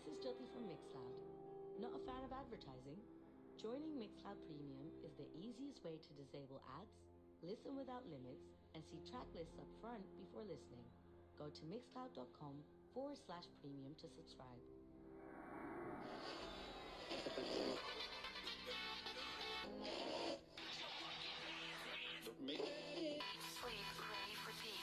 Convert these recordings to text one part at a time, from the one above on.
this is Jyoti from Mixcloud. Not a fan of advertising? Joining Mixcloud Premium is the easiest way to disable ads, listen without limits, and see track lists up front before listening. Go to mixcloud.com/premium to subscribe. Sleep, rave, repeat.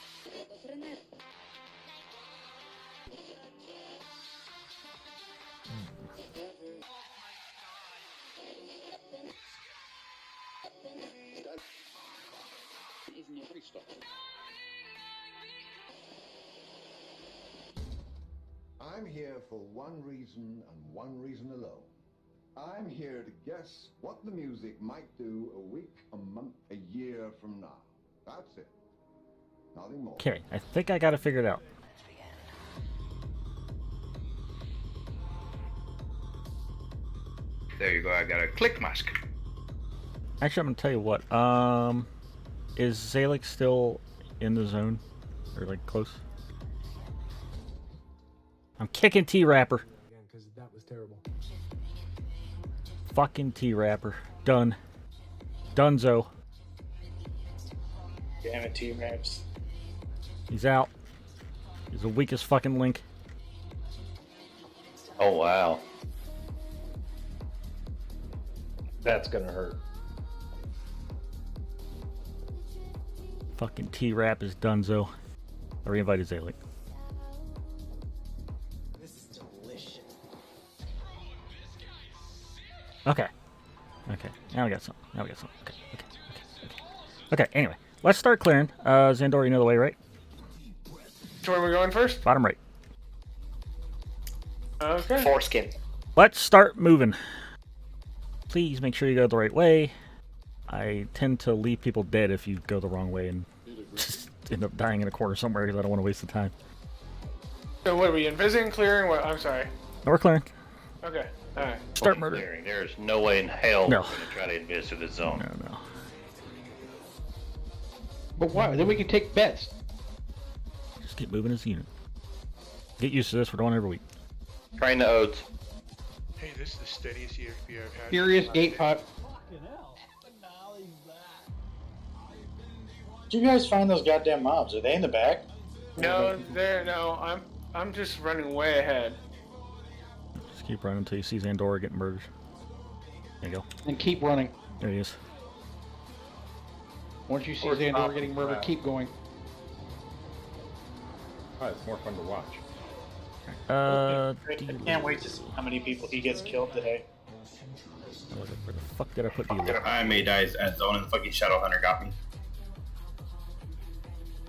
I'm here for one reason and one reason alone. I'm here to guess what the music might do a week, a month, a year from now. That's it. Nothing more. Okay, I think I got it figured out. There you go, I got a click mask. Actually, I'm gonna tell you what. Is Zalek still in the zone? Or like close? I'm kicking T-Rapper. Because that was terrible. Fucking T-Rapper. Done. Dunzo. Damn it, T-Raps. He's out. He's the weakest fucking link. Oh wow. That's gonna hurt. Fucking T-Rap is Dunzo. I reinvited Zalek. This is delicious. Okay. Okay. Now we got some. Okay. Okay. Anyway, let's start clearing. Xandor, you know the way, right? So where are we going first? Bottom right. Okay. Foreskin. Let's start moving. Please make sure you go the right way. I tend to leave people dead if you go the wrong way and just end up dying in a corner somewhere because I don't want to waste the time. So what are we invising, clearing? What? I'm sorry. No, we're clearing. Okay. All right. Start murder. Clearing. There's no way in hell No. we're gonna try to advance to the zone. No. But why? Then we can take bets. Just keep moving as a unit. Get used to this. We're doing it every week. Trying the oats. Hey, this is the steadiest EXP I've had. Furious Gate Pot. Did you guys find those goddamn mobs? Are they in the back? No, I'm just running way ahead. Just keep running until you see Xandor getting murdered. There you go. And keep running. There he is. Once you see Xandor getting murdered, keep going. Oh, it's more fun to watch. I can't wait to see how many people he gets killed today. Where the fuck did I put you? I may die at zone and the fucking Shadow Hunter got me.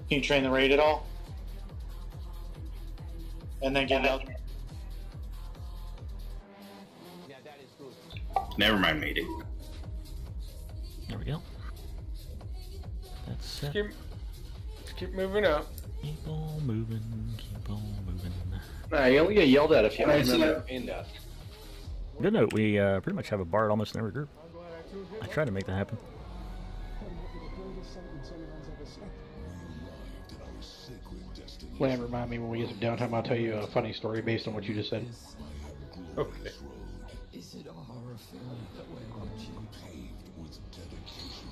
Can you train the raid at all? And then get out. Never mind, made it. There we go. That's it. Just keep moving up. Keep on moving. Keep on moving. Nah, you only get yelled at if you Right, remember. Good note. We pretty much have a bard almost in every group. I try to make that happen. Lamb, remind me when we get some downtime, I'll tell you a funny story based on what you just said. Okay. Is it a horror film that we're watching? Paved with dedication.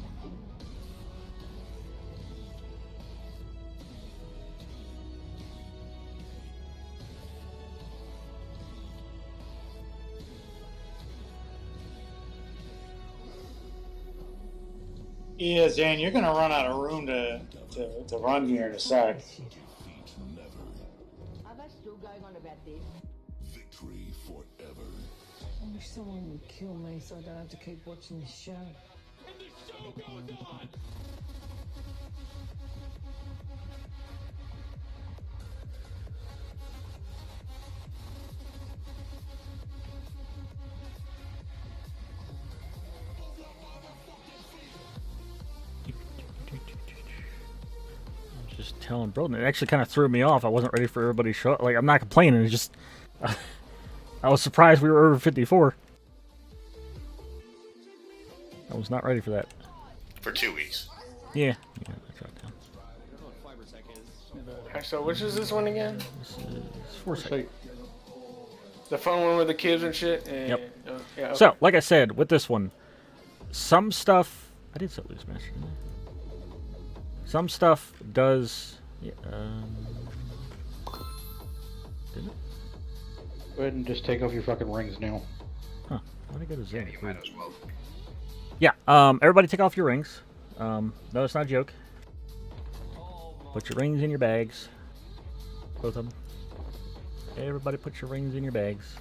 Yeah, Zan, you're gonna run out of room to run here in a sec. Am I still going on about this? Victory forever. I wish someone would kill me so I don't have to keep watching this show. And the show goes on! Just telling Broden. It actually kind of threw me off. I wasn't ready for everybody to show up. Like, I'm not complaining. It's just... I was surprised we were over 54. I was not ready for that. For 2 weeks. Yeah. That's right down. Okay, so which is this one again? This is Foresight. The fun one with the kids and shit? Yep. Yeah, okay. So, like I said, with this one, some stuff... I did set loose match, didn't I? Some stuff does... Yeah, didn't it? Go ahead and just take off your fucking rings now. Huh. Why'd I go to zero? You might as well. Yeah, everybody take off your rings. No, it's not a joke. Put your rings in your bags. Both of them. Everybody put your rings in your bags.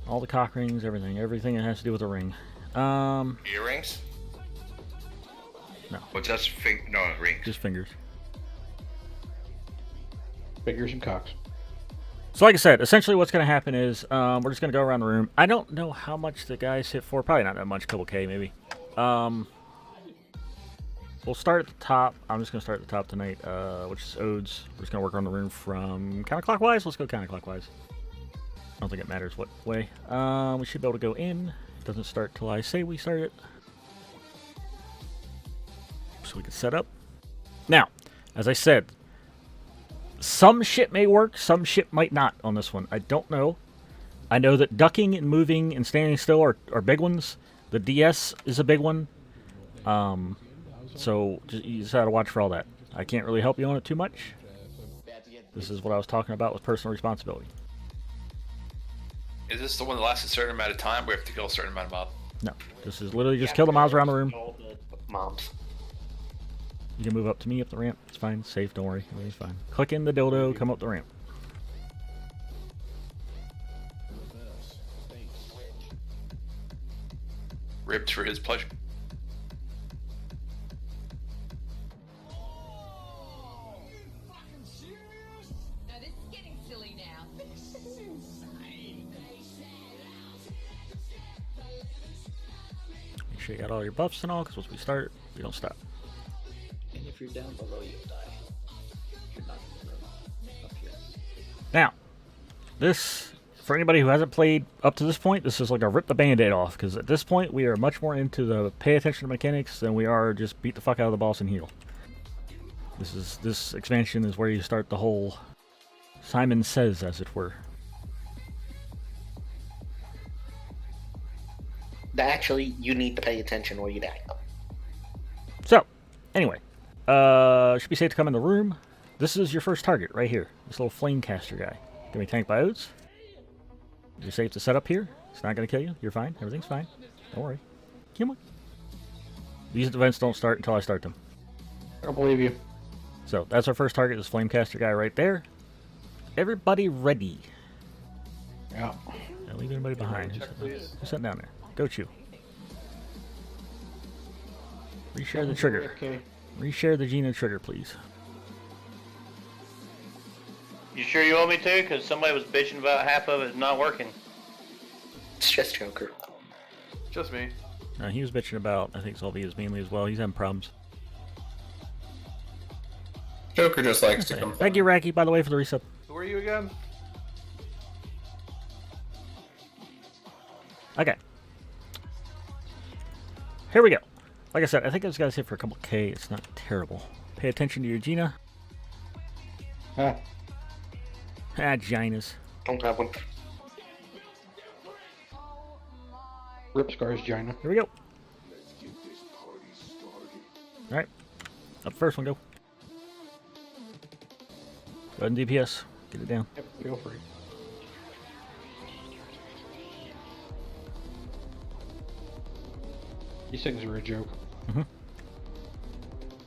All the cock rings, everything. Everything that has to do with a ring. Earrings? No. Well, just no, rings. Just fingers. Fingers and cocks. So like I said, essentially what's going to happen is we're just going to go around the room. I don't know how much the guys hit for. Probably not that much. A couple K maybe. We'll start at the top. I'm just going to start at the top tonight, which is Odes. We're just going to work around the room from counterclockwise. Let's go counterclockwise. I don't think it matters what way. We should be able to go in. It doesn't start till I say we start it. So we can set up. Now, as I said, some shit may work, some shit might not on this one. I don't know. I know that ducking and moving and standing still are big ones. The DS is a big one. So you just gotta watch for all that. I can't really help you on it too much. This is what I was talking about with personal responsibility. Is this the one that lasts a certain amount of time, or we have to kill a certain amount of mobs? No, this is literally just kill the mobs around the room. Moms. You can move up to me up the ramp. It's fine. It's safe. Don't worry. Everything's fine. Click in the dildo. Come up the ramp. Ribbed for his pleasure. Make sure you got all your buffs and all, because once we start, we don't stop. And if you're down below, you'll die. You're not in the room. Up here. Now, this, for anybody who hasn't played up to this point, this is like a rip the band-aid off, because at this point, we are much more into the pay attention to mechanics than we are just beat the fuck out of the boss and heal. This expansion is where you start the whole Simon Says, as it were. Actually, you need to pay attention or you die. So, anyway, should be safe to come in the room. This is your first target right here. This little flame caster guy. Gonna be tanked by Odes. You're safe to set up here. It's not gonna kill you. You're fine. Everything's fine. Don't worry. Come on. These events don't start until I start them. I don't believe you. So that's our first target. This flame caster guy right there. Everybody ready? Yeah. Don't leave anybody behind. Who's sitting down there? Go chew. Reshare the trigger. Okay. Reshare the Gina trigger, please. You sure you want me to? Because somebody was bitching about half of it not working. It's just Joker. Just me. No, he was bitching about, I think Solvi is mainly as well. He's having problems. Joker just likes to come. Thank you, Racky, by the way, for the resub. Who are you again? Okay. Here we go. Like I said, I think I just got to hit for a couple K. It's not terrible. Pay attention to your Gina. Ah. Ginas. Don't have one. Rip Scar's Gina. Here we go. Alright. Up first one, go. Go ahead and DPS. Get it down. Yep, feel free. These things are a joke. Mm-hmm.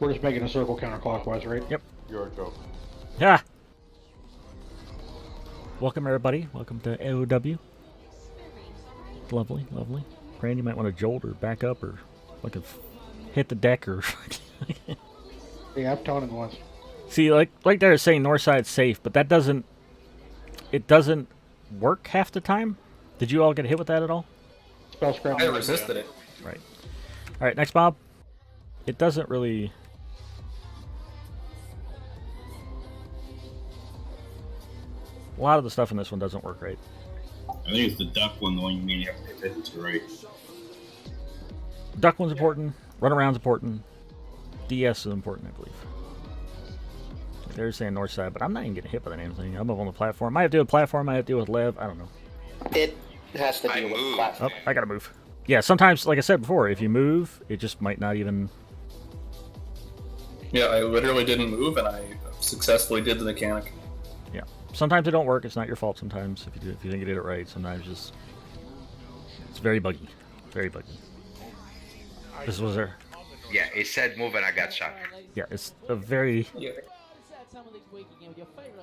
We're just making a circle counterclockwise, right? Yep. You're a joke. Ah! Welcome, everybody. Welcome to AOW. Lovely, lovely. Brand, you might want to jolt or back up or fucking hit the deck or... Yeah, I've taunted once. See, like they're saying north side's safe, but that doesn't... It doesn't work half the time. Did you all get hit with that at all? Spell scrap. I resisted it. Right. Alright, next mob. It doesn't really... A lot of the stuff in this one doesn't work right. I think it's the duck one, the one you mean you have to pay attention to, right? Duck one's important. Run around's important. DS is important, I believe. They're saying north side, but I'm not even getting hit by the damn thing. I'm up on the platform. I have to deal with platform. I have to deal with Lev. I don't know. It has to deal with the platform. Oh, I gotta move. Yeah, sometimes, like I said before, if you move, it just might not even... Yeah, I literally didn't move, and I successfully did the mechanic. Yeah. Sometimes it don't work. It's not your fault sometimes if you think you did it right. Sometimes just... It's very buggy. Very buggy. This was there. Yeah, it said move and I got shot. Yeah, it's a very... Yeah.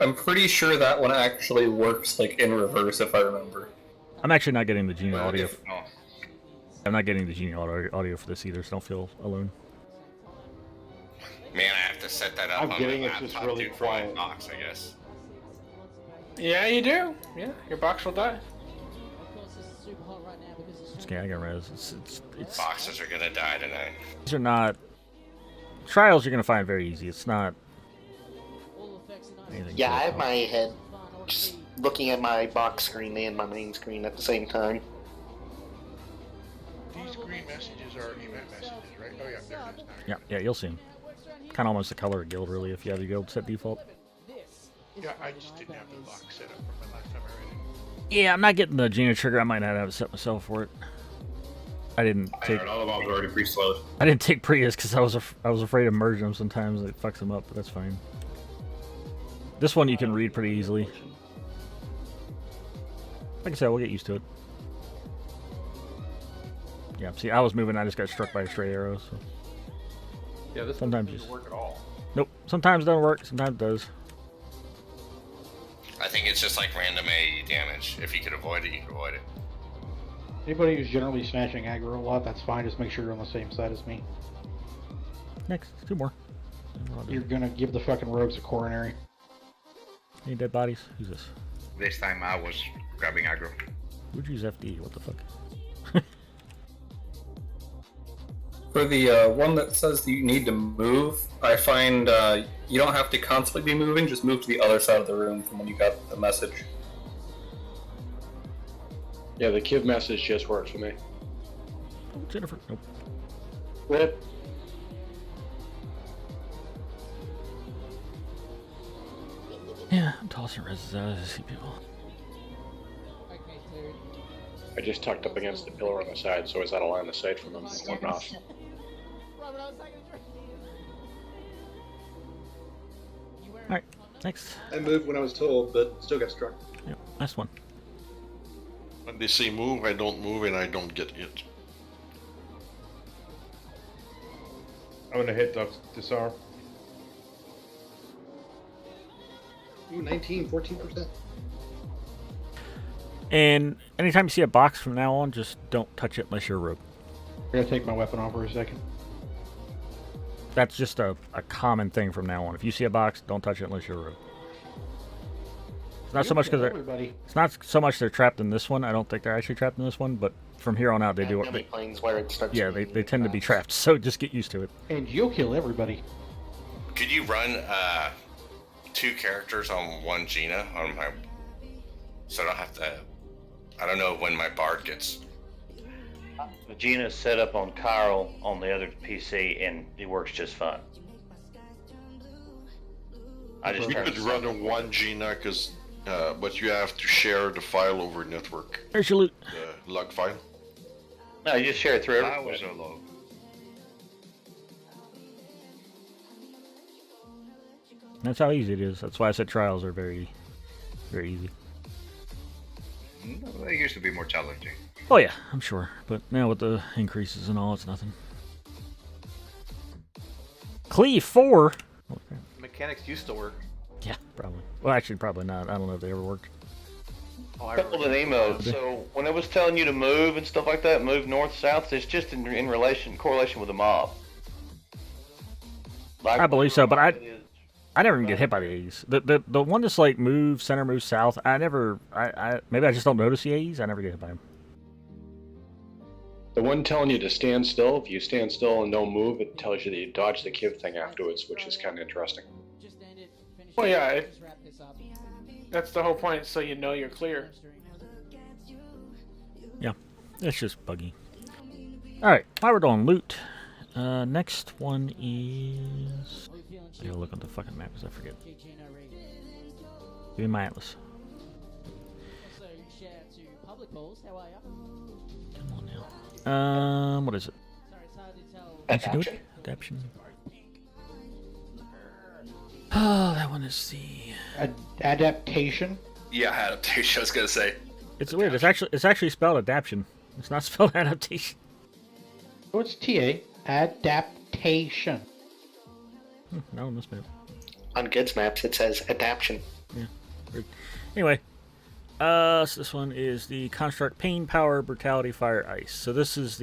I'm pretty sure that one actually works like in reverse, if I remember. I'm actually not getting the Genie audio. I'm not getting the Genie audio for this either, so don't feel alone. Man, I have to set that up I'm on getting my it laptop, just really dude, for my quiet. box, I guess. Yeah, you do. Yeah, your box will die. Okay, I got res. It's Boxes are gonna die tonight. These are not... Trials you're gonna find very easy. It's not... Yeah, I have my head just looking at my box screen and my main screen at the same time. These green messages are event messages, right? Oh yeah, there it is. Yeah, you'll see them. Kind of almost the color of guild, really, if you have your guild set default. Yeah, I just didn't have the box set up from my last time I read it. Yeah, I'm not getting the Gina trigger. I might not have it set myself for it. I didn't take... All the mobs are already pre-slowed. I didn't take Prius because I was afraid of merging them sometimes. It fucks them up, but that's fine. This one you can read pretty easily. Like I said, we'll get used to it. Yeah, see, I was moving, I just got struck by a stray arrow, so... Yeah, this sometimes doesn't work at all. Nope, sometimes it doesn't work, sometimes it does. I think it's just like random AE damage. If you could avoid it, you can avoid it. Anybody who's generally smashing aggro a lot, that's fine. Just make sure you're on the same side as me. Next, 2 more. You're gonna give the fucking rogues a coronary. Any dead bodies? Who's this? This time I was grabbing aggro. Who'd use FD? What the fuck? For the one that says that you need to move, I find you don't have to constantly be moving, just move to the other side of the room from when you got the message. Yeah, the Kiv message just works for me. Oh, Jennifer. Nope. Rip. Yeah, I'm tossing reses out as I see people. I just tucked up against the pillar on the side, so it's out of line of sight from them. One off. Alright, next. I moved when I was told, but still got struck. Yep, last one. When they say move, I don't move and I don't get hit. I'm gonna hit disarm. Ooh, 19, 14%. And anytime you see a box from now on, just don't touch it unless you're a rogue. I'm gonna take my weapon off for a second. That's just a common thing from now on. If you see a box, don't touch it unless you're a rogue. It's not so much because it's not so much they're trapped in this one. I don't think they're actually trapped in this one, but from here on out they do it. Yeah, they tend to be trapped. So just get used to it. And you'll kill everybody. Could you run 2 characters on one Gina on my, so I don't have to. I don't know when my bard gets. Vegina's set up on Chiral on the other PC, and it works just fine. I just You could run on one Gina, but you have to share the file over network. There's your loot. The log file. No, you just share it through That everyone. was a log. That's how easy it is. That's why I said trials are very, very easy. No, they used to be more challenging. Oh yeah, I'm sure. But now with the increases and all, it's nothing. Cleave 4? Okay. Mechanics used to work. Yeah, probably. Well, actually, probably not. I don't know if they ever worked. Oh, I Couple of emo. So when it was telling you to move and stuff like that, move north, south, it's just in correlation with the mob. Like, I believe so, but I never even get hit by the A's. The one that's like move center, move south. I never. Maybe I just don't notice the A's. I never get hit by them. The one telling you to stand still, if you stand still and don't move, it tells you that you dodge the Kiv thing afterwards, which is kind of interesting. Well, yeah, that's the whole point, so you know you're clear. Yeah, it's just buggy. All right, while we're doing loot, next one is. look on the fucking map because I forget. Give me my atlas. Also, shout out to Public Balls. How are you? Come on now. What is it? Sorry, it's hard to tell. Adaptation. Adaptation. Oh, that one is the Adaptation. Yeah, adaptation. I was gonna say. It's weird. It's actually spelled adaptation. It's not spelled adaptation. Oh, it's TA. Adaptation. No, on this map. On Gids maps, it says adaptation. Yeah. Weird. Anyway, so this one is the construct pain, power, brutality, fire, ice. So this is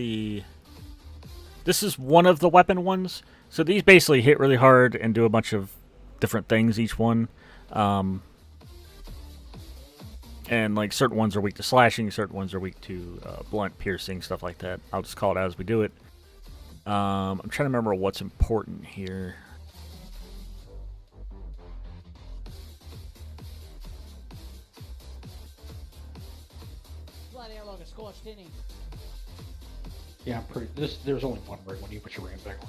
one of the weapon ones. So these basically hit really hard and do a bunch of different things each one. And like certain ones are weak to slashing, certain ones are weak to blunt, piercing, stuff like that. I'll just call it as we do it. I'm trying to remember what's important here. Bloody hell, like a scorched innie. Yeah, I'm pretty. There's only one ring when you put your rings back on.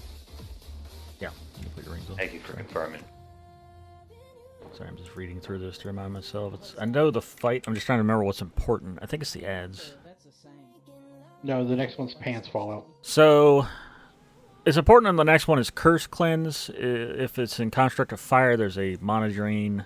Yeah, you can put your rings on. Thank you for confirming. Sorry, I'm just reading through this to remind myself. I know the fight. I'm just trying to remember what's important. I think it's the ads. No, the next one's pants fall out. So, it's important on the next one is Curse Cleanse. If it's in Construct of Fire, there's a Mana Drain.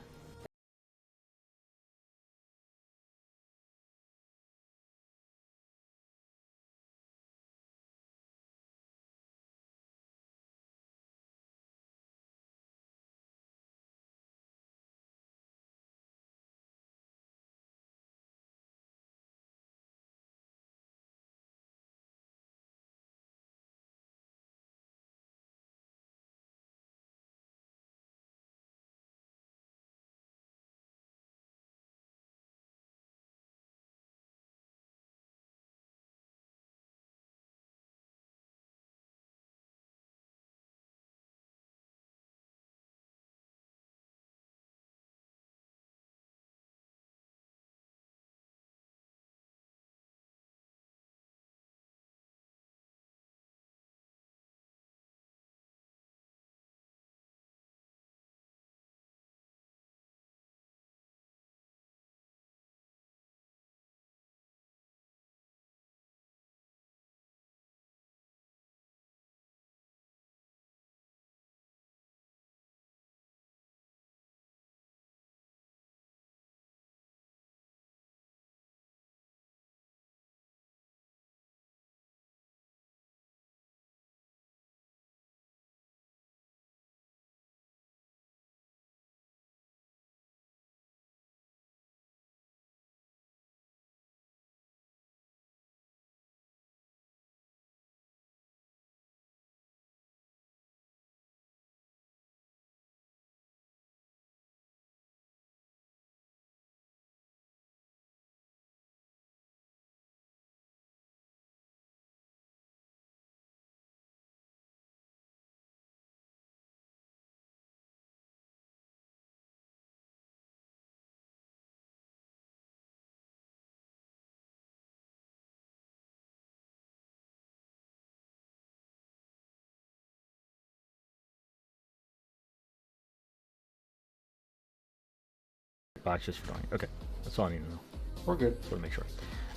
Box just for going. Okay, that's all I need to know. We're good. Just want to make sure.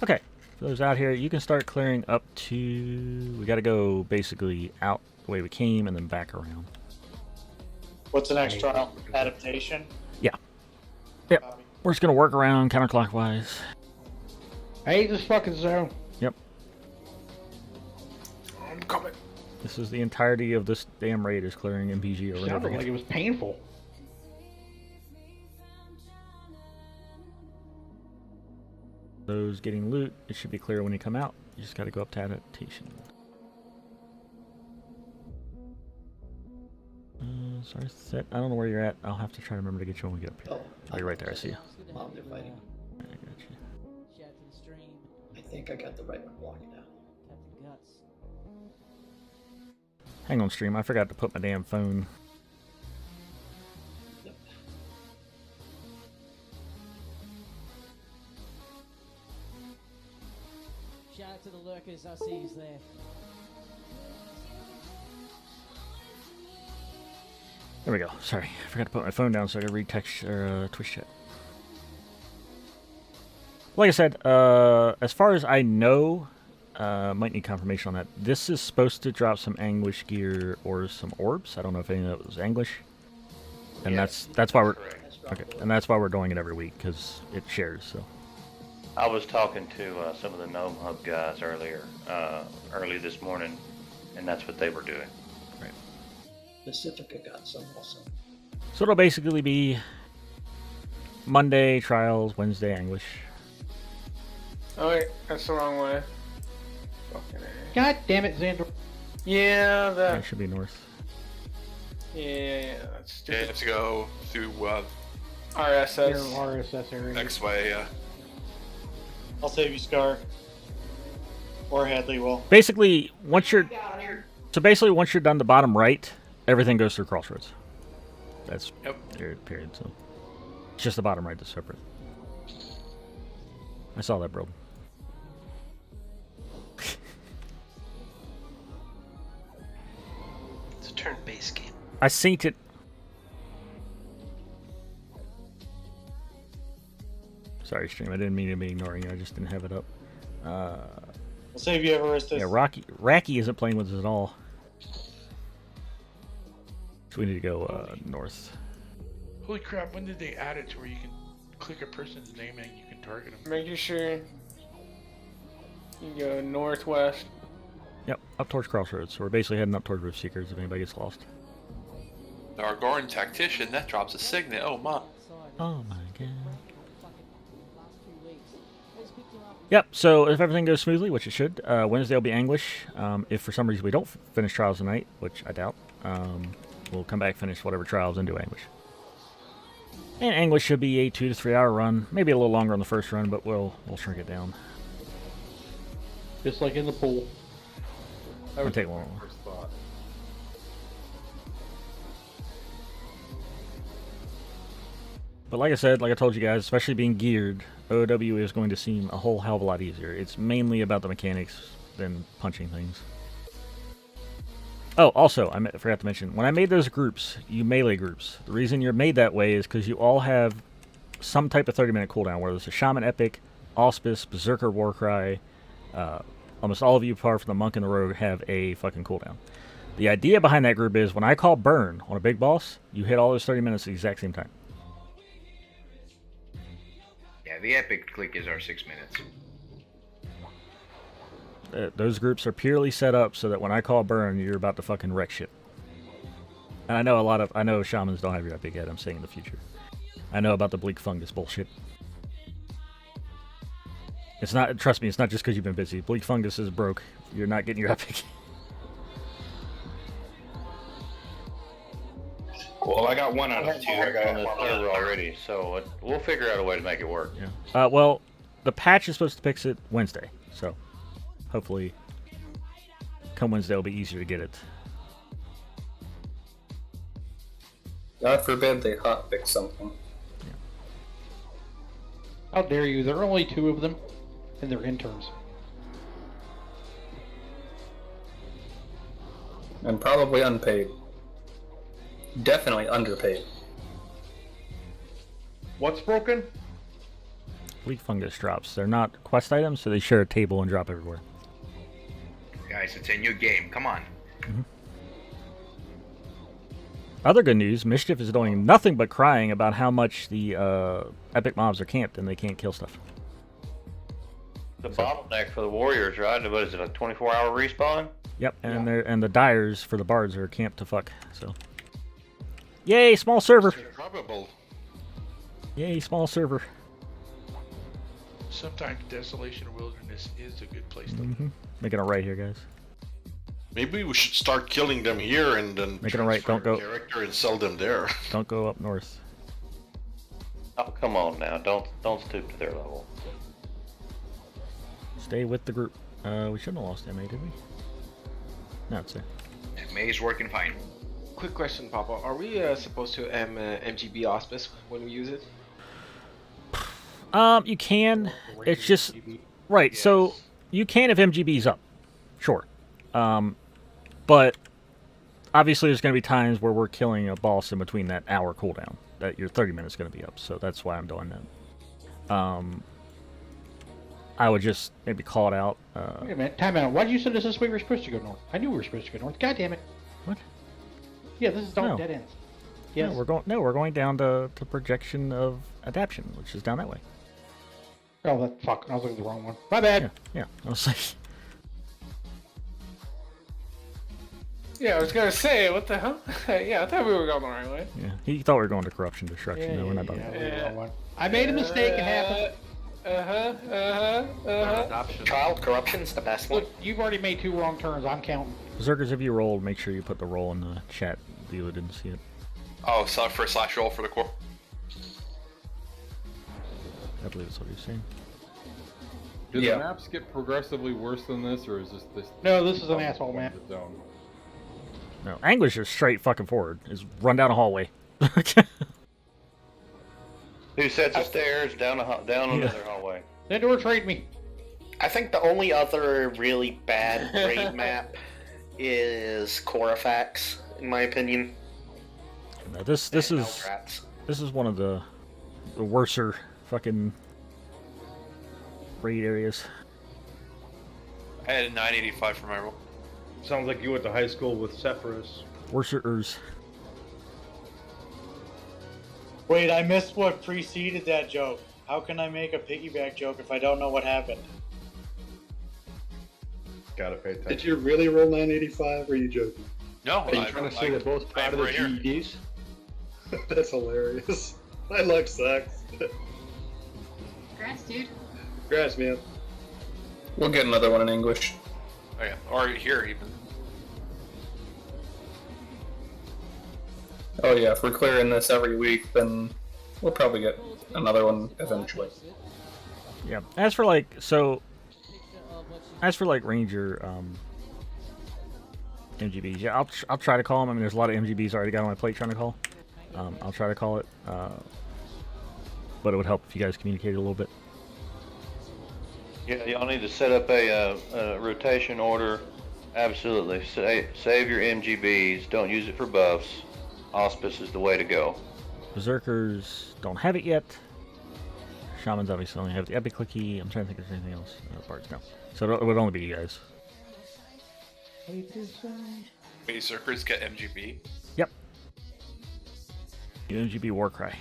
Okay, for those out here, you can start clearing up to. We got to go basically out the way we came and then back around. What's the next trial? Adaptation? Yeah. Yep. We're just gonna work around counterclockwise. I hate this fucking zone. Yep. I'm coming. This is the entirety of this damn raid is clearing MPG over and over Sounded again. like it was painful. Those getting loot, it should be clear when you come out. You just got to go up to Adaptation. Sorry, set. I don't know where you're at. I'll have to try to remember to get you when we get up here. Oh, you're right there. I see you. Mom, they're fighting. I got you. Shout out to the stream. I think I got the right one blocking out. Captain Guts. Hang on, stream. I forgot to put my damn phone. Shout out to the lurkers. I see he's there. There we go. Sorry, I forgot to put my phone down so I could read text or Twitch chat. Like I said, as far as I know, might need confirmation on that. This is supposed to drop some anguish gear or some orbs. I don't know if any of that was anguish, and that's why we're okay. And that's why we're doing it every week because it shares. So I was talking to some of the Gnome Hub guys early this morning, and that's what they were doing. Right. Pacifica got some also. So it'll basically be Monday trials, Wednesday anguish. Oh wait, that's the wrong way. Fucking A. God damn it, Xander. Yeah, that. It should be north. Yeah, that's stupid. Yeah, let's go through RSS. Your RSS area. next way. I'll save you, Scar. Or Hadley will. Basically, once you're done the bottom right, everything goes through Crossroads. That's period. So it's just the bottom right that's separate. I saw that, bro. It's a turn-based game. I synced it. Sorry, stream. I didn't mean to be ignoring you. I just didn't have it up. I'll save you, Everestus. Yeah, Racky isn't playing with us at all. So we need to go north. Holy crap, when did they add it to where you can click a person's name and you can target them? Making sure you go northwest. Yep, up towards Crossroads. So we're basically heading up towards Rift Seekers if anybody gets lost. The Argoran Tactician, that drops a signet. Oh my. Oh my god. Yep, so if everything goes smoothly, which it should, Wednesday will be Anguish. If for some reason we don't finish Trials tonight, which I doubt, we'll come back, finish whatever Trials, and do Anguish. And Anguish should be a 2 to 3 hour run. Maybe a little longer on the first run, but we'll shrink it down. Just like in the pool. It'll take one. But like I said, like I told you guys, especially being geared, OW is going to seem a whole hell of a lot easier. It's mainly about the mechanics than punching things. Oh, also, I forgot to mention, when I made those groups, you melee groups, the reason you're made that way is because you all have some type of 30-minute cooldown, whether it's a Shaman Epic, Auspice, Berserker Warcry, almost all of you, apart from the Monk and the Rogue, have a fucking cooldown. The idea behind that group is when I call burn on a big boss, you hit all those 30 minutes at the exact same time. Yeah, the epic click is our 6 minutes. Those groups are purely set up so that when I call burn, you're about to fucking wreck shit. And I know shamans don't have your epic yet, I'm saying in the future. I know about the bleak fungus bullshit. It's not, trust me, it's not just because you've been busy. Bleak fungus is broke. You're not getting your epic. Well, I got 1 out of 2. I got on the server already, so we'll figure out a way to make it work. Yeah. Well, the patch is supposed to fix it Wednesday, so hopefully come Wednesday it'll be easier to get it. God forbid they hotfix something. How dare you? There are only 2 of them, and they're interns. And probably unpaid. Definitely underpaid. What's broken? Bleak fungus drops. They're not quest items, so they share a table and drop everywhere. Guys, it's a new game. Come on. Mm-hmm. Other good news, Mischief is doing nothing but crying about how much the epic mobs are camped and they can't kill stuff. The bottleneck for the warriors, right? What is it, a 24-hour respawn? Yep, and and the dyers for the bards are camped to fuck, so. Yay, small server! Probable. Yay, small server. Sometimes Desolation Wilderness is a good place to Mm-hmm. Making it right here, guys. Maybe we should start killing them here and then Making it right, don't go. character and sell them there. Don't go up north. Oh, come on now. Don't stoop to their level. Stay with the group. We shouldn't have lost MA, did we? No, it's there. MA is working fine. Quick question, Papa. Are we supposed to MGB Auspice when we use it? You can. It's just right. Yes. So you can if MGB's up, sure. But obviously there's going to be times where we're killing a boss in between that hour cooldown. That your 30 minutes is going to be up, so that's why I'm doing that. I would just maybe call it out. Wait a minute, time out. Why did you send us this way? We were supposed to go north. I knew we were supposed to go north. God damn it. What? Yeah, this is all No. dead ends. Yes. No, we're going down to projection of adaptation, which is down that way. Oh, that fuck. I was looking at the wrong one. My bad. Yeah. I was like, Yeah, I was gonna say, what the hell? Yeah, I thought we were going the right way. yeah. He thought we were going to corruption destruction. No, we're not done. I made a mistake. It happened. Child corruption's the best one. Look, you've already made 2 wrong turns. I'm counting. Berserkers, if you rolled, make sure you put the roll in the chat. Viewer didn't see it. Oh, so for slash roll for the core. I believe that's what he's saying. Do the maps get progressively worse than this, or is this? No, this is an asshole map. No, Anguish is straight fucking forward. Is run down a hallway. 2 sets of stairs down another hallway. That door trade me. I think the only other really bad raid map is Corafax, in my opinion. No, this is one of the worser fucking raid areas. I had a 985 for my roll. Sounds like you went to high school with Sephiroth. Worserers. Wait, I missed what preceded that joke. How can I make a piggyback joke if I don't know what happened? Gotta pay attention. Did you really roll 985 or are you joking? No, Are you trying to say they're both proud of the GEDs? That's hilarious. My luck sucks. Congrats, dude. Congrats, man. We'll get another one in English. Oh yeah, or here even. Oh yeah, if we're clearing this every week, then we'll probably get another one eventually. Yeah. As for like Ranger MGBs, yeah, I'll try to call them. I mean, there's a lot of MGBs I already got on my plate trying to call. I'll try to call it, but it would help if you guys communicated a little bit. Yeah, y'all need to set up a rotation order. Absolutely. Save your MGBs. Don't use it for buffs. Auspice is the way to go. Berserkers don't have it yet. Shamans obviously only have the epic clicky. I'm trying to think if there's anything else. Bards, no. So it would only be you guys. Berserkers get MGB. Yep. MGB Warcry.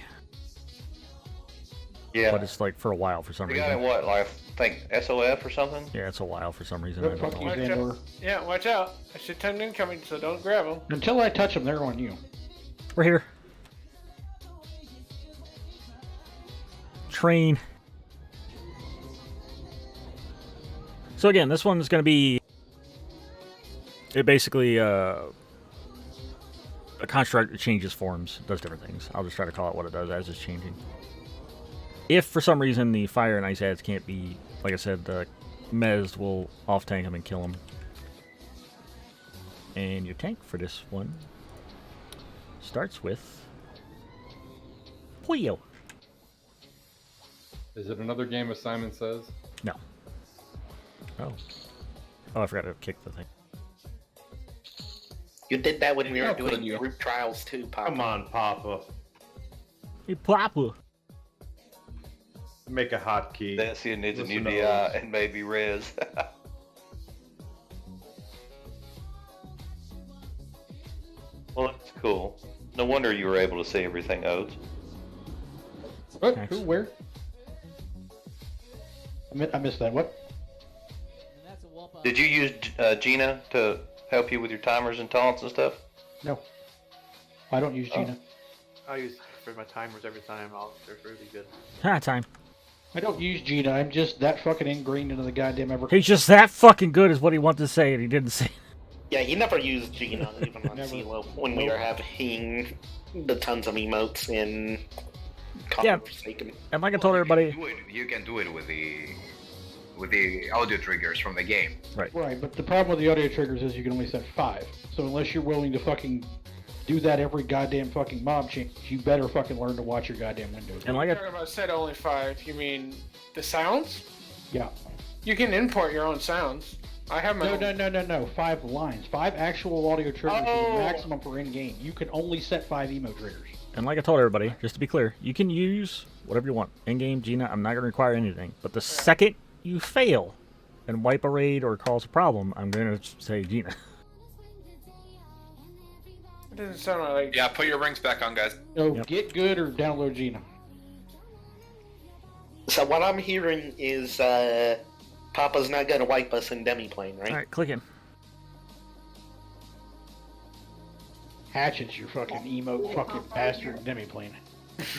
Yeah. But it's like for a while for some They reason. got it what? Like, I think SOF or something? Yeah, it's a while for some reason. I don't know. Watch out. Yeah, watch out. I should turn incoming, so don't grab them. Until I touch them, they're on you. We're here. Train. So again, this one's going to be basically a construct that changes forms, does different things. I'll just try to call it what it does as it's changing. If for some reason the fire and ice ads can't be, like I said, Mez will off tank them and kill them. And your tank for this one starts with Puyo. Is it another game of Simon Says? No. Oh, I forgot to kick the thing. You did that when we were doing group trials too, Papa. Come on, Papa. Hey, Papa. Make a hotkey. Dacia needs a new Listen DI to and maybe Rez. Well, that's cool. No wonder you were able to see everything, Oates. What? Who? Where? I missed that. What? Did you use Gina to help you with your timers and taunts and stuff? No. I don't use Gina. I use for my timers every time. They're really good. Time. I don't use Gina. I'm just that fucking ingrained into the goddamn ever. He's just that fucking good is what he wanted to say, and he didn't say it. Yeah, he never used Gina even on CeeLo when we were having the tons of emotes in Forsaken. And like I told everybody, You can do it with the audio triggers from the game. Right. Right, but the problem with the audio triggers is you can only set 5. So unless you're willing to fucking do that every goddamn fucking mob change, you better fucking learn to watch your goddamn windows. And like You're talking about set only 5. You mean the sounds? Yeah. You can import your own sounds. I have my No. 5 lines. 5 actual audio triggers is Oh. the maximum for in-game. You can only set 5 emo triggers. And like I told everybody, just to be clear, you can use whatever you want. In-game, Gina, I'm not going to require anything. But the second you fail and wipe a raid or cause a problem, I'm going to say Gina. It doesn't sound like. Yeah, put your rings back on, guys. So get good or download Gina. So what I'm hearing is Papa's not gonna wipe us in demiplane, right? Alright, click in. Hatchet's your fucking emo fucking bastard demiplane.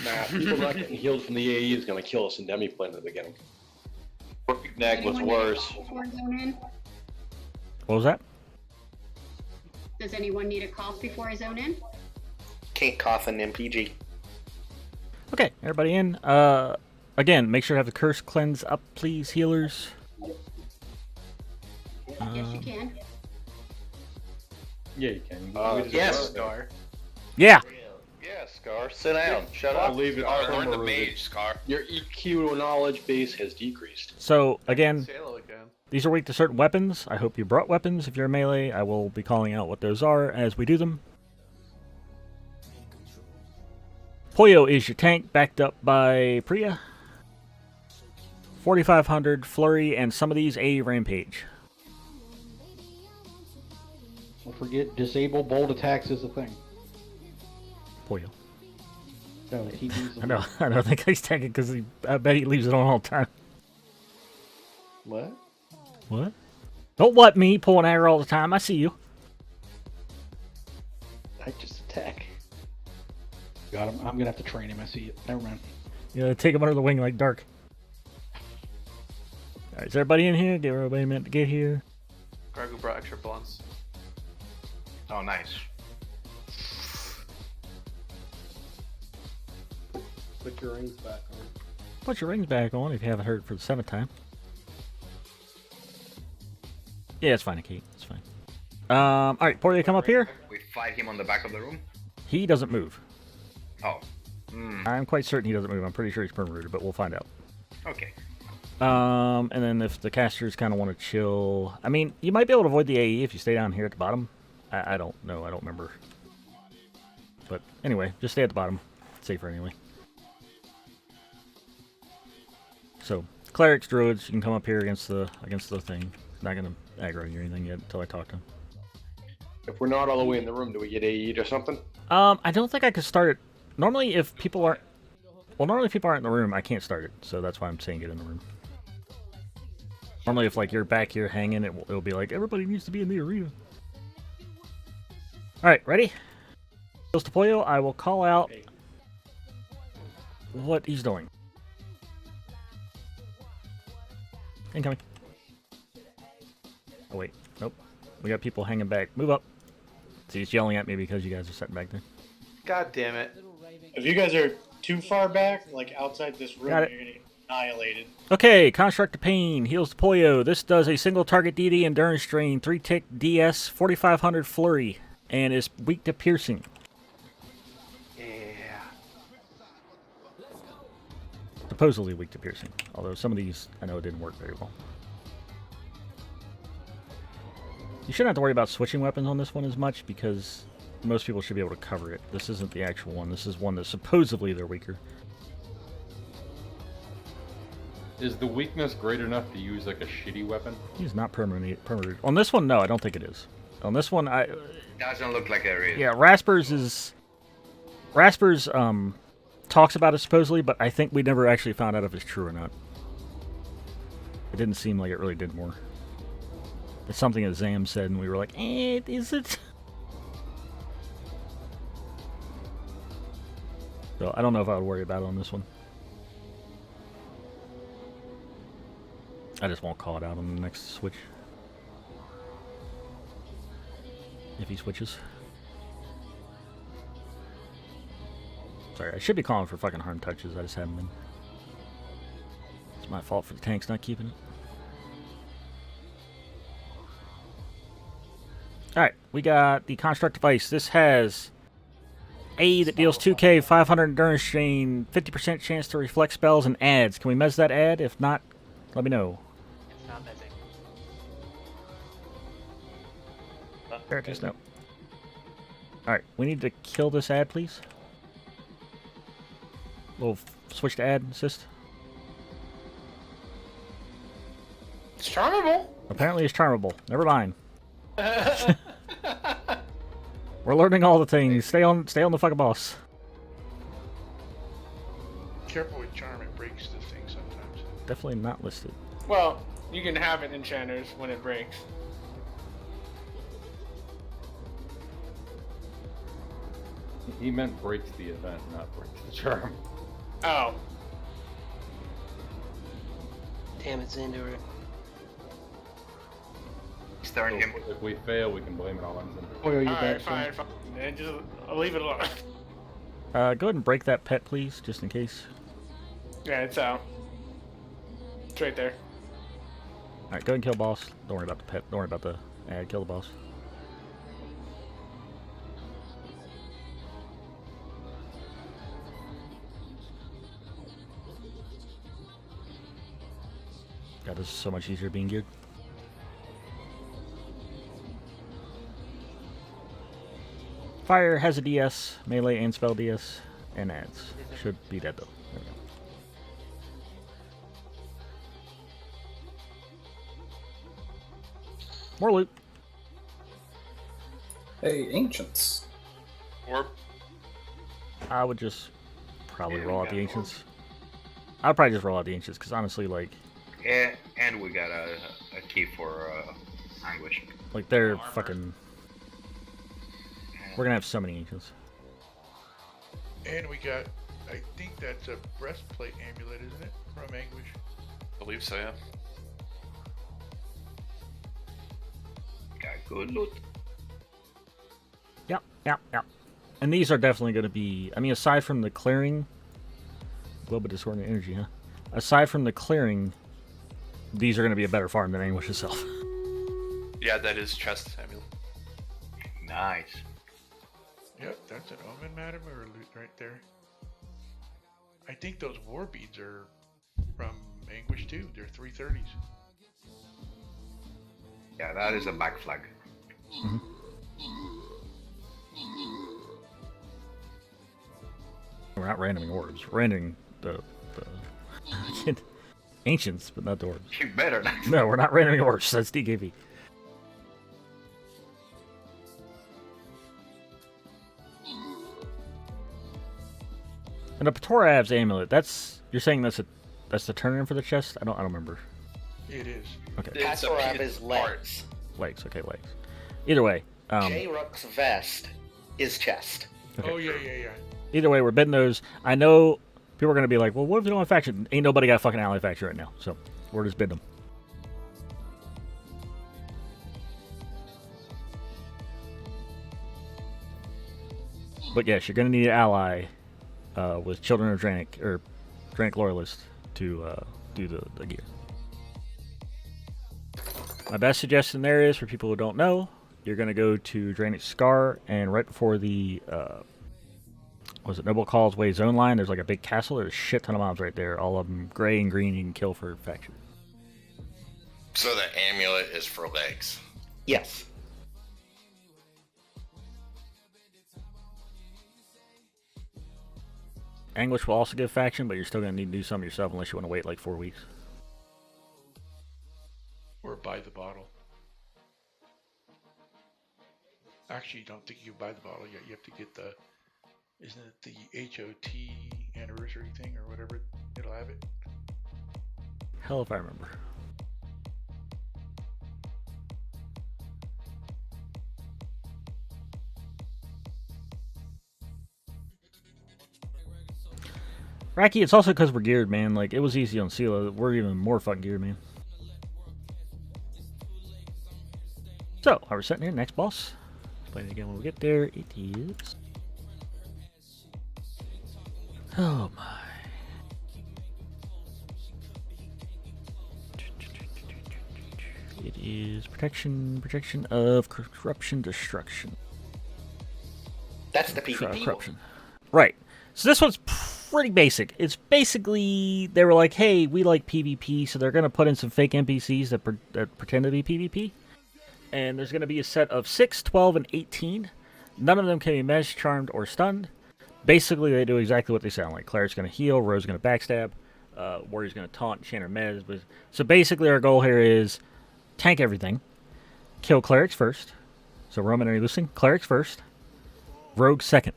Nah, people not getting healed from the AE is gonna kill us in demiplane at the beginning. Neck was worse. Before zone in? What was that? Does anyone need a cough before I zone in? Can't cough in MPG. Okay, everybody in. Again, make sure to have the curse cleanse up, please, healers. Yes, you can. Yeah, you can. Yes, Scar. Yeah. Yeah, Scar, sit down. Shut up. Leave it. Or learn the mage, Scar. Your EQ knowledge base has decreased. So, again, Salo again. these are weak to certain weapons. I hope you brought weapons. If you're melee, I will be calling out what those are as we do them. Pollo is your tank, backed up by Priya. 4,500, Flurry, and some of these a Rampage. Don't forget, disable bold attacks is a thing. Pollo. No, he leaves I know. I don't think he's taking because I bet he leaves it on all the time. What? What? Don't let me pull an arrow all the time. I see you. I just attack. Got him. I'm gonna have to train him. I see it. Never mind. Yeah, take him under the wing like Dark. Alright, is everybody in here? Give everybody a minute to get here. Gargu brought extra blunts. Oh, nice. Put your rings back on. Put your rings back on if you haven't heard it for the 7th time. Yeah, it's fine, Kate. It's fine. Alright, Portia, come up here. We fight him on the back of the room. He doesn't move. Oh. I'm quite certain he doesn't move. I'm pretty sure he's perma-rooted, but we'll find out. Okay. And then if the casters kind of want to chill... I mean, you might be able to avoid the AE if you stay down here at the bottom. I don't know. I don't remember. But anyway, just stay at the bottom. It's safer anyway. So, clerics, druids, you can come up here against the thing. Not going to aggro you or anything yet until I talk to him. If we're not all the way in the room, do we get AE'd or something? I don't think I could start it. Normally, if people aren't... Well, normally if people aren't in the room, I can't start it. So that's why I'm saying get in the room. Normally, if like you're back here hanging, it'll be like, everybody needs to be in the arena. Alright, ready? Goes to Pollo, I will call out what he's doing. Incoming. Oh wait, nope. We got people hanging back. Move up. See, he's yelling at me because you guys are sitting back there. God damn it. If you guys are too far back, like outside this room, Got it. you're gonna get annihilated. Okay, Construct of Pain, heals to Pollo. This does a single target DD endurance drain, 3-tick DS, 4,500 flurry, and is weak to piercing. Yeah. Supposedly weak to piercing, although some of these I know didn't work very well. You shouldn't have to worry about switching weapons on this one as much because most people should be able to cover it. This isn't the actual one. This is one that supposedly they're weaker. Is the weakness great enough to use like a shitty weapon? He's not permanent. On this one, no, I don't think it is. On this one, Doesn't look like a real. yeah, Raspers talks about it supposedly, but I think we never actually found out if it's true or not. It didn't seem like it really did more. It's something that Zam said, and we were like, is it? So I don't know if I would worry about it on this one. I just won't call it out on the next switch. If he switches. Sorry, I should be calling for fucking harm touches, I just haven't been. It's my fault for the tanks not keeping it. Alright, we got the Construct Device. This has A that deals 2k, 500 endurance strain, 50% chance to reflect spells and adds. Can we mez that ad? If not, let me know. It's not messing. Veritas, no. Alright, we need to kill this ad, please. We'll switch to ad assist. It's charmable. Apparently it's charmable. Never mind. We're learning all the things. Stay on the fucking boss. Careful with charm, it breaks the thing sometimes. Definitely not listed. Well, you can have it enchanters when it breaks. He meant breaks the event, not breaks the charm. Oh. Damn it, Xander. Starring him. If we fail, we can blame it all on Zinder. Oh, you're Alright, fine. And just I'll leave it alone. Go ahead and break that pet, please, just in case. Yeah, it's out. It's right there. Alright, go ahead and kill boss. Don't worry about the pet. Don't worry about the ad. Kill the boss. God, this is so much easier being geared. Fire has a DS, melee and spell DS, and ads. Should be dead though. There we go. More loot. Hey, ancients. Orb. I would just probably roll out the ancients. I'd probably just roll out the ancients, because honestly, like... Yeah, and we got a key for Anguish. Like, they're fucking... We're gonna have so many ancients. And we got, I think that's a breastplate amulet, isn't it? From Anguish. I believe so, yeah. Got good loot. Yep. And these are definitely gonna be... I mean, aside from the clearing... Globe of Discordant Energy, huh? Aside from the clearing, these are gonna be a better farm than Anguish itself. Yeah, that is chest amulet. Nice. Yep, that's an Omen Matamour loot right there. I think those war beads are from Anguish too. They're 330s. Yeah, that is a back flag. Mm-hmm. We're not randoming orbs. We're randoming the ancients, but not the orbs. You better not. No, we're not randoming orbs. That's DKV. And a Patorav's amulet. That's you're saying that's the turn-in for the chest? I don't remember. It is. Okay. Patorav is legs. Legs. Okay, legs. Either way. J-Rook's vest is chest. Okay. Oh yeah. Either way, we're bidding those. I know people are going to be like, well, what if we don't have faction? Ain't nobody got a fucking ally faction right now. So we're just bidding them. But yes, you're going to need an ally with Children of Draenei, or Draenei Loyalist, to do the gear. My best suggestion there is, for people who don't know, you're going to go to Draenei Scar, and right before the Noble Call's Way zone line, there's like a big castle. There's a shit ton of mobs right there. All of them gray and green you can kill for faction. So the amulet is for legs. Yes. Anguish will also give faction, but you're still going to need to do some yourself unless you want to wait like 4 weeks. Or buy the bottle. Actually, you don't think you can buy the bottle yet. You have to get the... Isn't it the HOT anniversary thing or whatever? It'll have it. Hell if I remember. Racky, it's also because we're geared, man. Like, it was easy on Sela. We're even more fucking geared, man. So, while we're sitting here, next boss. Explain it again when we get there. It is... Oh my. It is protection of corruption, destruction. That's the PvP. Corruption. Right. So this one's pretty basic. It's basically, they were like, hey, we like PvP, so they're going to put in some fake NPCs that pretend to be PvP. And there's going to be a set of 6, 12, and 18. None of them can be meshed, charmed, or stunned. Basically, they do exactly what they sound like. Cleric's going to heal, Rogue's going to backstab, Warrior's going to taunt, Enchanter mez. So basically, our goal here is tank everything, kill Clerics first. So Roman, are you listening? Clerics first, Rogue second.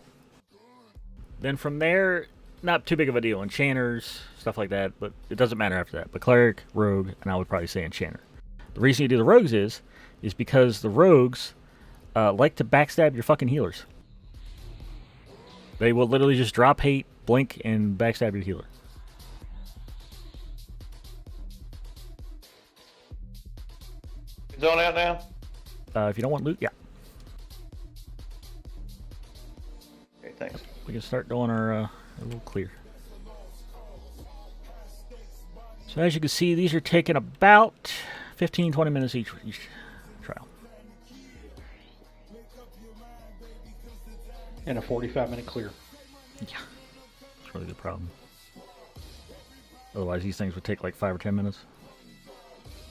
Then from there, not too big of a deal. Enchanters, stuff like that, but it doesn't matter after that. But Cleric, Rogue, and I would probably say Enchanter. The reason you do the Rogues is because the Rogues like to backstab your fucking healers. They will literally just drop hate, blink, and backstab your healer. Zone out now? If you don't want loot, yeah. Okay, thanks. We can start doing our little clear. So as you can see, these are taking about 15-20 minutes each trial. And a 45-minute clear. Yeah. It's a really good problem. Otherwise, these things would take like 5 or 10 minutes.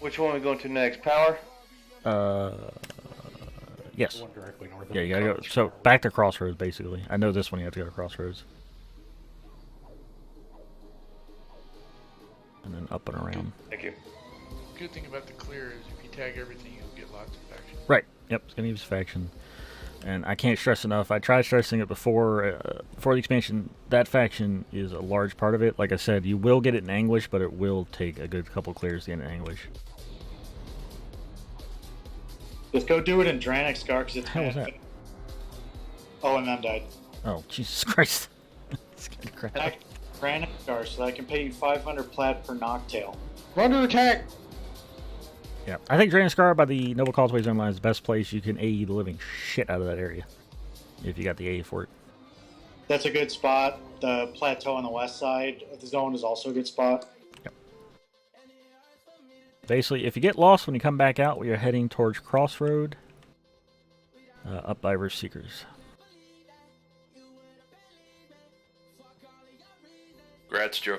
Which one are we going to next? Power? Yes. The one directly north of Yeah, you gotta go. So back to Crossroads, basically. I know this one you have to go to Crossroads. And then up and around. Thank you. Good thing about the clear is if you tag everything, you'll get lots of faction. Right. Yep. It's gonna use faction. And I can't stress enough. I tried stressing it before the expansion. That faction is a large part of it. Like I said, you will get it in Anguish, but it will take a good couple clears to get in Anguish. Just go do it in Dranik Scar because it's How was that? Oh, and then died. Oh, Jesus Christ. Scared the crap. Dranik Scar so that I can pay you 500 plat per Noctail. Run to attack! Yeah, I think Drain Scar by the Noble Causeway Zone line is the best place you can AE the living shit out of that area. If you got the AE for it. That's a good spot. The plateau on the west side of the zone is also a good spot. Yep. Basically, if you get lost when you come back out, we are heading towards Crossroad. Up by Rift Seekers. Congrats, Joe.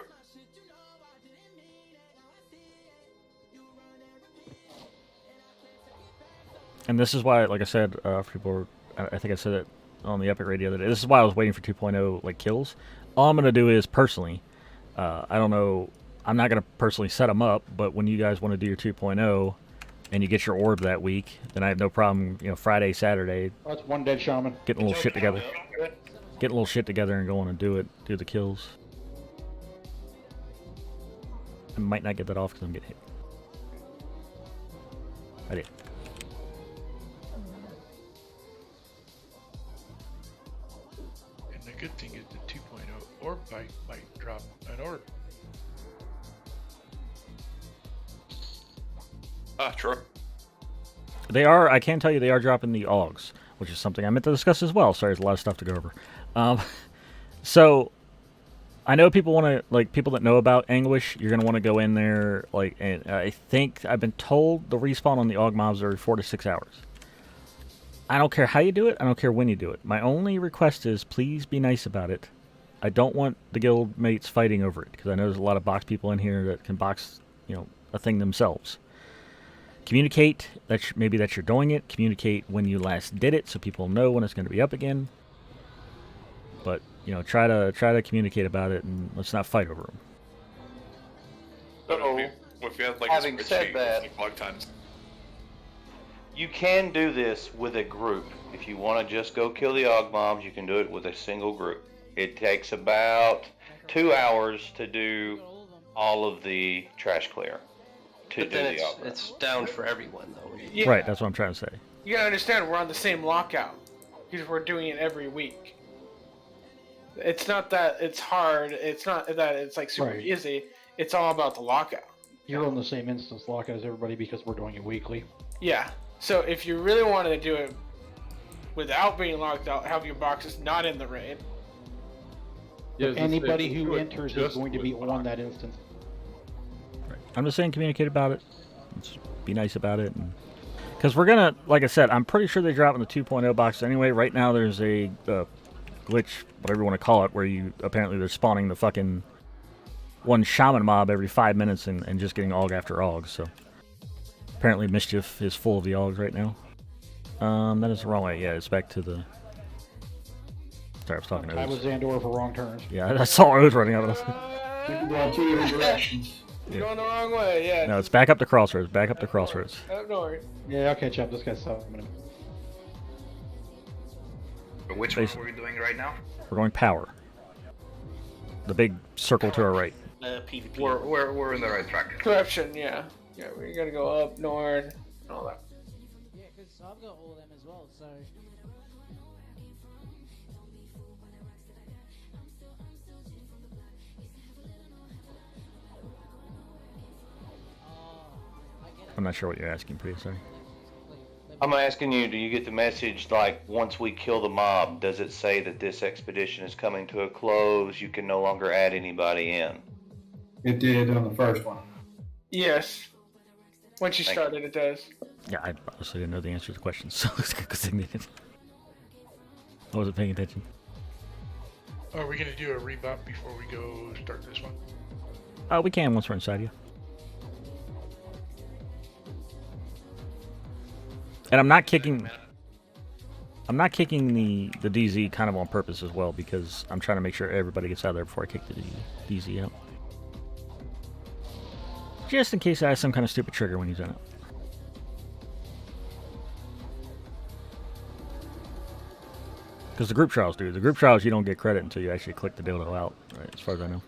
And this is why, like I said, for people, I think I said it on the Epic Radio the other day. This is why I was waiting for 2.0 like kills. All I'm gonna do is personally, I don't know, I'm not gonna personally set them up, but when you guys want to do your 2.0 and you get your orb that week, then I have no problem. You know, Friday, Saturday. That's one dead shaman. Getting a little shit together. Getting a little shit together and going and do the kills. I might not get that off because I'm getting hit. I did. And the good thing is the 2.0 orb might drop an orb. True. They are, I can tell you they are dropping the Augs, which is something I meant to discuss as well. Sorry, there's a lot of stuff to go over. So, I know people want to, like, people that know about Anguish, you're going to want to go in there, like, and I think, I've been told the respawn on the Aug mobs are 4 to 6 hours. I don't care how you do it, I don't care when you do it. My only request is, please be nice about it. I don't want the guild mates fighting over it, because I know there's a lot of box people in here that can box, you know, a thing themselves. Communicate that maybe that you're doing it. Communicate when you last did it, so people know when it's going to be up again. But you know, try to communicate about it, and let's not fight over them. So, if you have like having a said spreadsheet, that, like log times. you can do this with a group. If you want to just go kill the Aug mobs, you can do it with a single group. It takes about 2 hours to do all of the trash clear. But then it's down for everyone, though. Yeah. Right, that's what I'm trying to say. You gotta understand, we're on the same lockout because we're doing it every week. It's not that it's hard. It's not that it's like super Right. easy. It's all about the lockout. You're on the same instance lock as everybody because we're doing it weekly. Yeah. So if you really wanted to do it without being locked out, have your boxes not in the raid. Yeah, Anybody who enters is going to be on that instance. I'm just saying, communicate about it. Let's be nice about it, because we're gonna, like I said, I'm pretty sure they drop in the 2.0 box anyway. Right now, there's a glitch, whatever you want to call it, where you apparently they're spawning the fucking one shaman mob every 5 minutes and just getting Aug after Aug. So Apparently Mischief is full of the Augs right now. That is the wrong way. Yeah, it's back to the... Sorry, I was talking to I Oz. was Xandor for wrong turns. Yeah, I saw Oz running out of this. Going two different directions. You're going the wrong way, yeah. No, it's back up to Crossroads. Back up to Crossroads. Up north. Yeah, I'll catch up. This guy's summoning. But which one were we doing right now? We're going power. The big circle to our right. PvP. We're in the right track. Corruption, yeah. Yeah, we gotta go up north and all that. Yeah, because I've got all of them as well, so. I'm not sure what you're asking, pretty sorry. I'm asking you, do you get the message like once we kill the mob, does it say that this expedition is coming to a close? You can no longer add anybody in. It did on the first one. Yes. Once you started, it does. Yeah, I honestly didn't know the answer to the question, so it's because I wasn't paying attention. Are we gonna do a rebop before we go start this one? We can once we're inside you. And I'm not kicking the DZ kind of on purpose as well, because I'm trying to make sure everybody gets out of there before I kick the DZ out. Just in case I have some kind of stupid trigger when he's in it. Because the group trials do. The group trials you don't get credit until you actually click the dildo out, right, as far as I know.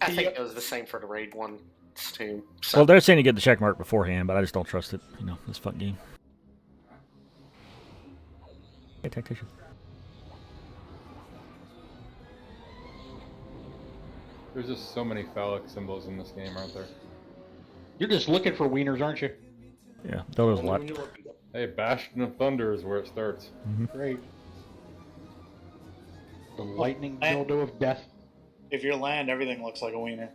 I think it was the same for the raid ones too. So. Well, they're saying you get the check mark beforehand, but I just don't trust it. You know, this fuck game. Hey, tactician. There's just so many phallic symbols in this game, aren't there? You're just looking for wieners, aren't you? Yeah, dildo's a lot. Hey, Bastion of Thunder is where it starts. Great. The lightning dildo of death. If you're land, everything looks like a wiener.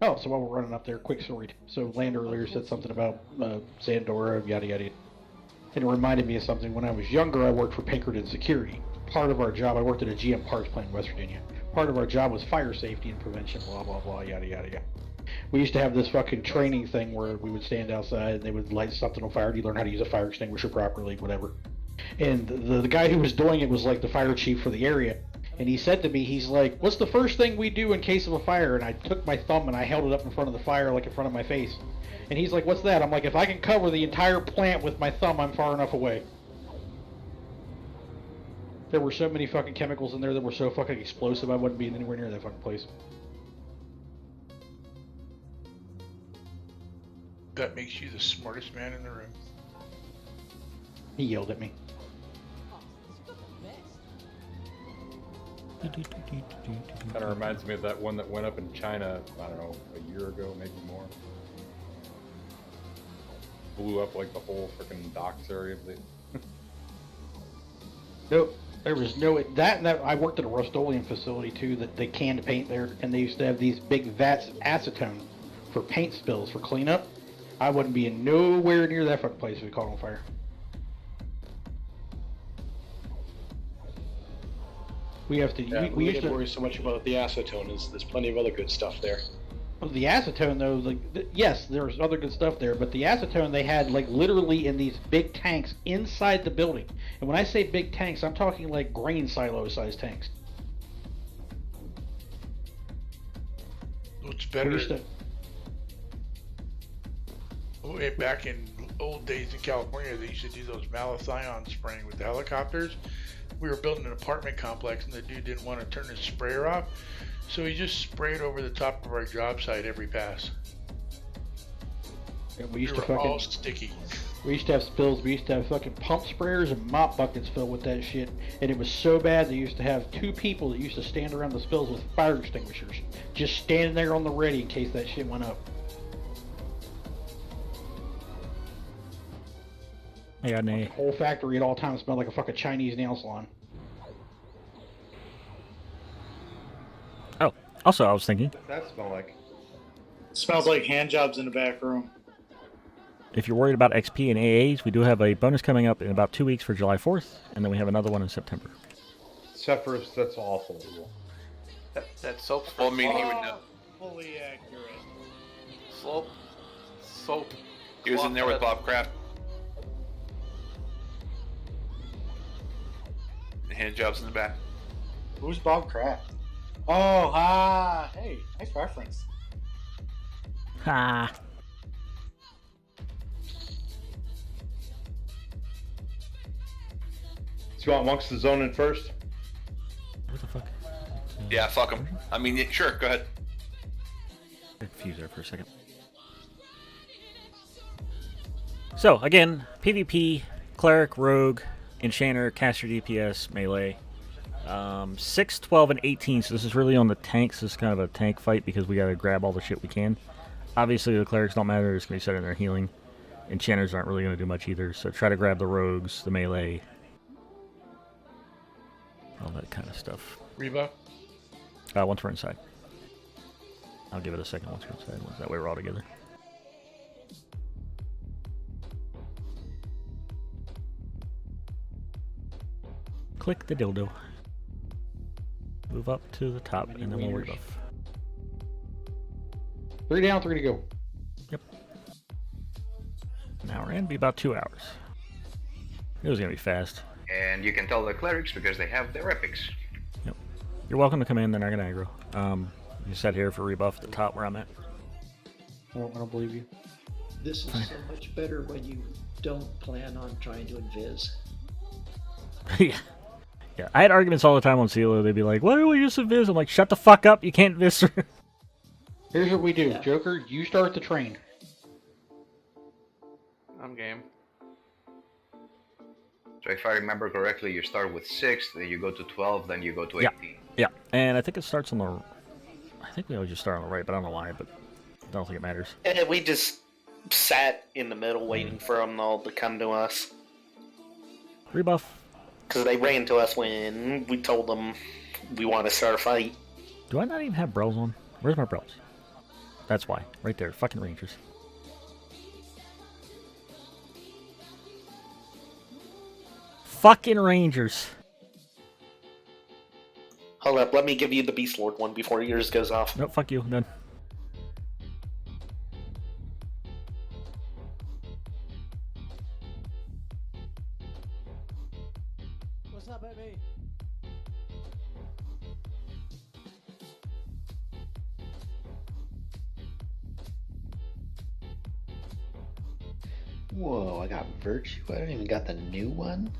Oh, so while we're running up there, quick story. So Land earlier said something about Zandora, yada yada. And it reminded me of something. When I was younger, I worked for Pinkerton Security. Part of our job, I worked at a GM Parks plant in West Virginia. Part of our job was fire safety and prevention, blah, blah, blah, yada yada yada. We used to have this fucking training thing where we would stand outside and they would light something on fire. You learn how to use a fire extinguisher properly, whatever. And the guy who was doing it was like the fire chief for the area. And he said to me, he's like, what's the first thing we do in case of a fire? And I took my thumb and I held it up in front of the fire, like in front of my face. And he's like, what's that? I'm like, if I can cover the entire plant with my thumb, I'm far enough away. There were so many fucking chemicals in there that were so fucking explosive, I wouldn't be anywhere near that fucking place. That makes you the smartest man in the room. He yelled at me. Kind of reminds me of that one that went up in China, I don't know, a year ago, maybe more. Blew up like the whole freaking docks area. Nope. There was no that I worked at a Rust-Oleum facility too that they canned paint there, and they used to have these big vats of acetone for paint spills for cleanup. I wouldn't be in nowhere near that fucking place if we caught on fire. We have to. Yeah, we used didn't to worry so much about the acetone. There's plenty of other good stuff there. The acetone, though, like yes, there's other good stuff there, but the acetone they had like literally in these big tanks inside the building. And when I say big tanks, I'm talking like grain silo-sized tanks. What's better? Way back in old days in California, they used to do those malathion spraying with the helicopters. We were building an apartment complex, and the dude didn't want to turn his sprayer off. So he just sprayed over the top of our job site every pass. And we used were to fucking all sticky. We used to have spills. We used to have fucking pump sprayers and mop buckets filled with that shit. And it was so bad they used to have two people that used to stand around the spills with fire extinguishers, just standing there on the ready in case that shit went up. Yeah, The whole factory at all times smelled like a fucking Chinese nail salon. Oh, also I was thinking, What's that smell like? Smells like hand jobs in the back room. if you're worried about XP and AAs, we do have a bonus coming up in about 2 weeks for July 4th, and then we have another one in September. Sephiroth, that's awful. That soap's well, I mean, he would know. Fully accurate. Slope. Soap. He was in there with Bob Kraft. The hand jobs in the back. Who's Bob Kraft? Oh, ah, hey, nice reference. Ha. So you want monks to zone in first? What the fuck? Yeah, fuck him. I mean, yeah, sure, go ahead. Confused there for a second. So, again, PvP, Cleric, Rogue, Enchanter, Caster DPS, Melee. 6, 12, and 18, so this is really on the tanks. This is kind of a tank fight because we gotta grab all the shit we can. Obviously, the Clerics don't matter. It's gonna be set in there healing. Enchanters aren't really gonna do much either, so try to grab the Rogues, the Melee. All that kind of stuff. Rebuff? Once we're inside. I'll give it a second once we're inside. That way we're all together. Click the dildo. Move up to the top, and then we'll rebuff. 3 down, 3 to go. Yep. An hour in, be about 2 hours. It was gonna be fast. And you can tell the clerics because they have their epics. Yep. You're welcome to come in. They're not gonna aggro. You sat here for rebuff at the top where I'm at. I don't believe you. This is so much better when you don't plan on trying to invis. Yeah. Yeah. I had arguments all the time on CeeLo. They'd be like, "Why don't we just invis?" I'm like, "Shut the fuck up! You can't invis." Here's what we do, Joker. You start the train. I'm game. So if I remember correctly, you start with 6, then you go to 12, then you go to 18. Yeah. Yeah. And I think it starts on the. I think we always just start on the right, but I don't know why. But I don't think it matters. And we just sat in the middle waiting for them all to come to us. Rebuff. Because they ran to us when we told them we want to start a fight. Do I not even have bells on? Where's my bells? That's why. Right there. Fucking Rangers. Fucking Rangers. Hold up, let me give you the Beast Lord one before yours goes off. Nope, fuck you. Done. What's up, baby? Whoa, I got Virtue. I don't even got the new one.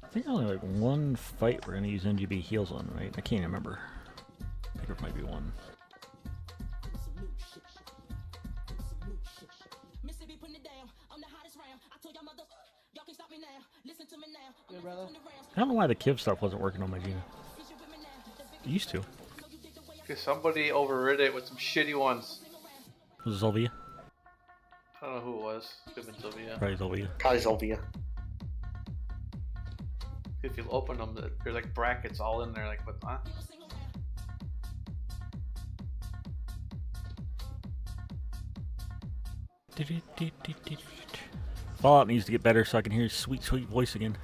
I think only like one fight we're gonna use NGB heals on, right? I can't remember. I think it might be one. I don't know why the Kiv stuff wasn't working on my Gina. It used to. Because somebody overrid it with some shitty ones. Was it Zolvia? I don't know who it was. Could have been Sylvia. Probably Zolvia. Probably Sylvia. If you open them, there's like brackets all in there. Like, what? Huh? Fallout needs to get better so I can hear his sweet, sweet voice again.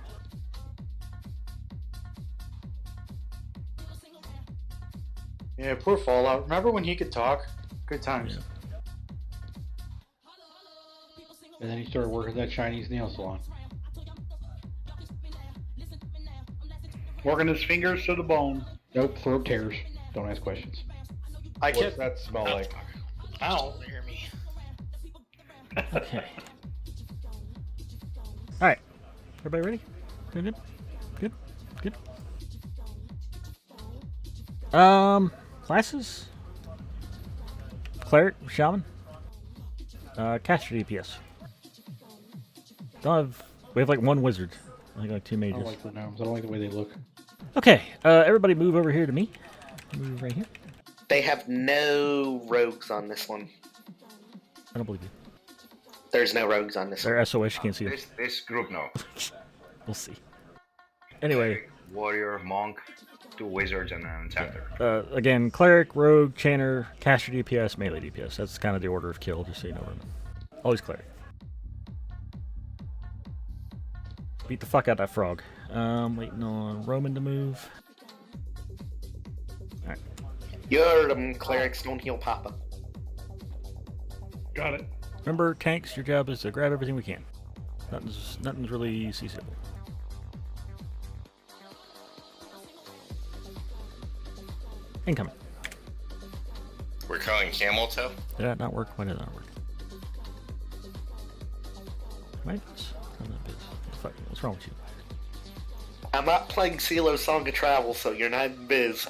Yeah, poor Fallout. Remember when he could talk? Good times. Yeah. And then he started working at that Chinese nail salon. Working his fingers to the bone. Nope, throat tears. Don't ask questions. I What's kept. that smell like? Ow! Hear me. Okay. Alright. Everybody ready? Doing good? Good? Good? Classes? Cleric, Shaman? Caster DPS. We have like one wizard. I think like 2 I mages. don't like the gnomes. I don't like the way they look. Okay, everybody move over here to me. Move right here. They have no rogues on this one. I don't believe you. There's no rogues on this one. They're SOS, you can't see them. This group, no. We'll see. Anyway. Warrior, monk, 2 wizards, and an enchanter. Again, cleric, rogue, chanter, caster DPS, melee DPS. That's kind of the order of kill, just so you know. Always cleric. Beat the fuck out of that frog. Waiting on Roman to move. Alright. Your clerics don't heal Papa. Got it. Remember, tanks, your job is to grab everything we can. Nothing's really seasonable. Incoming. We're calling camel toe? Did that not work? Why did that not work? Right? What's wrong with you? I'm not playing CeeLo's Song of Travel, so you're not in biz.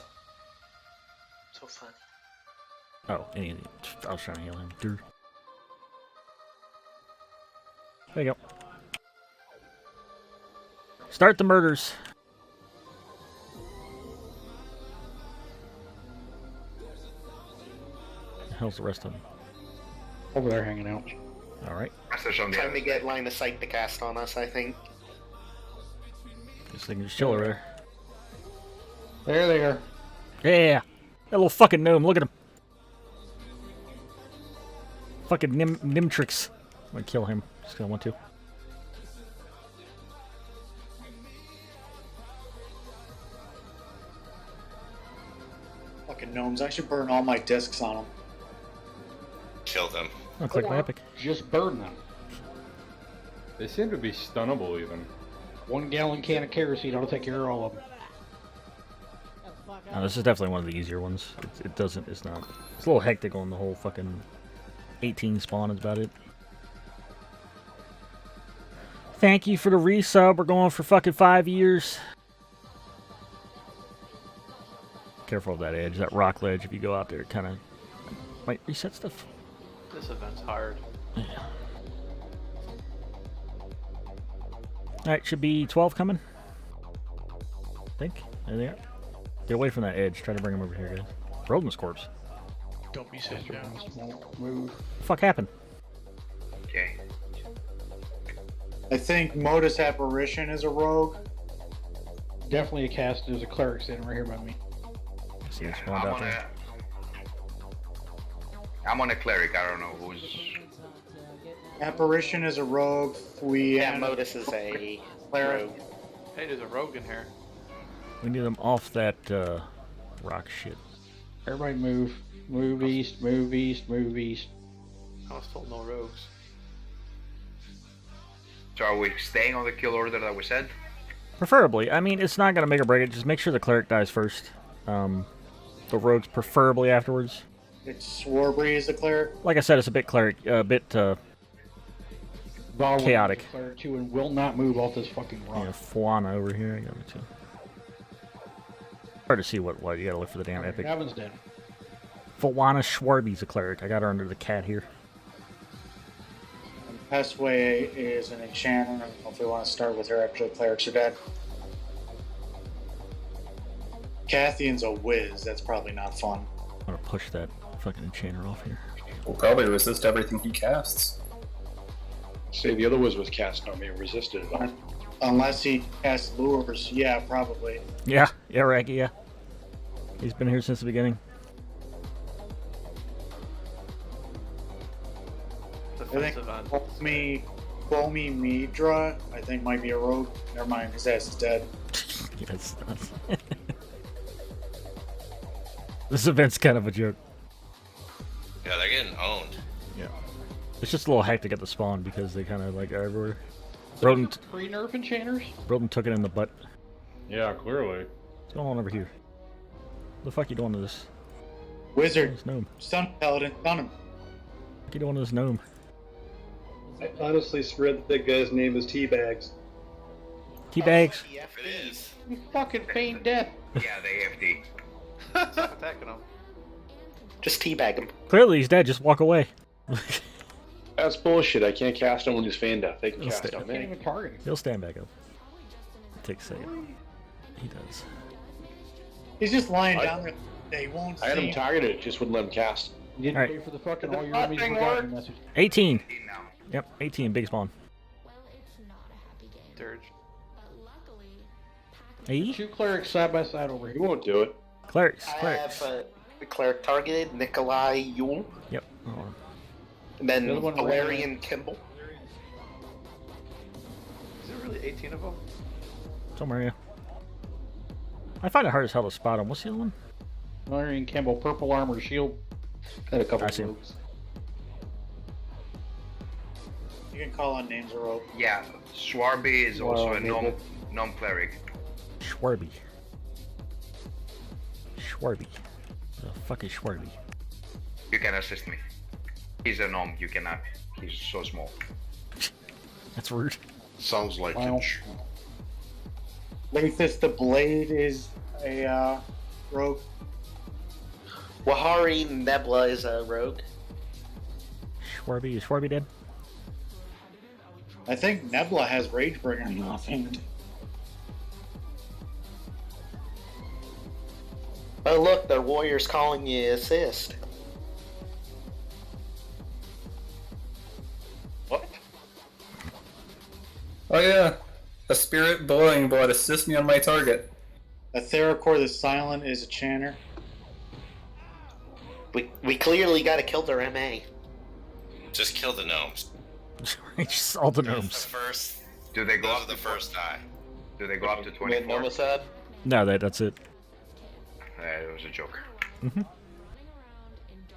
So funny. Oh, I was trying to heal him. There you go. Start the murders. The hell's the rest of them? Over there hanging out. Alright. Time to get line of sight to cast on us, I think. Guess they can just chill over there. There they are. Yeah! That little fucking gnome, look at him. Fucking Nimtrix. I'm gonna kill him, just 'cause I want to. Fucking gnomes. I should burn all my discs on them. Kill them. I'll click my epic. Just burn them. They seem to be stunnable even. 1 gallon can of kerosene, I'll take care of all of them. This is definitely one of the easier ones. It's not. It's a little hectic on the whole fucking 18 spawn is about it. Thank you for the resub. We're going for fucking 5 years. Careful of that edge, that rock ledge. If you go out there, it kind of might reset stuff. This event's hard. Yeah. Alright, should be 12 coming. I think. There they are. Get away from that edge. Try to bring them over here, guys. Roden's corpse. Don't be sitting down. Move. What the fuck happened? Okay. I think Modus Apparition is a rogue. Definitely a cast. There's a cleric standing right here by me. See it spawned out there. I'm on a cleric. I don't know who's. Apparition is a rogue. Modus is a rogue. Hey, there's a rogue in here. We need them off that rock shit. Everybody move. Move east, move east, move east. I was told no rogues. So are we staying on the kill order that we said? Preferably. I mean, it's not going to make or break it. Just make sure the cleric dies first. The rogues preferably afterwards. It's Swarbree is the cleric. Like I said, it's a bit chaotic. Cleric too, and will not move off this fucking rock. Yeah, Fuana over here. I got it too. Hard to see what you gotta look for the damn epic. Gavin's dead. Fuana Schwarby's a cleric. I got her under the cat here. Pestway is an enchanter. I don't know if we want to start with her after the clerics are dead. Cathian's a whiz. That's probably not fun. I'm gonna push that fucking enchanter off here. We'll probably resist everything he casts. Say the other was cast on me and resisted it all. Unless he casts lures. Yeah, probably. Yeah, Raggy, yeah. He's been here since the beginning. I think Bomi Midra, I think might be a rogue. Never mind, his ass is dead. Yes. This event's kind of a joke. Yeah, they're getting owned. Yeah. It's just a little hectic at the spawn because they kind of like are everywhere. Rodent. Pre-nerf enchanters? Rodent took it in the butt. Yeah, clearly. What's going on over here? What the fuck you doing to this? Wizard. This gnome. Stun Paladin. Stun him. What you doing to this gnome? I honestly swear that that guy's name is Teabags. Teabags? If it is. You fucking feigned death. Yeah, the AFD. Stop attacking him. Just teabag him. Clearly he's dead, just walk away. That's bullshit. I can't cast him when he's feigned death. They can He'll cast stay. on me. He'll stand back up. Take a second. He does. He's just lying down there. They won't see I had him targeted, just wouldn't let him cast. You didn't All right. pay for the fucking all your enemies forgotten message. 18. Yep, 18, big spawn. Dirge. Hey? 2 clerics side by side over here. He won't do it. Clerics, I clerics. have a cleric targeted, Nikolai Yule. Yep. Hold on. And then The other one Valerian Kimball. Is it really it 18 of them? Somewhere, yeah. I find it hard as hell to spot him. What's the other one? Valerian Campbell, purple armor, shield. Got a couple I of see. rogues. You can call on names or rope. Yeah, Swarby is also a maybe. non-cleric. Schwarby. Schwarby. The fuck is Schwarby? You can assist me. He's a gnome, you cannot. He's so small. That's rude. Sounds like Wow. it. Lathis the Blade is a rogue. Wahari Nebula is a rogue. Schwarby. Is Schwarby dead? I think Nebula has Ragebringer in offhand. Oh look, the warrior's calling you assist. What? Oh yeah, a spirit blowing blood. Assist me on my target. A Theracore the Silent is a chanter. We clearly gotta kill their MA. Just kill the gnomes. Just all the Those are gnomes. The first. Do they go Those up are the to first die. Do they go up to Mid 24? Nomicide? No, that's it. It was a joke. Mm-hmm.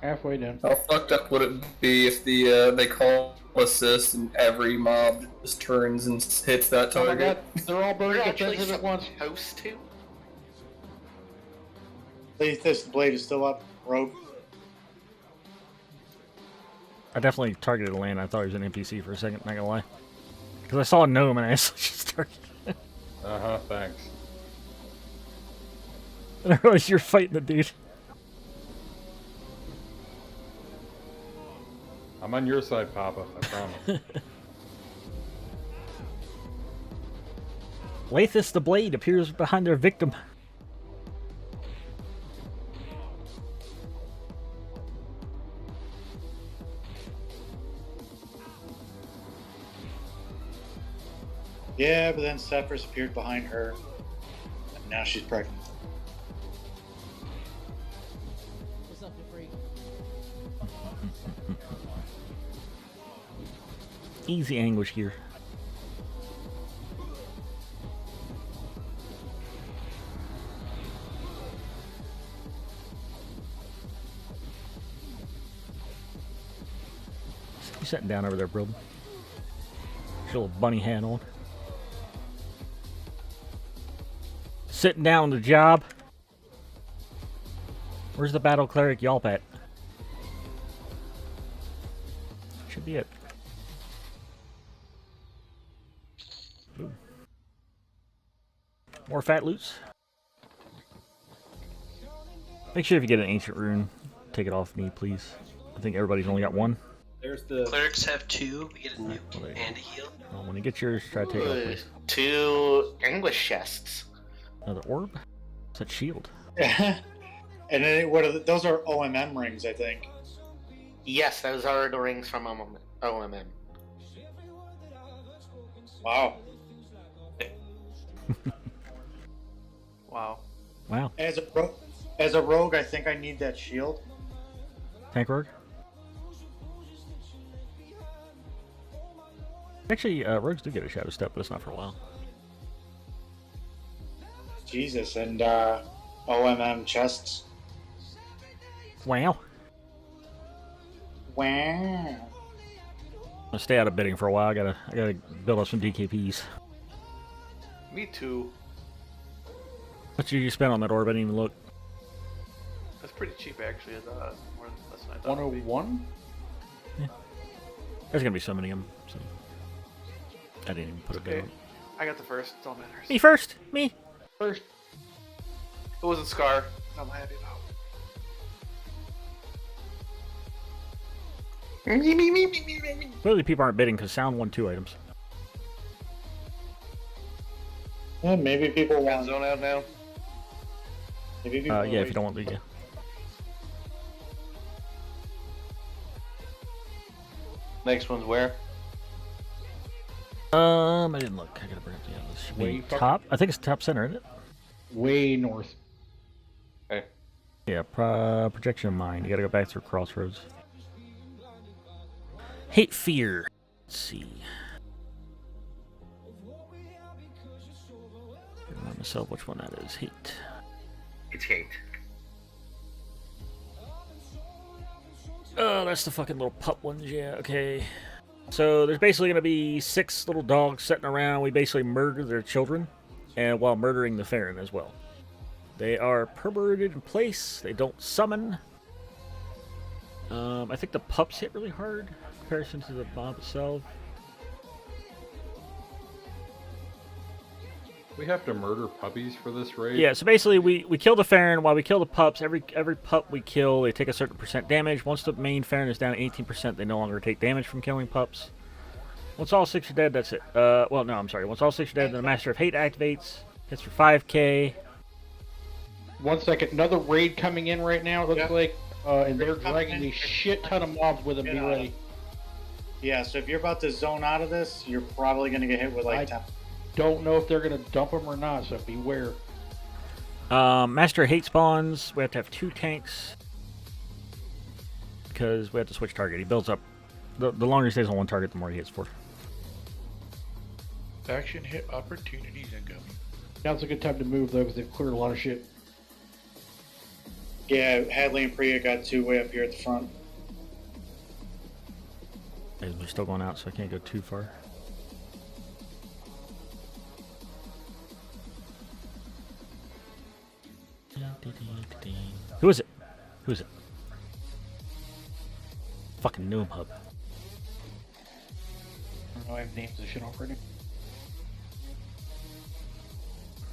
Halfway down. How fucked up would it be if they call assist and every mob just turns and hits that Oh my god, target? they're all burning You're actually defensive at once. supposed to? Lathis the Blade is still up. Rogue. I definitely targeted a land. I thought he was an NPC for a second, not gonna lie. Because I saw a gnome and I just targeted it. Uh-huh, thanks. And I realized you're fighting the dude. I'm on your side, Papa, I promise. Lathis the Blade appears behind their victim. Yeah, but then Sephiroth appeared behind her. And now she's pregnant. What's up, you freak? Easy anguish here. You sitting down over there, bro? Your little bunny hat on. Sitting down on the job. Where's the battle cleric Yelp at? Should be it. Ooh. More fat loots. Make sure if you get an ancient rune, take it off me, please. I think everybody's only got one. There's the Clerics have 2. We get a nuke and a heal. Well, when you get yours, try to take it off, please. 2 anguish chests. Another orb? It's that shield. And then what are those are OMM rings, I think. Yes, those are the rings from OMM. Wow. Wow. Wow. As a rogue, I think I need that shield. Tank rogue? Actually, rogues do get a shadow step, but it's not for a while. Jesus, and OMM chests. Wow. Wow. I'm gonna stay out of bidding for a while. I gotta build up some DKPs. Me too. What did you spend on that orb? I didn't even look. That's pretty cheap actually. More less than I thought. 101? There's gonna be so many of them. So I didn't even put a bid Okay. on. I got the first. It's all matters. Me first. Me first. It wasn't Scar. I'm happy about. Clearly, people aren't bidding because Sound won 2 items. Yeah, maybe people want zone out now. Maybe people Yeah, if you don't want to, yeah. Next one's where? I didn't look. I gotta bring up the others. Way Top. I think it's top center, isn't it? Way north. Okay. Yeah. Projection of mind. You gotta go back through Crossroads. Hate fear. Let's see. myself which one that is. Hate. It's hate. Oh, that's the fucking little pup ones, yeah, okay. So there's basically going to be 6 little dogs sitting around. We basically murder their children, and while murdering the Farron as well. They are perverted in place. They don't summon. I think the pups hit really hard in comparison to the mob itself. We have to murder puppies for this raid? Yeah, so basically we kill the Farron. While we kill the pups, every pup we kill, they take a certain percent damage. Once the main Farron is down 18%, they no longer take damage from killing pups. Once all 6 are dead, that's it. Well, no, I'm sorry. Once all 6 are dead, then the Master of Hate activates. Hits for 5k. 1 second. Another raid coming in right now, it looks like. And they're dragging a shit ton of mobs with them. Be ready. Yeah, so if you're about to zone out of this, you're probably going to get hit with like 10. Don't know if they're going to dump them or not, so beware. Master of Hate spawns. We have to have 2 tanks. Because we have to switch target. He builds up. The longer he stays on one target, the more he hits for. Faction hit opportunities incoming. Now's a good time to move, though, because they've cleared a lot of shit. Yeah, Hadley and Priya got 2 way up here at the front. We're still going out, so I can't go too far. Who is it? Who is it? Fucking Noom Hub. I don't know, I have names of shit already.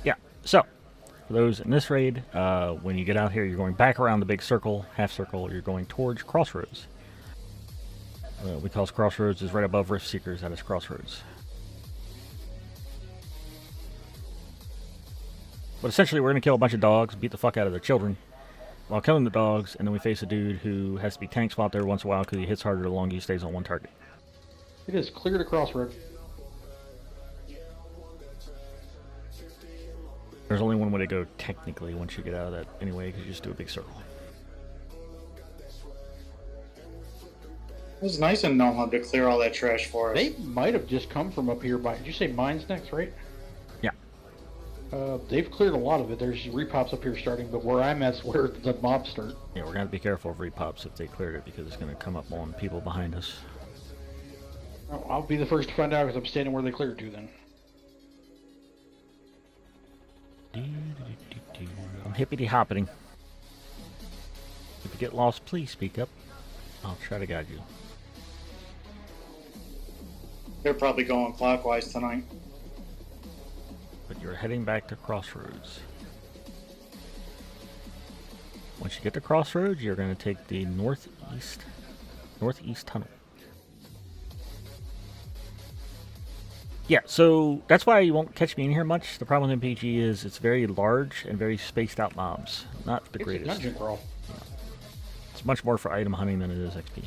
Yeah, so, for those in this raid, when you get out here, you're going back around the big circle, half circle, you're going towards Crossroads. We call it Crossroads, is right above Rift Seekers, that is Crossroads. But essentially, we're going to kill a bunch of dogs, beat the fuck out of their children, while killing the dogs, and then we face a dude who has to be tank swapped every once in a while because he hits harder the longer he stays on one target. It is clear to Crossroad. There's only one way to go technically once you get out of that anyway, because you just do a big circle. It was nice in Gnome Hub to clear all that trash for us. They might have just come from up here by... Did you say mines next, right? Yeah. They've cleared a lot of it. There's repops up here starting, but where I'm at's where the mobs start. Yeah, we're going to have to be careful of repops if they cleared it, because it's going to come up on people behind us. Oh, I'll be the first to find out because I'm standing where they cleared to then. I'm hippity-hoppiting. If you get lost, please speak up. I'll try to guide you. They're probably going clockwise tonight. But you're heading back to Crossroads. Once you get to Crossroads, you're going to take the northeast tunnel. Yeah, so that's why you won't catch me in here much. The problem with MPG is it's very large and very spaced out mobs. Not the greatest. It's a dungeon crawl. Yeah. It's much more for item hunting than it is XP.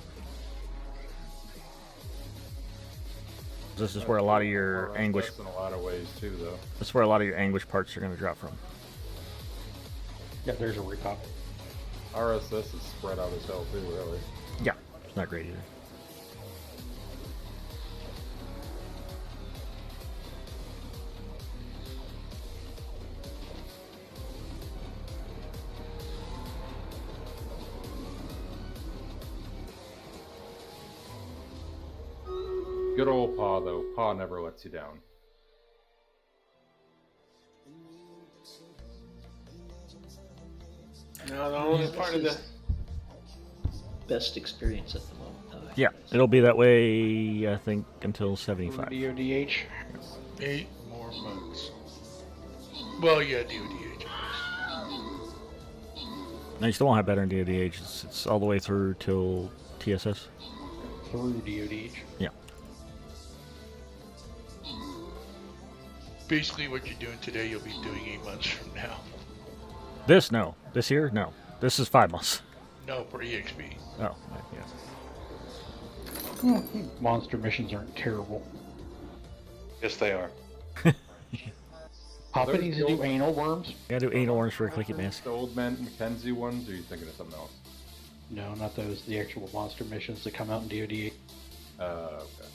This is where a lot of your anguish... in a lot of ways too, though. This is where a lot of your anguish parts are going to drop from. Yeah, there's a repop. RSS is spread out as hell too, really. Yeah, it's not great either. Good old Pa, though. Pa never lets you down. No, the only part of the best experience at the moment. Yeah, it'll be that way, I think, until 75. DODH. 8 more months. Well, yeah, DODH. No, you still won't have better in DODH. It's all the way through till TSS. Through DODH. Yeah. Basically, what you're doing today, you'll be doing 8 months from now. This, no. This here, no. This is 5 months. No, for EXP. Oh, yeah. Monster missions aren't terrible. Yes, they are. Papa needs to do anal worms? You gotta do anal worms for a clicky mask. The old man Mackenzie ones, or are you thinking of something else? No, not those. The actual monster missions that come out in DOD. Okay.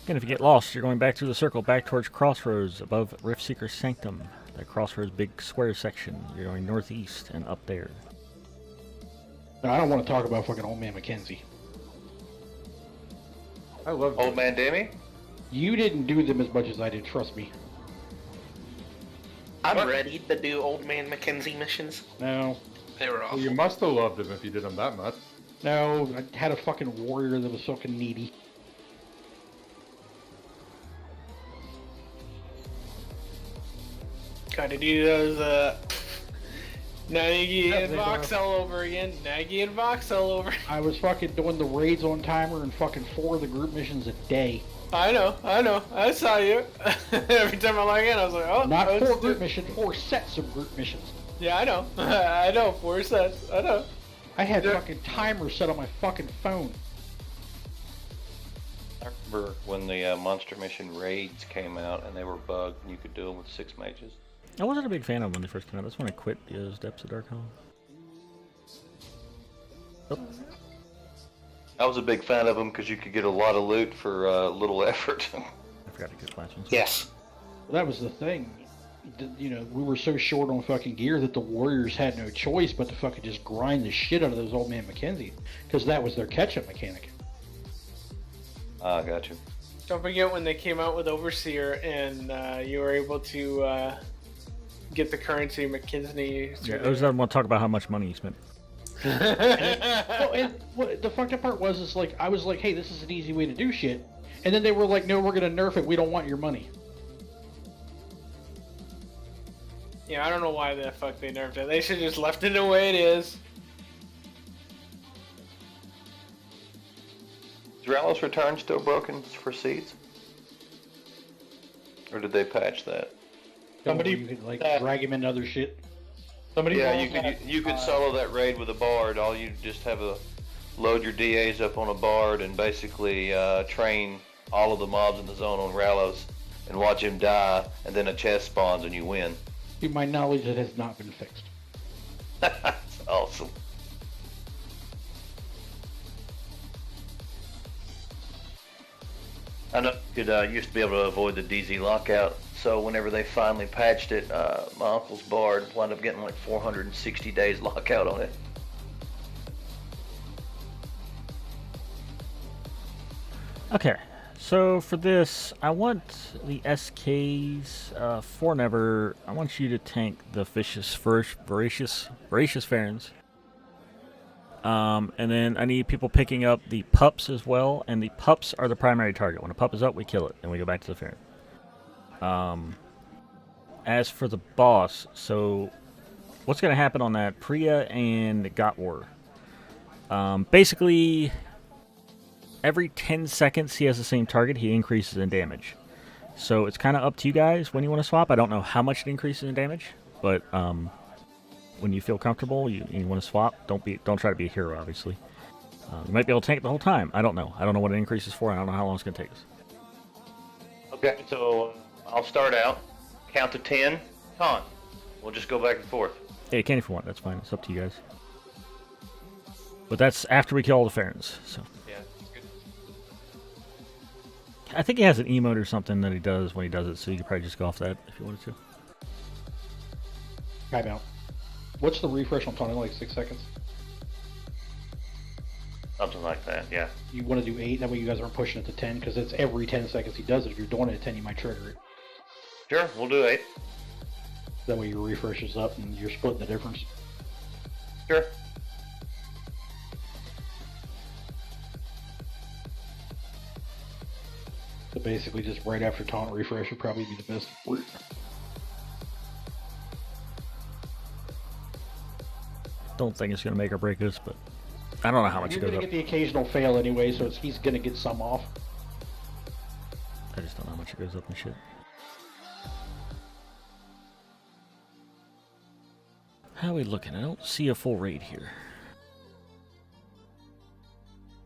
Again, if you get lost, you're going back through the circle, back towards Crossroads, above Rift Seeker's Sanctum. That crossroads big square section. You're going northeast and up there. No, I don't want to talk about fucking Old Man Mackenzie. I love Old Man Demi? You didn't do them as much as I did, trust me. I'm ready to do Old Man Mackenzie missions. No. They were Well, awful. you must have loved him if you did him that much. No, I had a fucking warrior that was fucking needy. Gotta do those, Nagy Yeah, and they Vox all over again. Nagy and Vox all over. I was fucking doing the raids on timer and fucking 4 of the group missions a day. I know. I saw you. Every time I log in, I was like, oh. Not oh, 4 group missions, 4 sets of group missions. Yeah, I know. I know. 4 sets. I know. I had fucking timers set on my fucking phone. I remember when the Monster Mission raids came out and they were bugged and you could do them with 6 mages. I wasn't a big fan of them when they first came out. That's when I quit the Depths of Dark Hollow. Oh. I was a big fan of them because you could get a lot of loot for little effort. I forgot to get last ones. Yes. Well, that was the thing. You know, we were so short on fucking gear that the warriors had no choice but to fucking just grind the shit out of those Old Man Mackenzie, because that was their catch-up mechanic. Ah, got you. Don't forget when they came out with Overseer and you were able to get the currency McKinsey. Yeah, those doesn't want to talk about how much money you spent. And what the fucked up part was, is like, I was like, hey, this is an easy way to do shit. And then they were like, no, we're gonna nerf it, we don't want your money. Yeah, I don't know why the fuck they nerfed it. They should have just left it the way it is. Is Rallis Return still broken for seeds? Or did they patch that? Somebody, you could like drag him into other shit. Somebody you could solo that raid with a bard. All you just have a load your DAs up on a bard and basically train all of the mobs in the zone on Rallos and watch him die, and then a chest spawns and you win. To my knowledge, it has not been fixed. That's awesome. I know you could used to be able to avoid the DZ lockout, so whenever they finally patched it, my uncle's bard wound up getting like 460 days lockout on it. Okay, so for this, I want the SKs for Never. I want you to tank the voracious Farons. And then I need people picking up the pups as well, and the pups are the primary target. When a pup is up, we kill it, and we go back to the Farron. As for the boss, so what's going to happen on that Priya and Got War? Basically, every 10 seconds he has the same target, he increases in damage. So it's kind of up to you guys when you want to swap. I don't know how much it increases in damage, but when you feel comfortable, you want to swap. Don't try to be a hero, obviously. You might be able to tank it the whole time. I don't know. I don't know what it increases for. I don't know how long it's going to take us. Okay, so I'll start out, count to 10, taunt. We'll just go back and forth. Yeah, you can if you want. That's fine. It's up to you guys. But that's after we kill all the Farons. So. Yeah, that's good. I think he has an emote or something that he does when he does it, so you could probably just go off that if you wanted to. Time out. What's the refresh on taunting, like 6 seconds? Something like that, yeah. You want to do 8, that way you guys aren't pushing it to 10, because it's every 10 seconds he does it. If you're doing it at 10, you might trigger it. Sure, we'll do 8. That way your refresh is up and you're splitting the difference. Sure. So basically just right after taunt refresh would probably be the best route. Don't think it's going to make or break us, but I don't know how much You're it goes going up. to get the occasional fail anyway, so he's going to get some off. I just don't know how much it goes up and shit. How are we looking? I don't see a full raid here.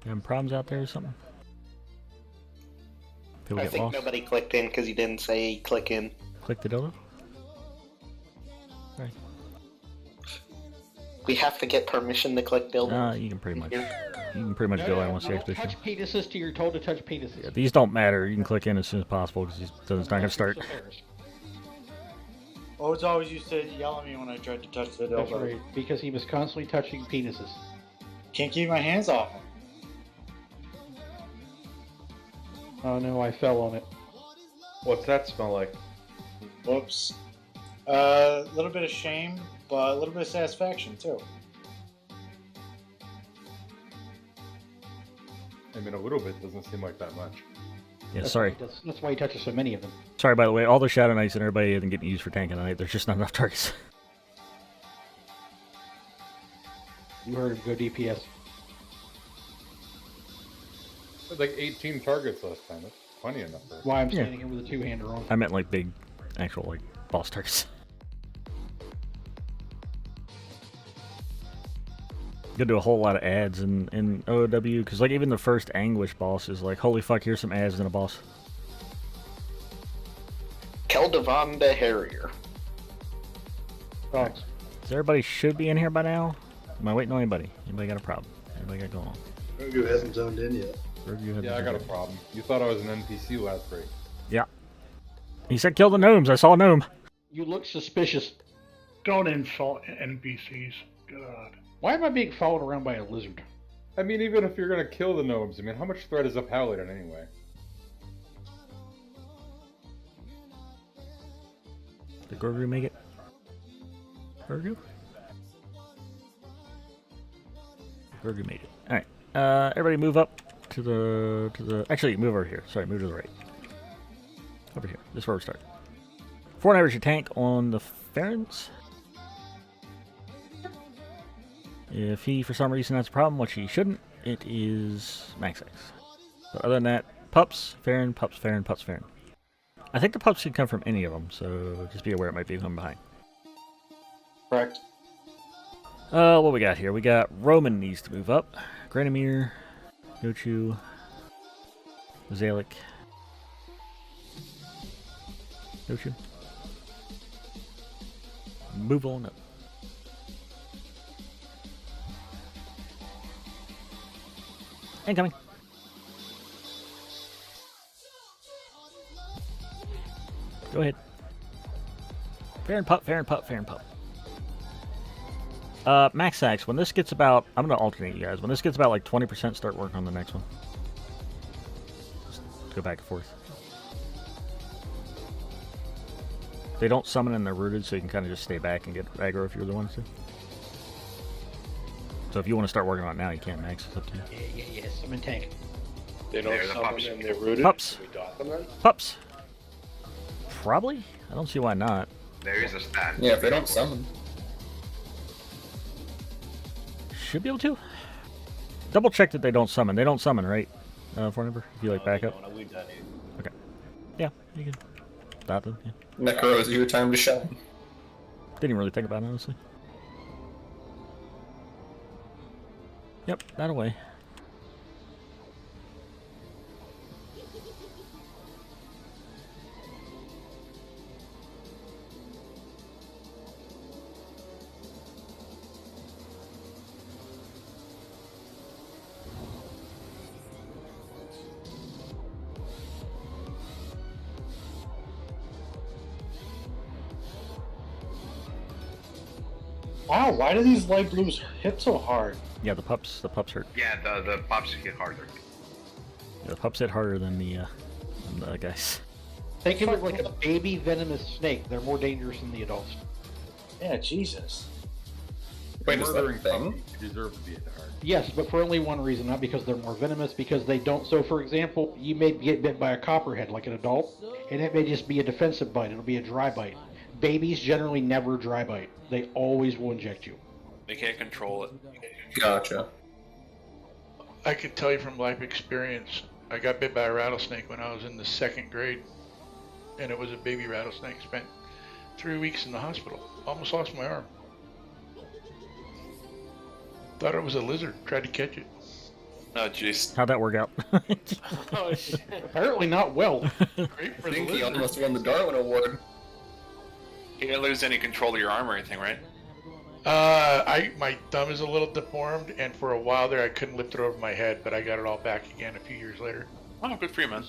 You having problems out there or something? People I get think lost? nobody clicked in because you didn't say click in. Click the dildo? Right. We have to get permission to click dildo. You can pretty much. You can pretty much go. I want to see expedition. Touch penises till you're told to touch penises. Yeah, these don't matter. You can click in as soon as possible because it's not going to start. Odes always used to yell at me when I tried to touch the That's dildo. right, because he was constantly touching penises. Can't keep my hands off him. Oh no, I fell on it. What's that smell like? Whoops. A little bit of shame, but a little bit of satisfaction too. I mean, a little bit doesn't seem like that much. Yeah, That's sorry. That's why he touches so many of them. Sorry, by the way, all the Shadow Knights and everybody isn't getting used for tanking tonight. There's just not enough targets. You heard him go DPS. Had like 18 targets last time. That's plenty enough. For Why I'm standing here with a two-hander on. I meant like big, actual like boss targets. Could do a whole lot of ads in OW, because like even the first Anguish boss is like, holy fuck, here's some ads and a boss. Keldevan the Harrier. Oh. So everybody should be in here by now. Am I waiting on anybody? Anybody got a problem? Anybody got going on? Grogu hasn't zoned in yet. Yeah, I got a problem. You thought I was an NPC last break. Yeah. He said kill the gnomes. I saw a gnome. You look suspicious. Don't insult NPCs. God. Why am I being followed around by a lizard? I mean, even if you're gonna kill the gnomes, I mean, how much threat is a paladin anyway? Did Grogu make it? Grogu? Grogu made it. Alright. Everybody move up to the... Actually, move over here. Sorry, move to the right. Over here. This is where we start. Fortnite is your tank on the Farrens. If he, for some reason, has a problem, which he shouldn't, it is Max X. But other than that, pups, Farron, pups, Farron, pups, Farron. I think the pups can come from any of them, so just be aware it might be coming behind. Correct. What we got here? We got Roman needs to move up. Granomir, Gochu, Zalik, Gochu. Move on up. Incoming. Go ahead. Fair and pup, fair and pup, fair and pup. Max Axe, when this gets about... I'm going to alternate you guys. When this gets about like 20%, start working on the next one. Just go back and forth. They don't summon and they're rooted, so you can kind of just stay back and get aggro if you're the ones to. So if you want to start working on it now, you can, Max. It's up to you. Yes, I'm in tank. They don't summon and they're rooted? Pups. We dot them then? Pups. Probably. I don't see why not. There is a stat. Yeah, if they don't summon. Should be able to. Double check that they don't summon. They don't summon, right? Phone number? If you like back up. Okay. Yeah, you can. Dot them. Yeah. Necro is your time to shine. Didn't even really think about it, honestly. Yep, that away. Wow, why do these light blues hit so hard? Yeah, the pups hurt. Yeah, the pups hit harder. Yeah, the pups hit harder than the guys. Think of it like a baby venomous snake. They're more dangerous than the adults. Yeah, Jesus. Wait, is that a Murdering thing? puppies deserve to be hit hard. Yes, but for only one reason, not because they're more venomous, because they don't. So, for example, you may get bit by a copperhead like an adult, and it may just be a defensive bite. It'll be a dry bite. Babies generally never dry bite. They always will inject you. They can't control it. Gotcha. I could tell you from life experience, I got bit by a rattlesnake when I was in the 2nd grade, and it was a baby rattlesnake. Spent 3 weeks in the hospital. Almost lost my arm. Thought it was a lizard. Tried to catch it. Oh, jeez. How'd that work out? Oh, shit. Apparently not well. Great for I the think he lizard. almost won the Darwin Award. You didn't lose any control of your arm or anything, right? My thumb is a little deformed, and for a while there I couldn't lift it over my head, but I got it all back again a few years later. Oh, good for you, man.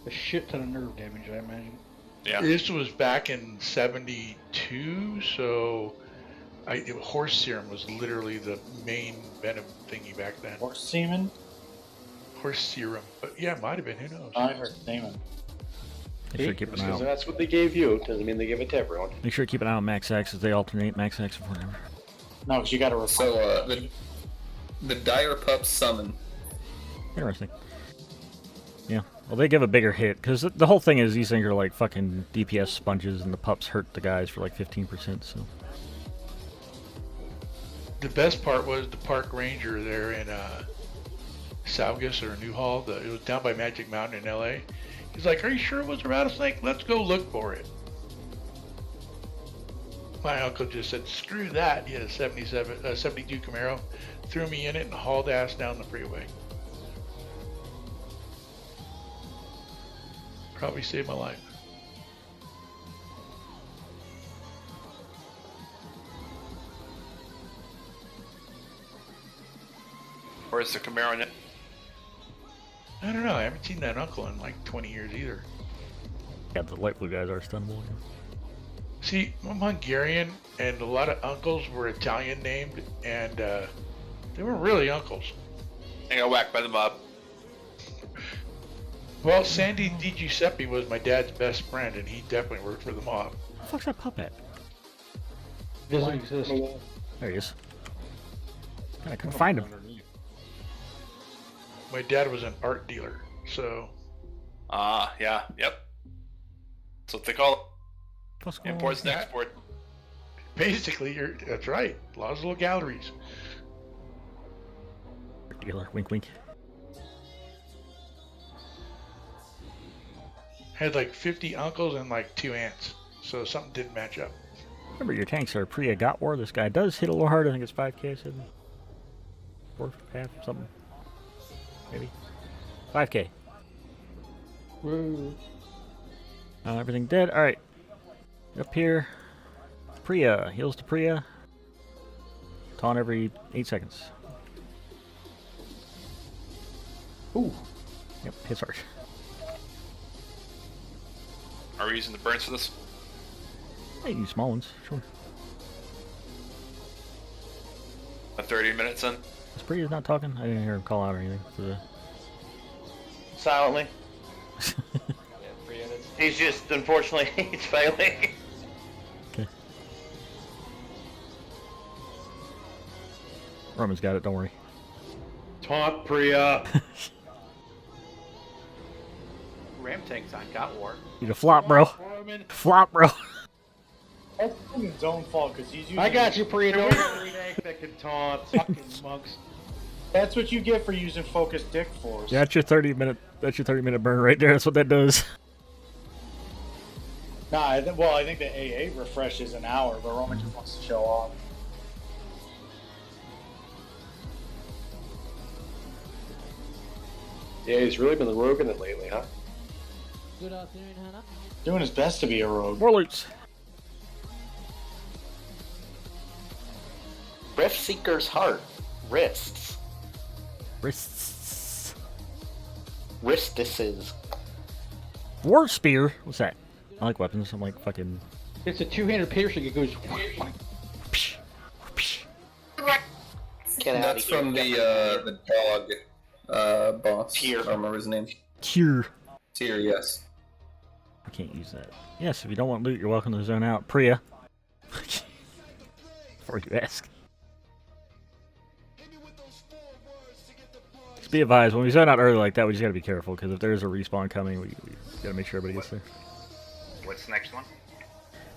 A shit ton of nerve damage, I imagine. Yeah. This was back in '72, so horse serum was literally the main venom thingy back then. Horse semen? Horse serum. But yeah, it might have been. Who knows? I heard semen. Make sure to keep an eye Because out. that's what they gave you. Doesn't mean they give it to everyone. Make sure to keep an eye on max X as they alternate max X and whatever. No, because you got to. So the dire pups summon. Interesting. Yeah. Well, they give a bigger hit because the whole thing is these things are like fucking DPS sponges, and the pups hurt the guys for like 15%. So. The best part was the park ranger there in Saugus or Newhall. It was down by Magic Mountain in LA. He's like, "Are you sure it was a rattlesnake? Let's go look for it." My uncle just said, "Screw that." He had a 72 Camaro, threw me in it and hauled ass down the freeway. Probably saved my life. Where's the Camaro now? I don't know. I haven't seen that uncle in like 20 years either. Yeah, the light blue guys are stunnable. See, I'm Hungarian, and a lot of uncles were Italian named, and they were really uncles. I got whacked by the mob. Well, Sandy Di Giuseppe was my dad's best friend, and he definitely worked for the mob. Where the fuck's that pup at? Doesn't exist. There he is. God, I couldn't find him. My dad was an art dealer, so... Yeah, yep. That's what they call What's it. going Imports and on? export. Basically, that's right. Lots of little galleries. Dealer, wink wink. Had like 50 uncles and like 2 aunts, so something didn't match up. Remember, your tanks are pre-got war. This guy does hit a little hard. I think it's 5k, 4, half, something. Maybe. 5k. Woo. Everything dead. Alright. Up here. Priya. Heals to Priya. Taunt every 8 seconds. Ooh. Yep, hits hard. Are we using the burns for this? Hey, use small ones, sure. 30 minutes in? Is Priya's not talking? I didn't hear him call out or anything. For the... Silently. He's just, unfortunately, he's failing. Okay. Roman's got it, don't worry. Taunt Priya. Ram tank's on got war. You to flop, bro. Flop, bro. That's his own fault because he's using. I got you, Priya. Don't worry, that can taunt. Fucking monks. That's what you get for using focus dick force. Yeah, that's your 30-minute burn right there. That's what that does. Nah, I think the AA refresh is an hour, but Roman just wants to show off. Yeah, he's really been the rogue in it lately, huh? Good afternoon, Hannah. Doing his best to be a rogue. More loots. Rift Seeker's Heart. Wrists. Wrists. Wristises. War Spear. What's that? I like weapons. I'm like fucking... It's a two-handed piercing. It goes... Get out That's of here. from the dog boss. Tyr. I don't remember his name. Tyr. Tyr, yes. I can't use that. Yes, if you don't want loot, you're welcome to zone out. Priya. Before you ask. Just be advised, when we zone out early like that, we just gotta be careful, because if there's a respawn coming, we gotta make sure everybody gets there. What's the next one?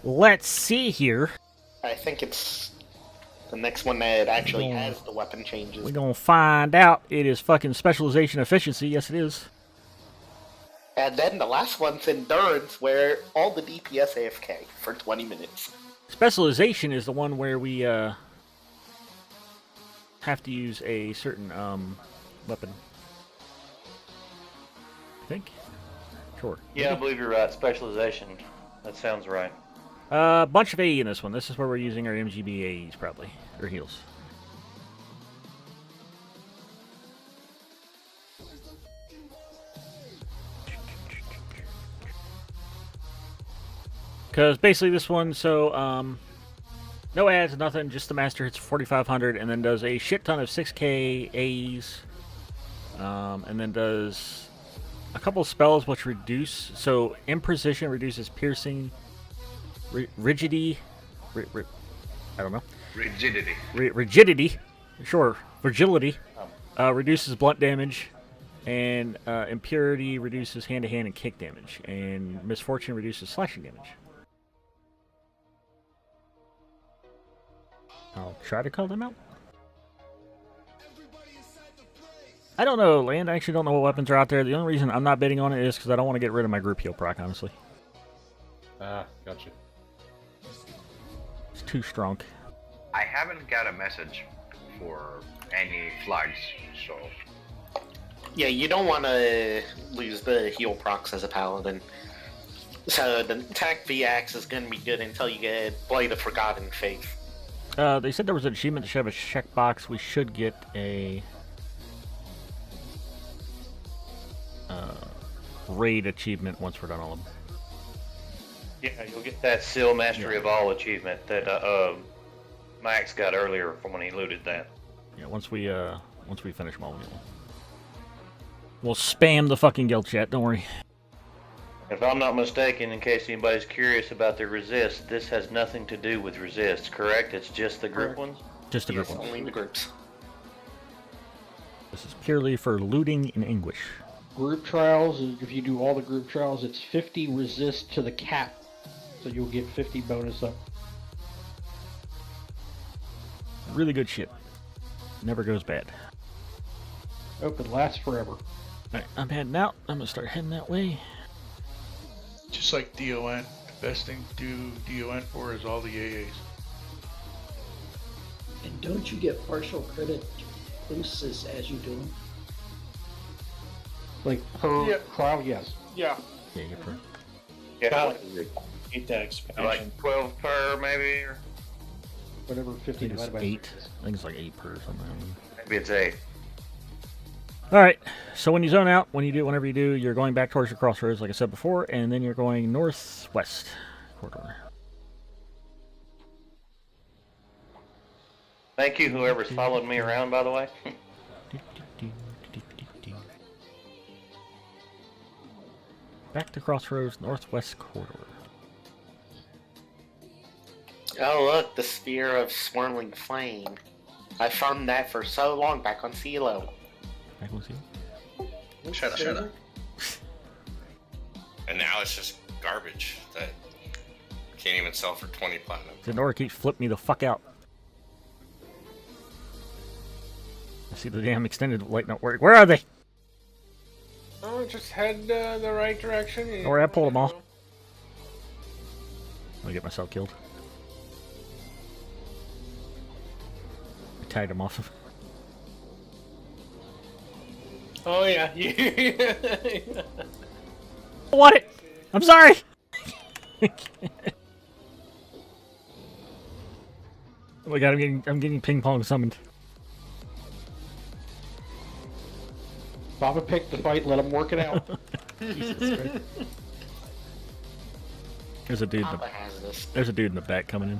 Let's see here. I think it's the next one that actually has the weapon changes. We're gonna find out. It is fucking specialization efficiency. Yes, it is. And then the last one's Endurance, where all the DPS AFK for 20 minutes. Specialization is the one where we have to use a certain weapon. I think. Sure. Yeah, I believe you're right. Specialization. That sounds right. Bunch of AE in this one. This is where we're using our MGB AEs, probably. Or heals. Because basically this one, so, no ads, nothing, just the master hits 4,500 and then does a shit ton of 6k A's. And then does a couple spells which reduce, so imprecision reduces piercing, rigidity, I don't know. Rigidity. Rigidity, sure, fragility, reduces blunt damage, and impurity reduces hand-to-hand and kick damage, and misfortune reduces slashing damage. I'll try to call them out. I don't know, Land. I actually don't know what weapons are out there. The only reason I'm not bidding on it is because I don't want to get rid of my group heal proc, honestly. Ah, gotcha. It's too strong. I haven't got a message for any flags, so... Yeah, you don't want to lose the heal procs as a paladin. So the attack V-Axe is going to be good until you get Blade of Forgotten Faith. They said there was an achievement that should have a checkbox. We should get a raid achievement once we're done all of them. Yeah, you'll get that Seal Mastery of All achievement that Max got earlier from when he looted that. Yeah, once we finish them all, we'll spam the fucking guild chat. Don't worry. If I'm not mistaken, in case anybody's curious about the resist, this has nothing to do with resist, correct? It's just the group ones? Just the group ones. Only the groups. This is purely for looting in anguish. Group trials, if you do all the group trials, it's 50 resist to the cap. So you'll get 50 bonus up. Really good shit. Never goes bad. Hope it lasts forever. Alright, I'm heading out. I'm gonna start heading that way. Just like DON, the best thing to do DON for is all the AAs. And don't you get partial credit boosts as you do them? Like per trial, yes. Yeah. Yeah, you're per. Yeah, Get that expansion. like 12 per maybe, or Whatever 50 divided by 8. 6 is. I think it's like 8 per or something. maybe it's 8. Alright, so when you zone out, whenever you do, you're going back towards your crossroads, like I said before, and then you're going northwest corridor. Thank you, whoever's following me around, by the way. Back to crossroads, northwest corridor. Oh look, the Sphere of Swirling Flame. I farmed that for so long back on CeeLo. Back on CeeLo? Shut up. And now it's just garbage that can't even sell for 20 platinum. Zenora keeps flipping me the fuck out. I see the damn extended light not working. Where are they? Oh, just head the right direction. Don't worry, I pulled them all. I'm gonna get myself killed. I tagged him off. Oh yeah. I want it! I'm sorry! Oh my god, I'm getting ping pong summoned. Baba picked the fight, let him work it out. Jesus Christ. There's a dude in the back coming in.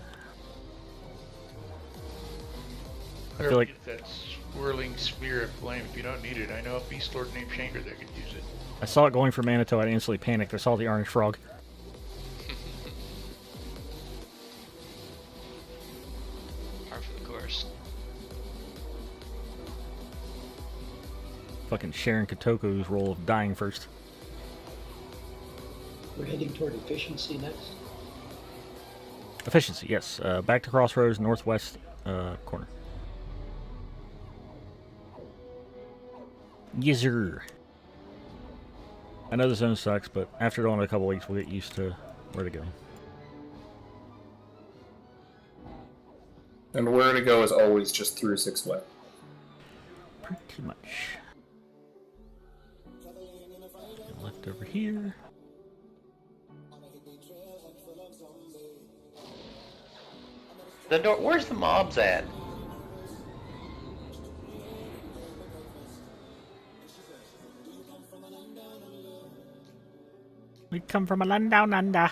I feel like Get that swirling sphere of flame if you don't need it. I know a beast lord named Shanger that could use it. I saw it going for Manitou, I instantly panicked. I saw the orange frog. Par for the course. Fucking Sharon Kotoko's role of dying first. We're heading toward efficiency next. Efficiency, yes. Back to crossroads, northwest corner. Yes, sir. I know the zone sucks, but after going a couple weeks, we'll get used to where to go. And where to go is always just through 6-way. Pretty much. Left over here. The door, where's the mobs at? We come from a land down under.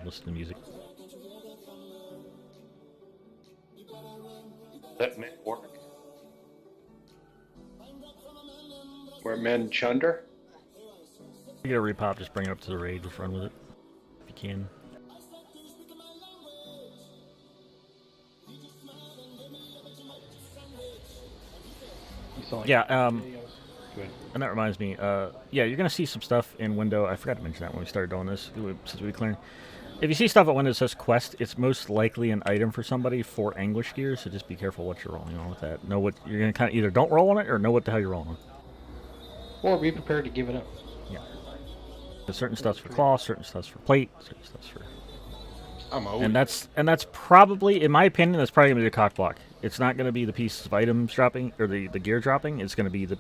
listen to music. That men work. Where men chunder? You get a repop, just bring it up to the raid, just run with it. If you can. Yeah, and that reminds me, yeah, you're going to see some stuff in window. I forgot to mention that when we started doing this, since we cleared. If you see stuff at window that says quest, it's most likely an item for somebody for anguish gear, so just be careful what you're rolling on with that. Know what you're going to kind of either don't roll on it or know what the hell you're rolling on. Or be prepared to give it up. Yeah. But certain stuff's for cloth, certain stuff's for plate, certain stuff's for... And that's probably, in my opinion, that's probably going to be the cock block. It's not going to be the pieces of items dropping, or the gear dropping. It's going to be the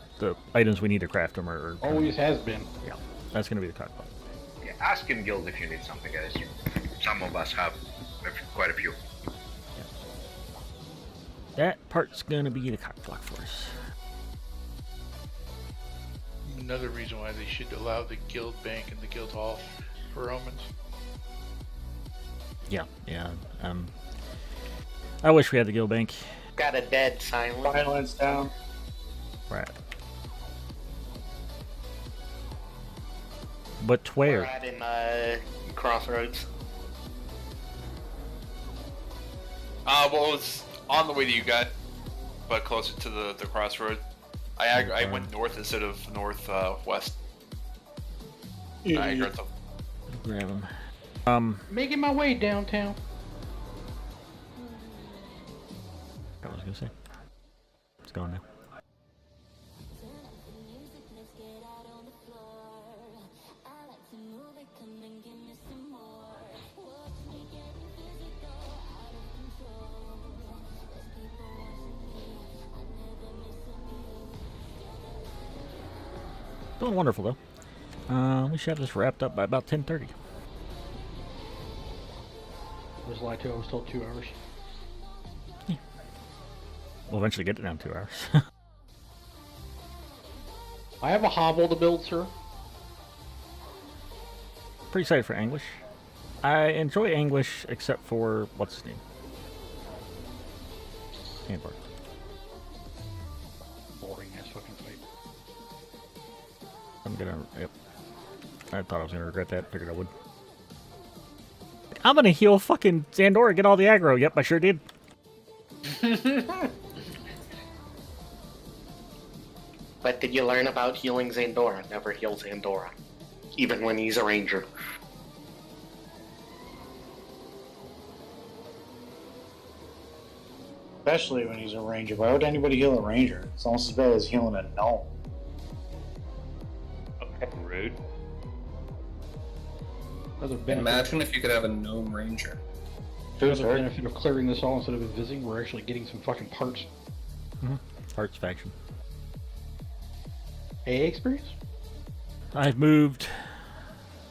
items we need to craft them. Or always has been. Yeah, that's going to be the cock block. Yeah, ask in guild if you need something, guys. Some of us have quite a few. Yeah. That part's going to be the cock block for us. Another reason why they should allow the guild bank and the guild hall for Romans. Yeah. I wish we had the guild bank. Got a dead silence. Silence down. Right. But where? We're at in Crossroads. Well, it's on the way to you guys, but closer to the crossroad. I went north instead of northwest. I grabbed them. Grab them. Making my way downtown. I was gonna say. It's going now. Doing wonderful though. We should have this wrapped up by about 10:30. I was lied to. I was told 2 hours. Yeah. We'll eventually get it down 2 hours. I have a hobble to build, sir. Pretty excited for Anguish. I enjoy Anguish except for what's his name? Handbar. Boring ass fucking fight. I'm gonna. Yep. I thought I was gonna regret that. Figured I would. I'm gonna heal fucking Zandora, get all the aggro. Yep, I sure did. But did you learn about healing Zandora? Never heal Zandora. Even when he's a ranger. Especially when he's a ranger. Why would anybody heal a ranger? It's almost as bad as healing a gnome. Okay, rude. Imagine if you could have a gnome ranger. There's a benefit of clearing this all instead of visiting. We're actually getting some fucking parts. Parts faction. AA experience? I've moved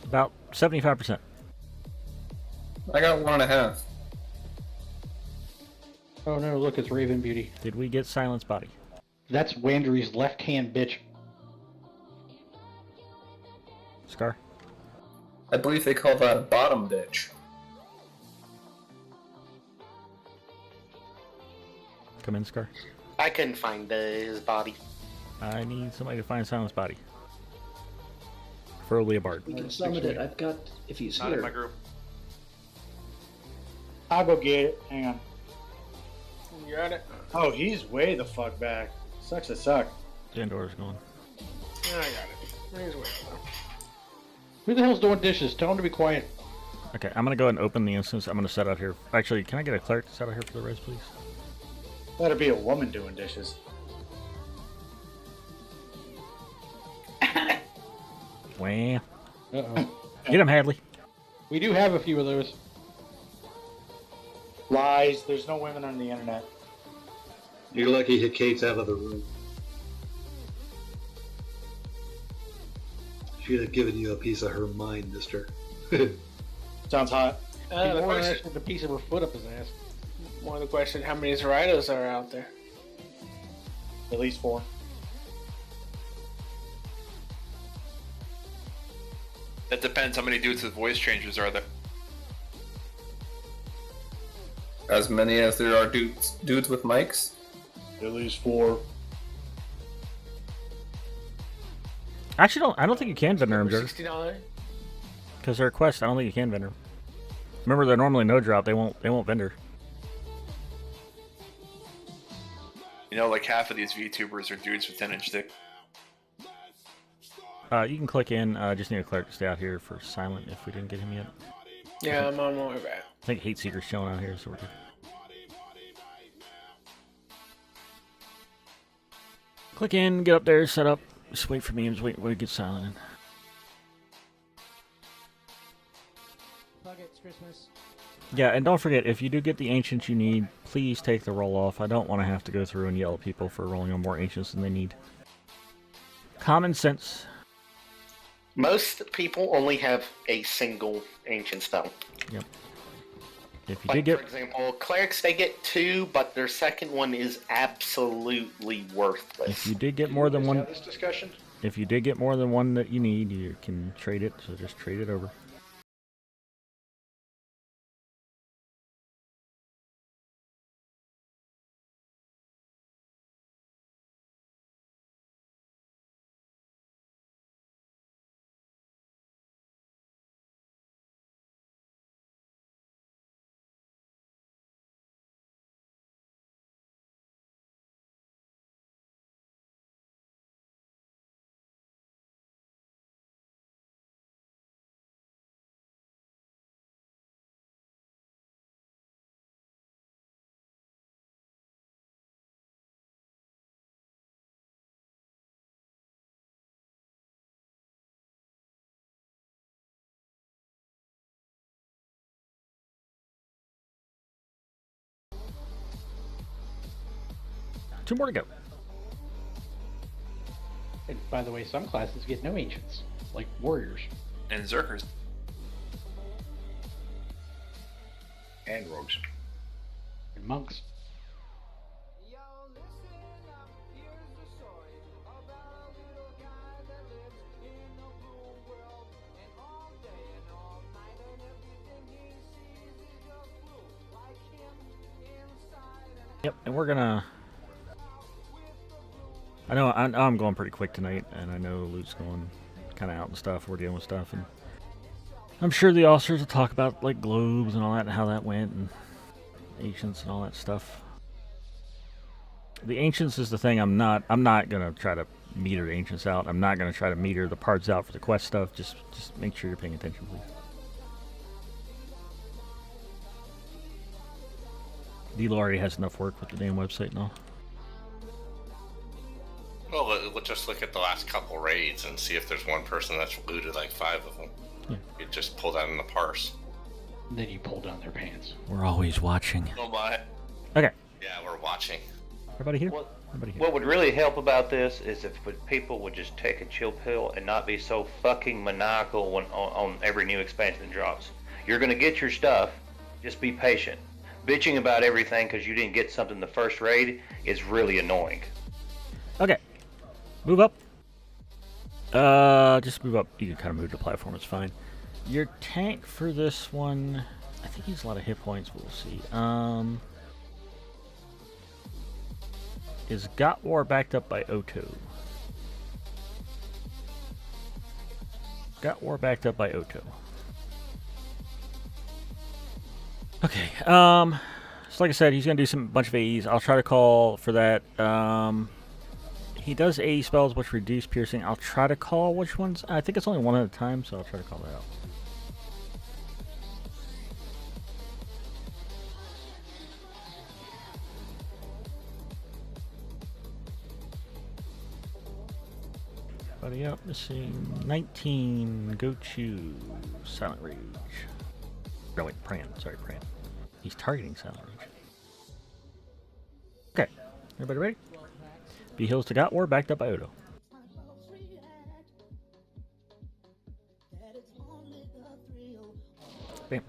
about 75%. I got 1.5. Oh no, look, it's Raven Beauty. Did we get Silence Body? That's Wandery's left-hand bitch. Scar? I believe they call that a bottom bitch. Come in, Scar. I couldn't find his body. I need somebody to find Silence Body. Preferably a bard. We can summon it. I've got, if he's Not here. in my group. I'll go get it. Hang on. You got it? Oh, he's way the fuck back. Sucks to suck. Zandora's gone. Yeah, I got it. He's way over. Who the hell's doing dishes? Tell him to be quiet. Okay, I'm gonna go ahead and open the instance. I'm gonna set out here. Actually, can I get a cleric to set out here for the res, please? That'd be a woman doing dishes. Wah. Uh-oh. Get him, Hadley. We do have a few of those. Lies. There's no women on the internet. You're lucky Kate's out of the room. She'd have given you a piece of her mind, mister. Sounds hot. The More question, interested in a piece of her foot up his ass. one of the questions: how many Zeratos are out there? At least 4. That depends how many dudes with voice changers are there. as many as there are dudes with mics? At least 4. Actually, I don't think you can vendor them, Jerk. $69. Because they're a quest, I don't think you can vendor. Remember, they're normally no drop. They won't vendor. You know, like half of these VTubers are dudes with 10-inch dick. You can click in. Just need a cleric to stay out here for silent if we didn't get him yet. Yeah, I'm on my way back. I think Hate Seeker's chilling out here, so we're good. Click in, get up there, set up. Just wait for memes. Wait to get silent in. Fuck it, it's Christmas. Yeah, and don't forget, if you do get the ancients you need, please take the roll off. I don't want to have to go through and yell at people for rolling on more ancients than they need. Common sense. Most people only have a single ancient spell. Yep. If you Like, did get... for example, clerics, they get 2, but their second one is absolutely worthless. If you did get more than one... Have this discussion? If you did get more than one that you need, you can trade it, so just trade it over. Two more to go. And by the way, some classes get no ancients, like warriors. And Zerkers. And rogues. And monks. Yep, and we're gonna... I know I'm going pretty quick tonight, and I know Luke's going kind of out and stuff. We're dealing with stuff, and I'm sure the officers will talk about like globes and all that, and how that went, and ancients and all that stuff. The ancients is the thing. I'm not gonna try to meter the ancients out. I'm not gonna try to meter the parts out for the quest stuff. Just make sure you're paying attention, please. D-Lo already has enough work with the damn website and all. Well, let's just look at the last couple raids and see if there's one person that's looted like 5 of them. Yeah. You just pull that in the parse. And then you pull down their pants. We're always watching. Oh my. Okay. Yeah, we're watching. Everybody here? What would really help about this is if people would just take a chill pill and not be so fucking maniacal when, on every new expansion that drops. You're gonna get your stuff, just be patient. Bitching about everything because you didn't get something the first raid is really annoying. Okay. Move up. Just move up. You can kind of move the platform, it's fine. Your tank for this one, I think he has a lot of hit points, we'll see. Is Got War backed up by Oto? Got War backed up by Oto. Okay, so like I said, he's gonna do bunch of AEs. I'll try to call for that. He does AE spells which reduce piercing. I'll try to call which ones. I think it's only one at a time, so I'll try to call that out. Buddy up, missing 19. Go to Silent Rage. No, wait, Pran. Sorry, Pran. He's targeting Silent Rage. Okay, everybody ready? Be heals to Got War, backed up by Odo. Bam.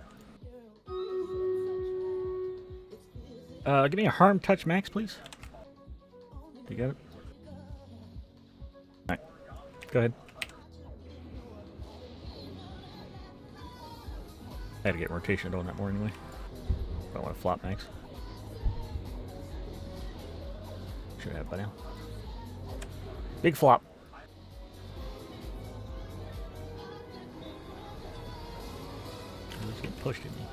Give me a harm touch max, please. You got it? Alright, go ahead. I had to get rotation on that more anyway. I want to flop max. Should have by now. Big flop. Let's get pushed at me.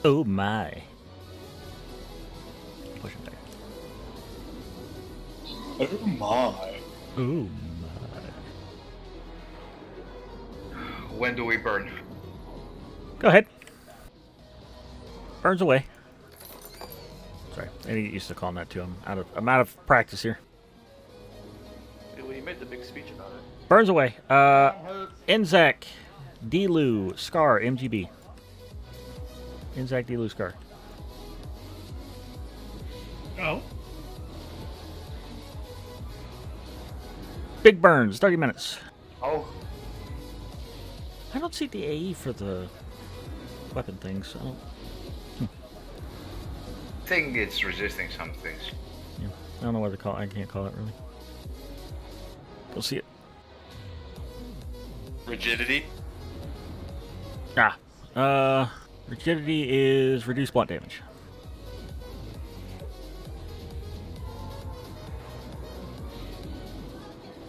Oh my. Push him there. Oh my. Oh my. When do we burn? Go ahead. Burns away. Sorry, I need to get used to calling that too. I'm out of practice here. Well, you made the big speech about it. Burns away. Enzak, Delu, Scar, MGB. Enzak, Delu, Scar. Oh. Big burns, 30 minutes. Oh. I don't see the AE for the weapon things. I don't. I think it's resisting some things. Yeah, I don't know what to call it. I can't call it really. We'll see it. Rigidity. Rigidity is reduced blunt damage.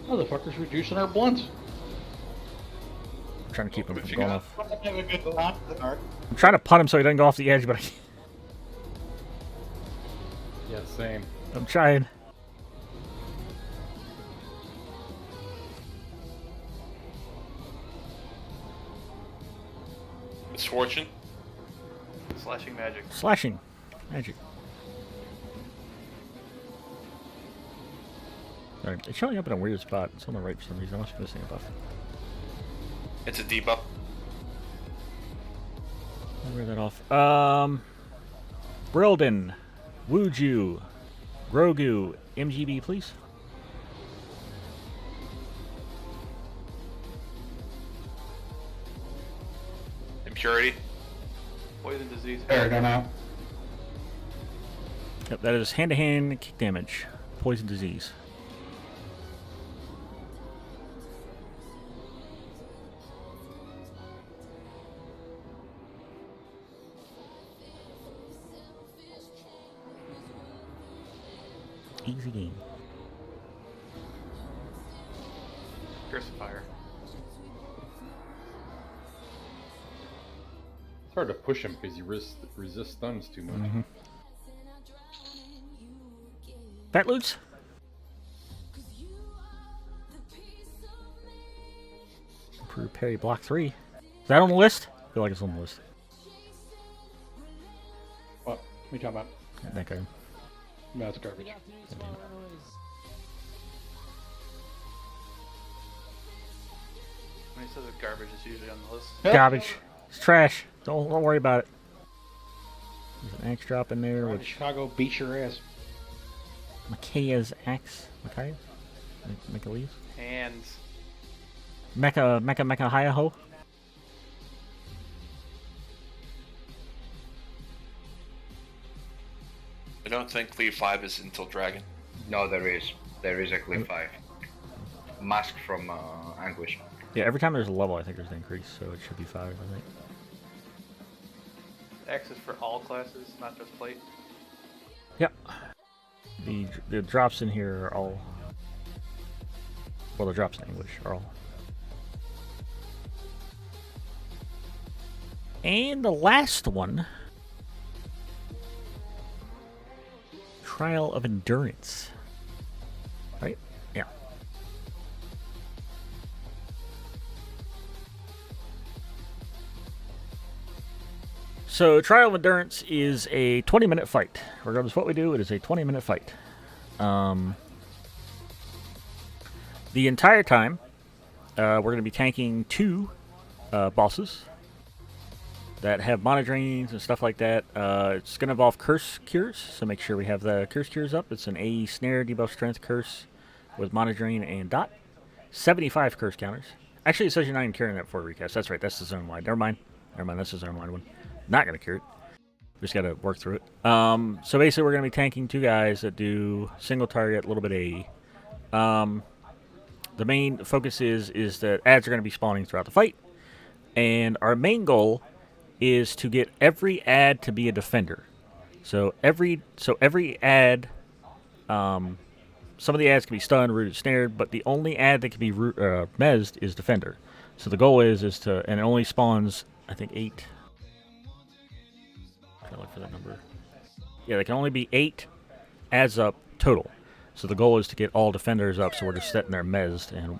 Motherfuckers reducing our blunts. I'm trying to keep him from going off. Have a good time. I'm trying to punt him so he doesn't go off the edge, but I can't. Yeah, same. I'm trying. Misfortune. Slashing magic. Slashing magic. Sorry, it's showing up in a weird spot. It's on the right for some reason. I must be missing a buff. It's a debuff. I'll read that off. Brilden, Wuju, Grogu, MGB, please. Impurity. Poison disease. Paragon out. Yep, that is hand-to-hand kick damage. Poison disease. Easy game. Curse of fire. It's hard to push him because you resist stuns too much. Mm-hmm. Fat loots? Improve parry block 3. Is that on the list? I feel like it's on the list. What? What are you talking about? That guy. No, it's garbage. When he says it's garbage, it's usually on the list. Garbage. It's trash. Don't worry about it. There's an axe drop in there. Which Which Chicago beat your ass. Makaya's axe. Makaya's? Mekali's? Hands. Mecha Hi-Ho. I don't think Cleave 5 is until Dragon. No, there is. There is a Cliff 5. Mask from Anguish. Yeah, every time there's a level, I think there's an increase, so it should be 5, I think. X is for all classes, not just plate. Yep. The drops in here are all... Well, the drops in English are all... And the last one... Trial of Endurance. Right? Yeah. So, Trial of Endurance is a 20-minute fight. Regardless of what we do, it is a 20-minute fight. The entire time, we're going to be tanking 2 bosses that have mana drains and stuff like that. It's going to involve curse cures, so make sure we have the curse cures up. It's an AE snare, debuff strength curse with mana drain and dot. 75 curse counters. Actually, it says you're not even carrying that for a recast. That's right, that's the zone wide. Never mind, that's the zone wide one. Not going to cure it. We just got to work through it. So basically, we're going to be tanking 2 guys that do single target, a little bit of AE. The main focus is that ads are going to be spawning throughout the fight. And our main goal is to get every ad to be a defender. So every ad, some of the ads can be stunned, rooted, snared, but the only ad that can be mezzed is defender. So the goal is to, and it only spawns, I think, 8. I'm trying to look for that number. Yeah, there can only be 8 ads up total. So the goal is to get all defenders up, so we're just sitting there mezzed and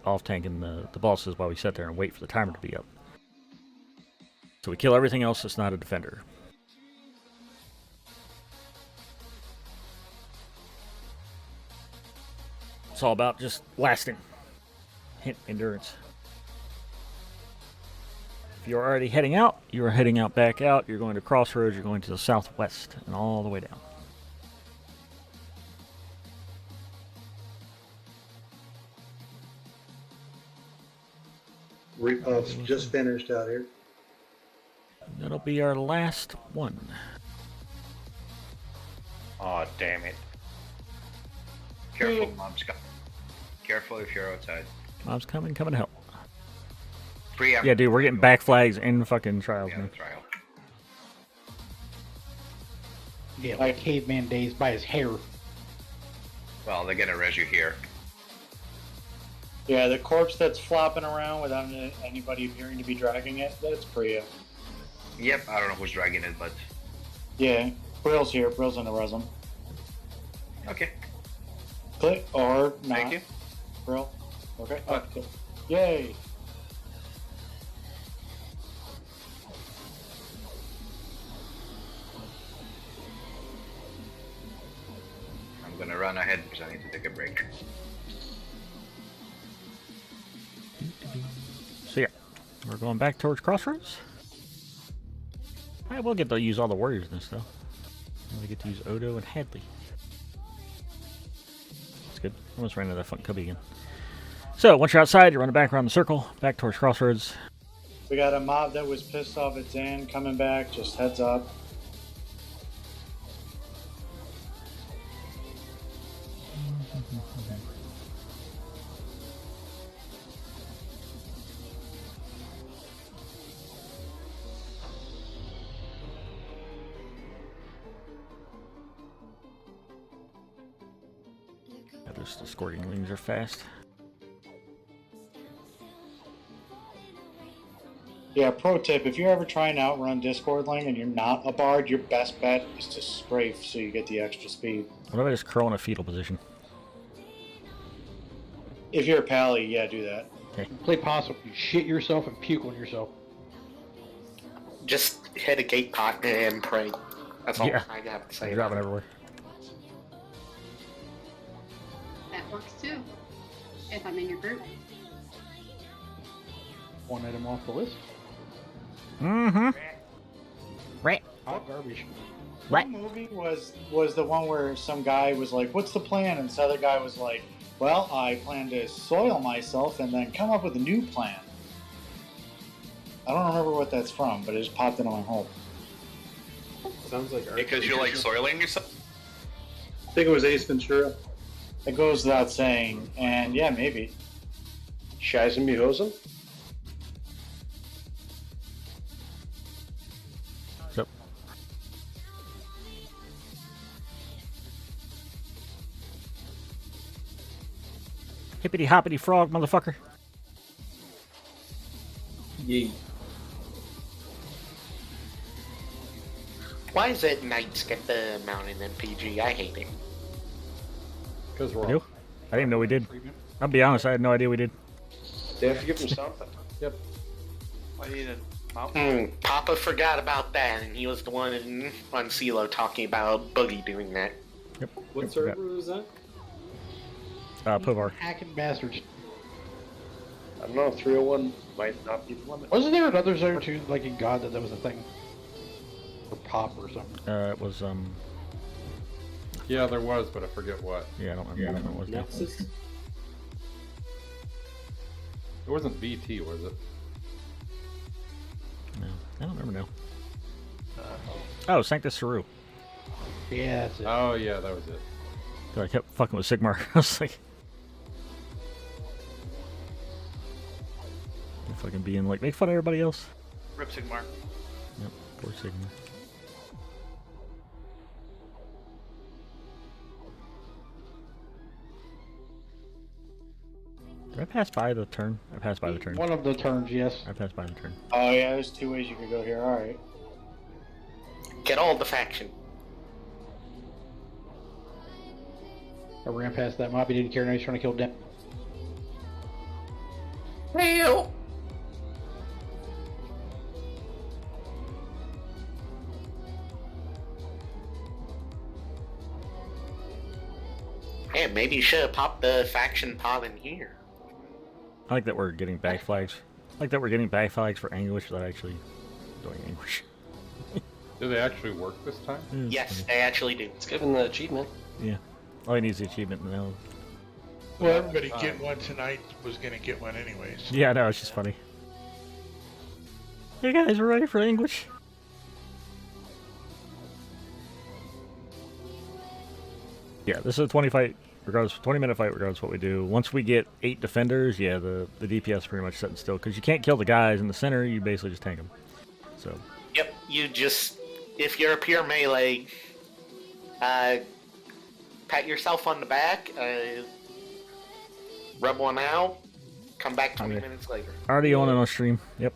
off-tanking the bosses while we sit there and wait for the timer to be up. So we kill everything else that's not a defender. It's all about just lasting. Hint endurance. If you're already heading out, you are heading out back out. You're going to Crossroads, you're going to the southwest, and all the way down. Repuff's just finished out here. That'll be our last one. Oh, damn it. Careful, mobs. Careful if you're outside. Mob's coming to help. Preempt. Yeah, dude, we're getting back flags in fucking trials, Yeah, man. trial. Yeah, like caveman days by his hair. Well, they're gonna res you here. Yeah, the corpse that's flopping around without anybody appearing to be dragging it, that's Priya. Yep, I don't know who's dragging it, but... Yeah, Brill's here. Brill's in the resin. Okay. Click or not. Thank you. Brill. Okay. Okay. Yay. I'm gonna run ahead because I need to take a break. So yeah, we're going back towards Crossroads. Alright, we'll get to use all the warriors in this though. We get to use Odo and Hadley. That's good. Almost ran into that fucking cubby again. So once you're outside, you're running back around the circle, back towards Crossroads. We got a mob that was pissed off at Zan coming back. Just heads up. Yeah, those escorting wings are fast. Yeah, pro tip, if you're ever trying to outrun Discord Link and you're not a bard, your best bet is to strafe so you get the extra speed. What if I just curl in a fetal position? If you're a pally, yeah, do that. Okay. Play possum. You shit yourself and puke on yourself. Just hit a gate pot and pray. That's all Yeah. I have to say. You're dropping everywhere. That works too. If I'm in your group. One item off the list. Mm-hmm. Right. Hot garbage. What movie was the one where some guy was like, "What's the plan?" and this other guy was like, "Well, I plan to soil myself and then come up with a new plan." I don't remember what that's from, but it just popped into my head. Sounds like Because you're like soiling yourself? I think it was Ace Ventura. It goes without saying, and yeah, maybe. Shizen Mihosen? So. Hippity hoppity frog, motherfucker. Yee. Why is it Knights get the mountain MPG? I hate it. Because we're You? I didn't even know we did. I'll be honest, I had no idea we did. They have to give him something. Yep. Why do you need a mountain? Papa forgot about that, and he was the one on CeeLo talking about Boogie doing that. Yep. What server was that? Povar. Hacking bastards. I don't know, 301 might not be the limit. Wasn't there another server too, like in God, that was a thing? Or Pop or something? It was, Yeah, there was, but I forget what. Yeah, I don't remember what it was. now. Nexus? It wasn't VT, was it? No, I don't remember now. Oh, Sanctus Saru. Yeah, that's it. Oh, yeah, that was it. So I kept fucking with Sigmar. I was like... fucking being like, make fun of everybody else. Rip Sigmar. Yep, poor signal. Did I pass by the turn? I passed by the turn. One of the turns, yes. I passed by the turn. Oh yeah, there's two ways you could go here. All right. Get all the faction. I ran past that mob. He didn't care. Now he's trying to kill them. Help! Hey, maybe you should have popped the faction pod in here. I like that we're getting back flags. I like that we're getting back flags for English without actually doing English. Do they actually work this time? Yes, they actually do. It's given the achievement. Yeah. All he needs is the achievement now. Well, everybody getting one tonight was going to get one anyways. Yeah, no, it's just funny. Hey guys, we're ready for English. Yeah, this is a 20 fight, regardless, 20-minute fight, regardless of what we do. Once we get 8 defenders, yeah, the DPS is pretty much set in still because you can't kill the guys in the center. You basically just tank them. So. Yep, you just, if you're a pure melee, pat yourself on the back, rub one out, come back 20 minutes later. Already on and on stream. Yep.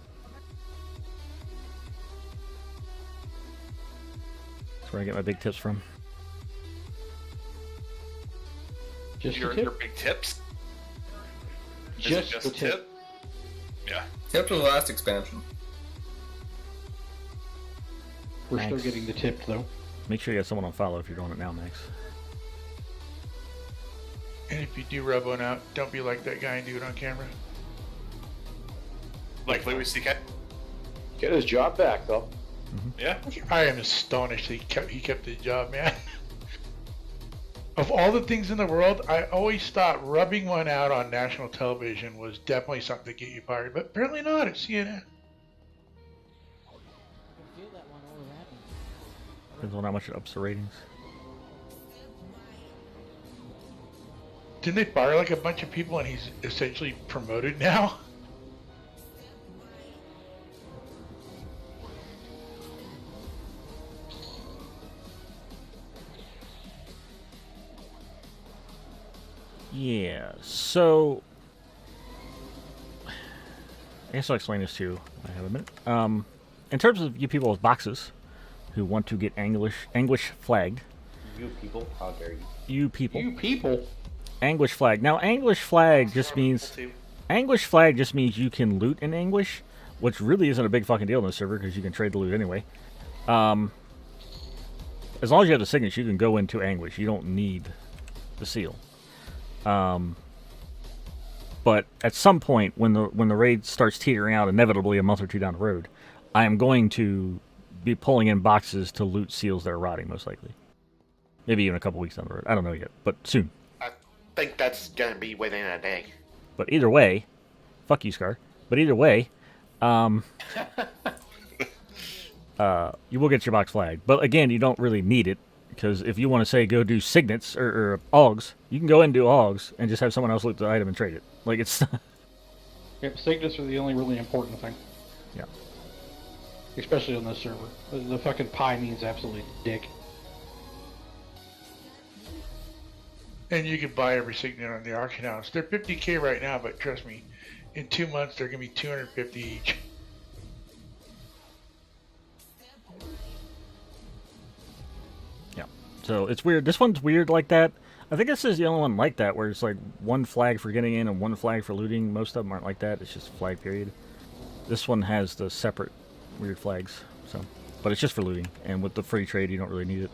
That's where I get my big tips from. Just your big tips? Just a tip? Yeah. Tip to the last expansion. We're still getting the tip though. Make sure you got someone on follow if you're doing it now, Max. And if you do rub one out, don't be like that guy and do it on camera. Like Louis C.K.? Get his job back, though. Yeah? I am astonished that he kept his job, man. Of all the things in the world, I always thought rubbing one out on national television was definitely something to get you fired, but apparently not at CNN. Depends on how much it ups the ratings. Didn't they fire like a bunch of people and he's essentially promoted now? Yeah, so I guess I'll explain this to you. I have a minute. In terms of you people with boxes who want to get English flagged. You people, how dare you? You people. You people. Anguish flag. Now, Anguish flag just means you can loot in English, which really isn't a big fucking deal in the server because you can trade the loot anyway. As long as you have the signature, you can go into Anguish. You don't need the seal. But at some point, when the raid starts teetering out, inevitably a month or two down the road, I am going to be pulling in boxes to loot seals that are rotting, most likely. Maybe even a couple weeks down the road. I don't know yet, but soon. I think that's gonna be within a day. But either way, fuck you, Scar. But either way, you will get your box flagged. But again, you don't really need it. Because if you want to say go do signets or AUGs, you can go and do AUGs and just have someone else loot the item and trade it. Like it's. Yep, signets are the only really important thing. Yeah. Especially on this server. The fucking pie means absolutely dick. And you can buy every signet on the auction house. They're 50k right now, but trust me, in 2 months they're gonna be 250 each. So it's weird. This one's weird like that. I think this is the only one like that, where it's like one flag for getting in and one flag for looting. Most of them aren't like that. It's just flag period. This one has the separate weird flags. So, but it's just for looting. And with the free trade, you don't really need it.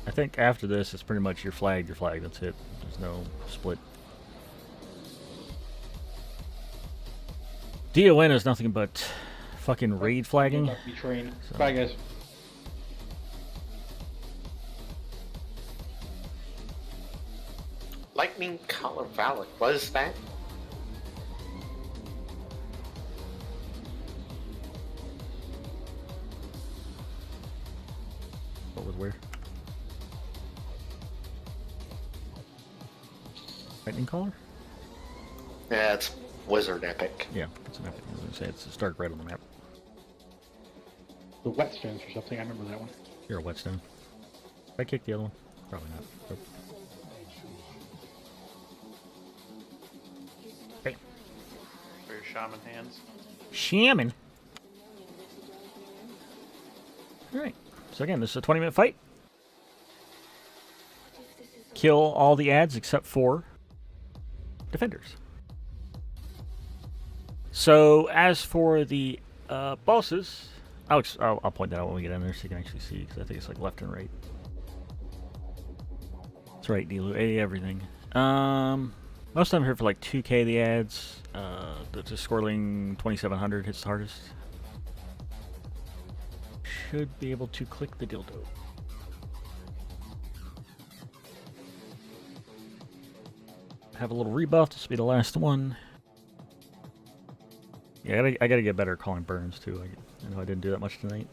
I think after this, it's pretty much your flag. That's it. There's no split. DON is nothing but fucking raid flagging. Be trained. So. Bye, guys. Lightning Color Valak, what is that? What was where? Lightning Caller? Yeah, it's Wizard Epic. Yeah, it's an epic. I was gonna say it's dark red on the map. The Whetstones or something. I remember that one. You're a Whetstone. Did I kick the other one? Probably not. Nope. Okay. For your shaman hands. Shaman. Alright. So again, this is a 20-minute fight. Kill all the ads except for defenders. So as for the bosses, I'll point that out when we get in there so you can actually see, because I think it's like left and right. That's right, Delu, A everything. Most of them here for like 2k the ads. The Squirling 2700 hits the hardest. Should be able to click the dildo. Have a little rebuff. This will be the last one. Yeah, I gotta get better at calling burns too. I know I didn't do that much tonight.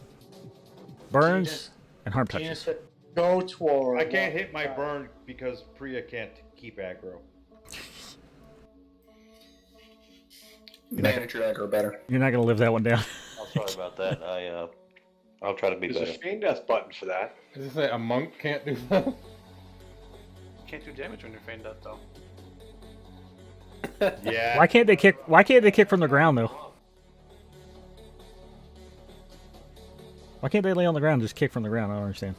Burns and harm touches. Go toward. I can't hit my burn because Priya can't keep aggro. Manage your aggro better. You're not gonna live that one down. I'm sorry about that. I'll try to be There's better. a Feign Death button for that. Does it say a monk can't do that? You can't do damage when you're feigned up though. Yeah. Why can't they kick? Why can't they kick from the ground though? Why can't they lay on the ground and just kick from the ground? I don't understand.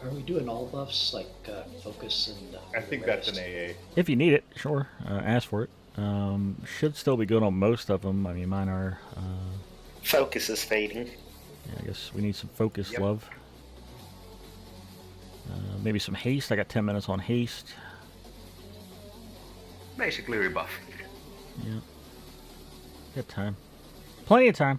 Are we doing all buffs like focus and? I think that's an AA. If you need it, sure. Ask for it. Should still be good on most of them. I mean, mine are. Focus is fading. Yeah, I guess we need some focus, love. Maybe some haste. I got 10 minutes on haste. Basically rebuff. Yeah. Got time. Plenty of time.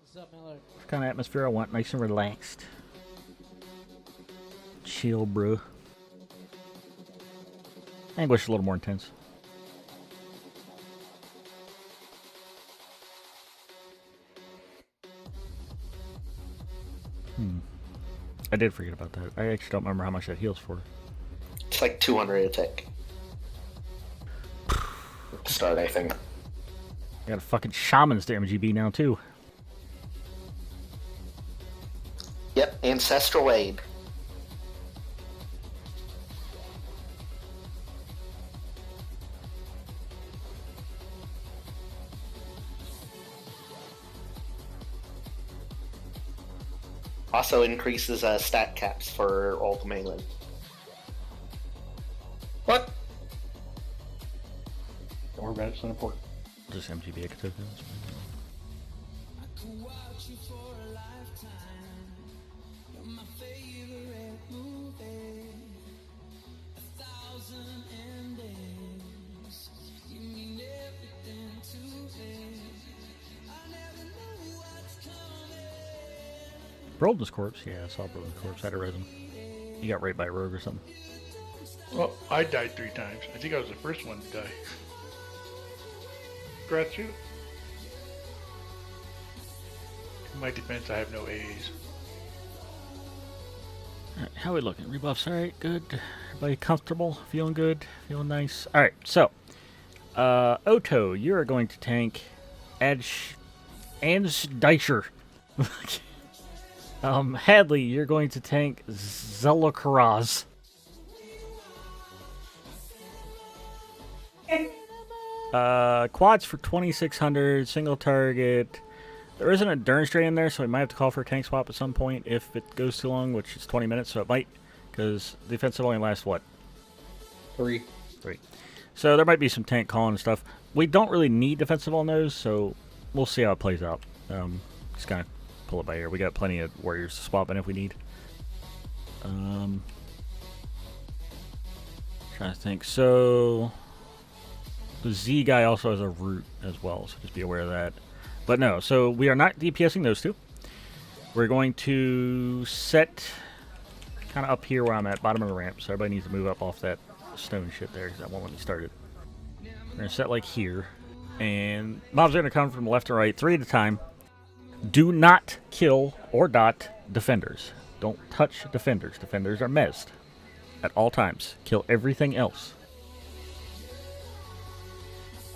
What's up, Miller? What kind of atmosphere I want? Nice and relaxed. Chill, bro. Anguish a little more intense. I did forget about that. I actually don't remember how much that heals for. It's like 200 attack. Start, I think. I got a fucking shaman's damage EB now, too. Yep, Ancestral Aid. Also increases stat caps for all the melee. What? Don't worry about it, it's not important. Just MGB active. Broden's corpse? Yeah, I saw Broden's corpse. I had to res him. He got raped by a rogue or something. Well, I died 3 times. I think I was the first one to die. Congrats, you. In my defense, I have no AAs. Alright, how are we looking? Rebuffs, alright, good. Everybody comfortable? Feeling good? Feeling nice? Alright, so. Oto, you are going to tank Ansdeischer. Hadley, you're going to tank Zelakaraz. Quads for 2600, single target. There isn't a Endurance drain in there, so we might have to call for a tank swap at some point if it goes too long, which is 20 minutes, so it might, because defensive only lasts, what? 3. So there might be some tank calling and stuff. We don't really need defensive on those, so we'll see how it plays out. Just kind of pull it by ear. We got plenty of warriors to swap in if we need. Trying to think. So the Z guy also has a root as well, so just be aware of that. But no, so we are not DPSing those two. We're going to set kind of up here where I'm at, bottom of the ramp, so everybody needs to move up off that stone shit there, because that won't let me start it. We're going to set like here, and mobs are going to come from left to right, 3 at a time. Do not kill or dot defenders. Don't touch defenders. Defenders are mezzed at all times. Kill everything else.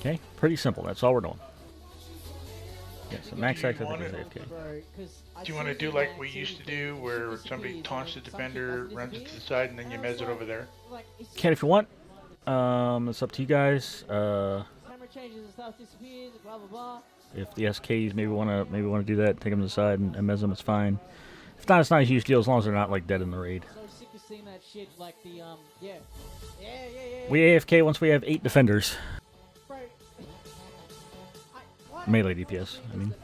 Okay, pretty simple. That's all we're doing. Yeah, so max X I think is AFK. Do you want to do like we used to do, where somebody taunts the defender, runs it to the side, and then you mez it over there? Can if you want. It's up to you guys. Camera changes and stuff disappears, blah blah blah. If the SKs maybe wanna do that, take them to the side and mez them, it's fine. If not, it's not a huge deal as long as they're not like dead in the raid. So sick of seeing that shit, like the yeah. We AFK once we have 8 defenders. Melee DPS, I mean,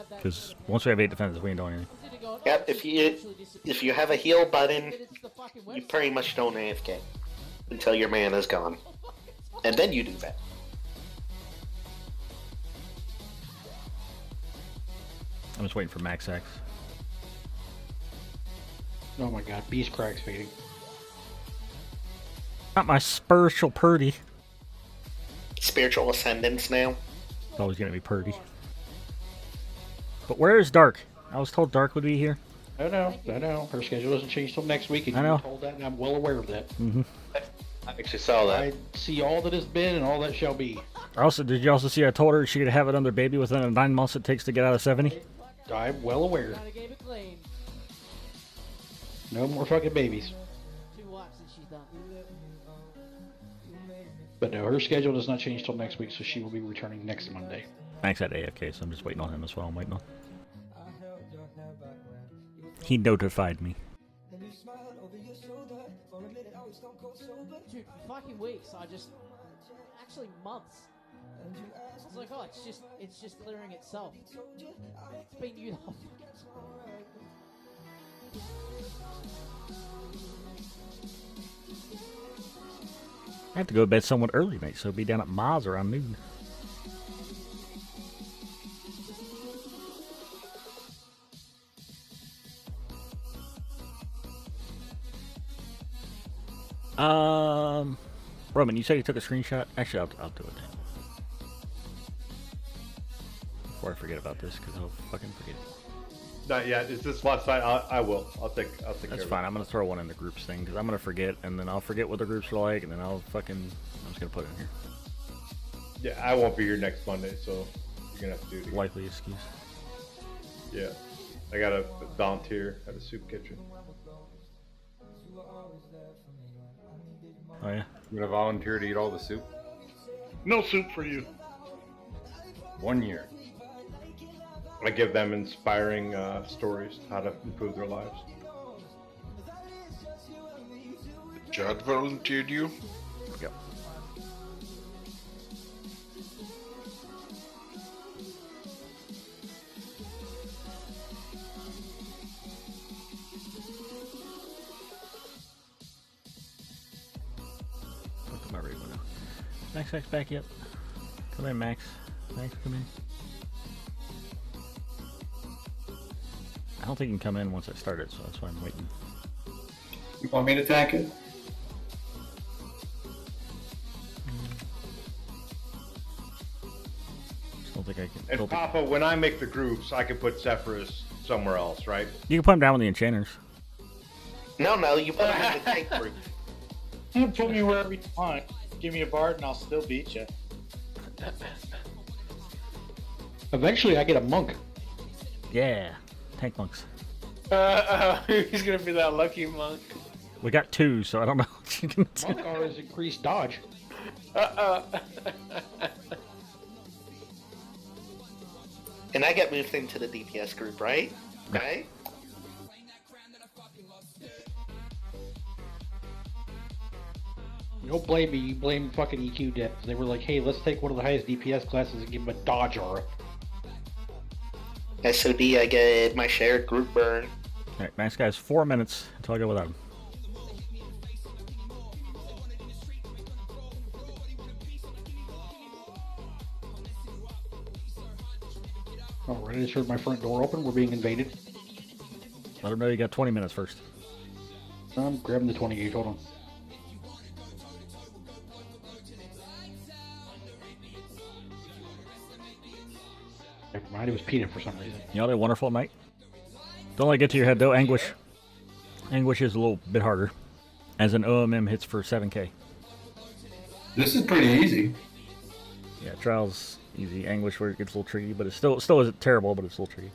because once we have 8 defenders, we ain't doing anything. Yep, if you have a heal button, you pretty much don't AFK until your mana's gone, and then you do that. I'm just waiting for max X. Oh my god, beast cracks fading. Not my spiritual purdy. Spiritual ascendance now. It's always gonna be purdy. But where is Dark? I was told Dark would be here. I know. Her schedule doesn't change till next week, and I know. you were told that, and I'm well aware of that. Mm-hmm. I actually saw that. I see all that has been and all that shall be. Did you also see I told her she could have another baby within the 9 months it takes to get out of 70? I'm well aware. No more fucking babies. But no, her schedule does not change till next week, so she will be returning next Monday. Max at AFK, so I'm just waiting on him as well. I'm waiting on. He notified me. Dude, for fucking weeks, actually months. I was like, oh, it's just clearing itself. It's been you the whole I have to go to bed somewhat early, mate, so I'll be down at Maz around noon. Roman, you said you took a screenshot? Actually, I'll do it then. Before I forget about this, because I'll fucking forget. Not yet. Is this last night? I will. I'll take care of it. That's fine. I'm gonna throw one in the groups thing, because I'm gonna forget, and then I'll forget what the groups are like, and then I'm just gonna put it in here. Yeah, I won't be here next Monday, so you're gonna have to do it again. Likely excuse. Yeah. I gotta volunteer at a soup kitchen. Oh yeah? You gonna volunteer to eat all the soup? No soup for you. 1 year. I give them inspiring stories how to improve their lives. Judd volunteered you? Yep. Look at my raid window. Max X back yet? Come in, Max. Max, come in. I don't think you can come in once I start it, so that's why I'm waiting. You want me to tank it? Just don't think I can. And Papa, when I make the groups, I can put Zephyrus somewhere else, right? You can put him down with the enchanters. No, you put him in the tank group. You can put me wherever you want. Give me a bard and I'll still beat you. Eventually, I get a monk. Yeah, tank monks. He's gonna be that lucky monk. We got 2, so I don't know what you can do. Monk always increased dodge. And I get moved into the DPS group, right? Right? You don't blame me, you blame fucking EQ devs. They were like, hey, let's take one of the highest DPS classes and give him a dodge aura. SOD, I get my shared group burn. Alright, Max guys, 4 minutes until I go without him. Alright, I just heard my front door open. We're being invaded. Let him know you got 20 minutes first. I'm grabbing the 20 gauge. Hold on. Never mind, it was Peanut for some reason. Y'all did wonderful night. Don't let it get to your head though, Anguish. Anguish is a little bit harder, as an OMM hits for 7k. This is pretty easy. Yeah, Trials easy. Anguish where it gets a little tricky, but it still isn't terrible, but it's a little tricky.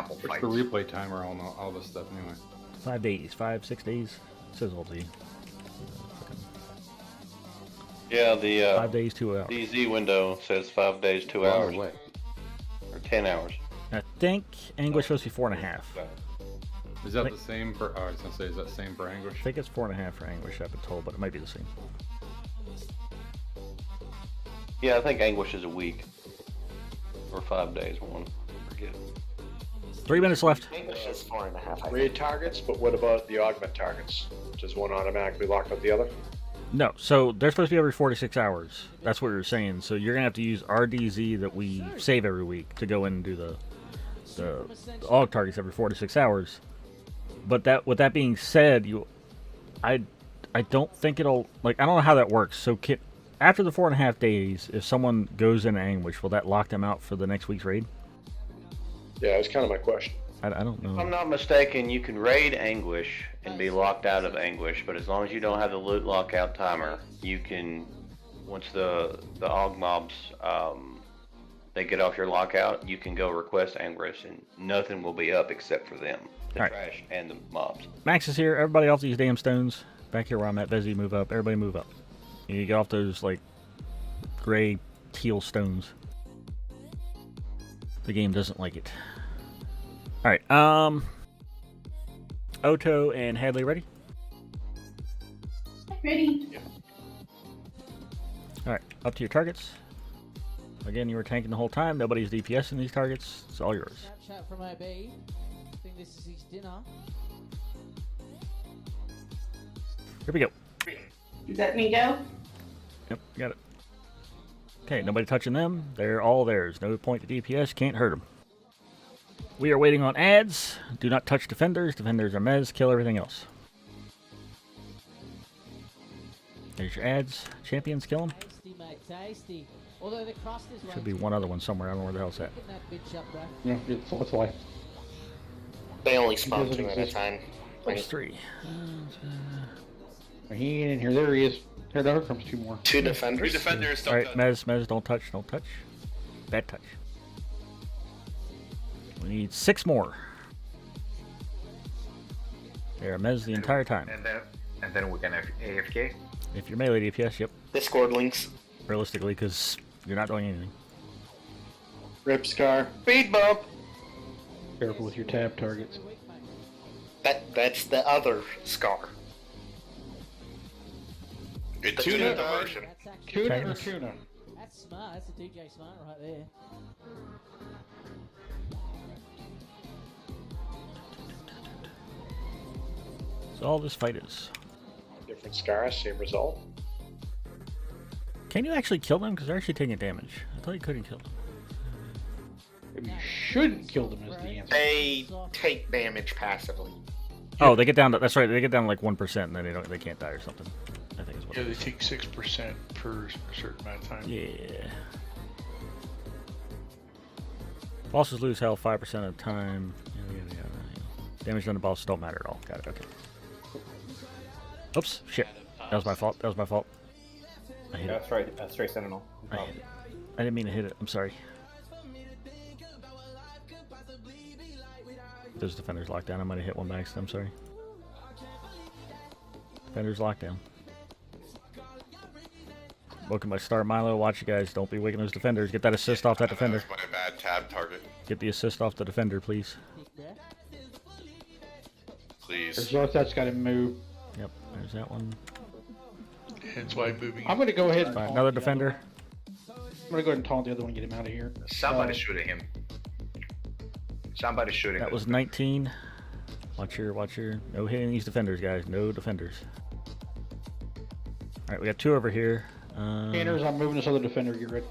What's the replay timer on all this stuff anyway? 5 days, 6 days. It says all the. Yeah, the 5 days, 2 hours. DZ window says 5 days, 2 Well, hours. way. Or 10 hours. I think Anguish is supposed to be 4.5. Is that the same for? Oh, I was gonna say, is that same for Anguish? I think it's 4.5 for Anguish. I've been told, but it might be the same. Yeah, I think Anguish is a week. Or 5 days, one. I forget. 3 minutes left. English is 4.5. Raid targets, but what about the augment targets? Does one automatically lock out the other? No, so they're supposed to be every 46 hours. That's what you're saying. So you're gonna have to use RDZ that we save every week to go in and do the AUG targets every 46 hours. But with that being said, I don't think it'll I don't know how that works. So after the 4.5 days, if someone goes into Anguish, will that lock them out for the next week's raid? Yeah, that's kind of my question. I don't know. If I'm not mistaken, you can raid Anguish and be locked out of Anguish, but as long as you don't have the loot lockout timer, you can, once the AUG mobs, they get off your lockout, you can go request Anguish and nothing will be up except for them, the All right. trash and the mobs. Max is here. Everybody off these damn stones. Back here where I'm at. Bezzy, move up. Everybody move up. You get off those, gray, teal stones. The game doesn't like it. Alright, Oto and Hadley ready? Ready. Alright, up to your targets. Again, you were tanking the whole time. Nobody's DPS in these targets. It's all yours. Snapchat from AB. I think this is his dinner. Here we go. Does that mean go? Yep, got it. Okay, nobody touching them. They're all theirs. No point to DPS. Can't hurt them. We are waiting on ads. Do not touch defenders. Defenders are mez. Kill everything else. There's your ads. Champions, kill them. Tasty, mate, tasty. Although the crust is Should be one other one somewhere. I don't know where the hell's at. Getting that bitch up, bro. Yeah, it's why. They only spawn 2 at a time. That's 3. He ain't in here. There he is. There comes 2 more. 2 defenders. 2 defenders. Don't Alright, touch. Mez, don't touch, don't touch. Bad touch. We need 6 more. There, Mez the entire time. And then we can have AFK. If you're melee DPS, yep. Discord links. Realistically, because you're not doing anything. Rip Scar. Speed bump. Careful with your tab targets. That's the other Scar. A The tuna version. Tuna or tuna? That's smart. That's a DJ smart right there. So all this fight is. Different scars, same result. Can you actually kill them? Because they're actually taking damage. I thought you couldn't kill them. Maybe you shouldn't kill them is the answer. They take damage passively. Oh, they get down to, that's right, they get down to 1% and then they can't die or something. I think is what Yeah, it they is. take 6% per certain amount of time. Yeah. Bosses lose health 5% of the time. Yeah. Damage done to bosses don't matter at all. Got it, okay. Oops, shit. That was my fault. I hit it. That's right. That's right, Sentinel. I hit it. I didn't mean to hit it. I'm sorry. Those defenders locked down. I might have hit one by accident. I'm sorry. Defenders locked down. Welcome by Star Milo. Watch you guys. Don't be waking those defenders. Get that assist off that defender. That was my bad tab target. Get the assist off the defender, please. Please. That's got to move. Yep, there's that one. Hence why moving. I'm going to go ahead and Fine, taunt another the defender. other one. I'm going to go ahead and taunt the other one and get him out of here. Somebody's shooting him. Somebody's shooting That him. was 19. Watch your. No hitting these defenders, guys. No defenders. Alright, we got 2 over here. Scanners, I'm moving this other defender. Get ready.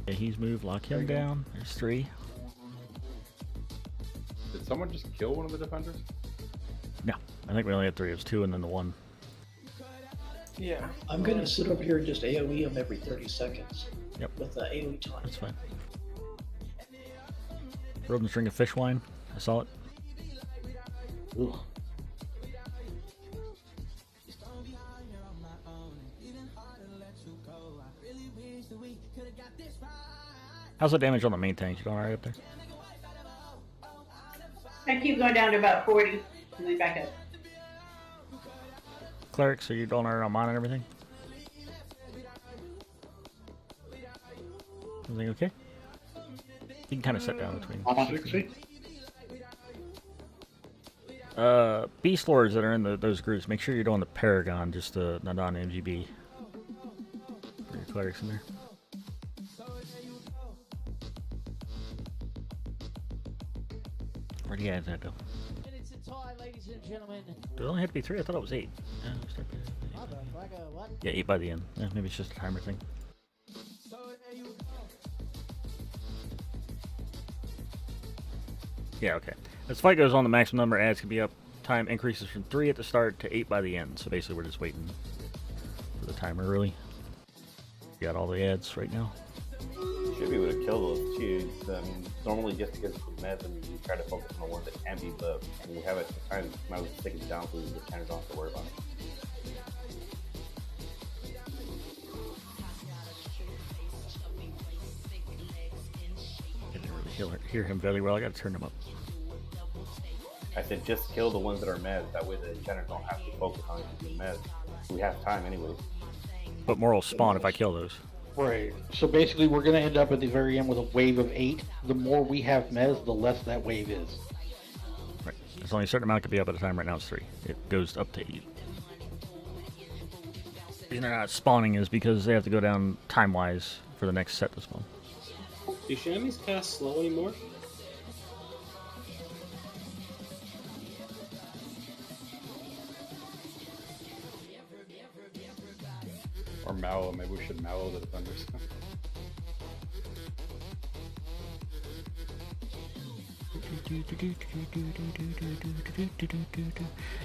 Okay, he's moved. Lock him down. There's 3. Did someone just kill one of the defenders? No, I think we only had 3. It was 2 and then the 1. Yeah. I'm gonna sit over here and just AoE him every 30 seconds. Yep. With the AoE taunt. That's fine. Robin's drinking fish wine. I saw it. Ugh. How's the damage on the main tank? You doing alright up there? I keep going down to about 40 and then back up. Clerics, are you doing alright on mine and everything? Everything okay? You can kind of sit down between. 60. Beast Lords that are in those groups, make sure you're doing the Paragon, just the non-MGB. Put your clerics in there. Where'd you guys at though? Minutes and time, ladies and gentlemen. Did it only have to be 3? I thought it was 8. Yeah, 8 by the end. Yeah, maybe it's just a timer thing. Yeah, okay. As fight goes on, the maximum number of ads can be up. Time increases from 3 at the start to 8 by the end. So basically, we're just waiting for the timer, really. Got all the ads right now. Should be able to kill those too. I mean, normally just because it's meds, and you try to focus on the ones that can be buffed, and we have it kind of might as well take it down so we just kind of don't have to worry about it. I didn't really hear him very well. I gotta turn him up. I said just kill the ones that are meds. That way the enchanters don't have to focus on the meds. We have time anyways. But more will spawn if I kill those. Right. So basically, we're going to end up at the very end with a wave of 8. The more we have mez, the less that wave is. Right. There's only a certain amount that can be up at a time. Right now it's 3. It goes up to 8. The reason they're not spawning is because they have to go down time-wise for the next set to spawn. Do chamois cast slow anymore? Or mallow. Maybe we should mallow the defenders.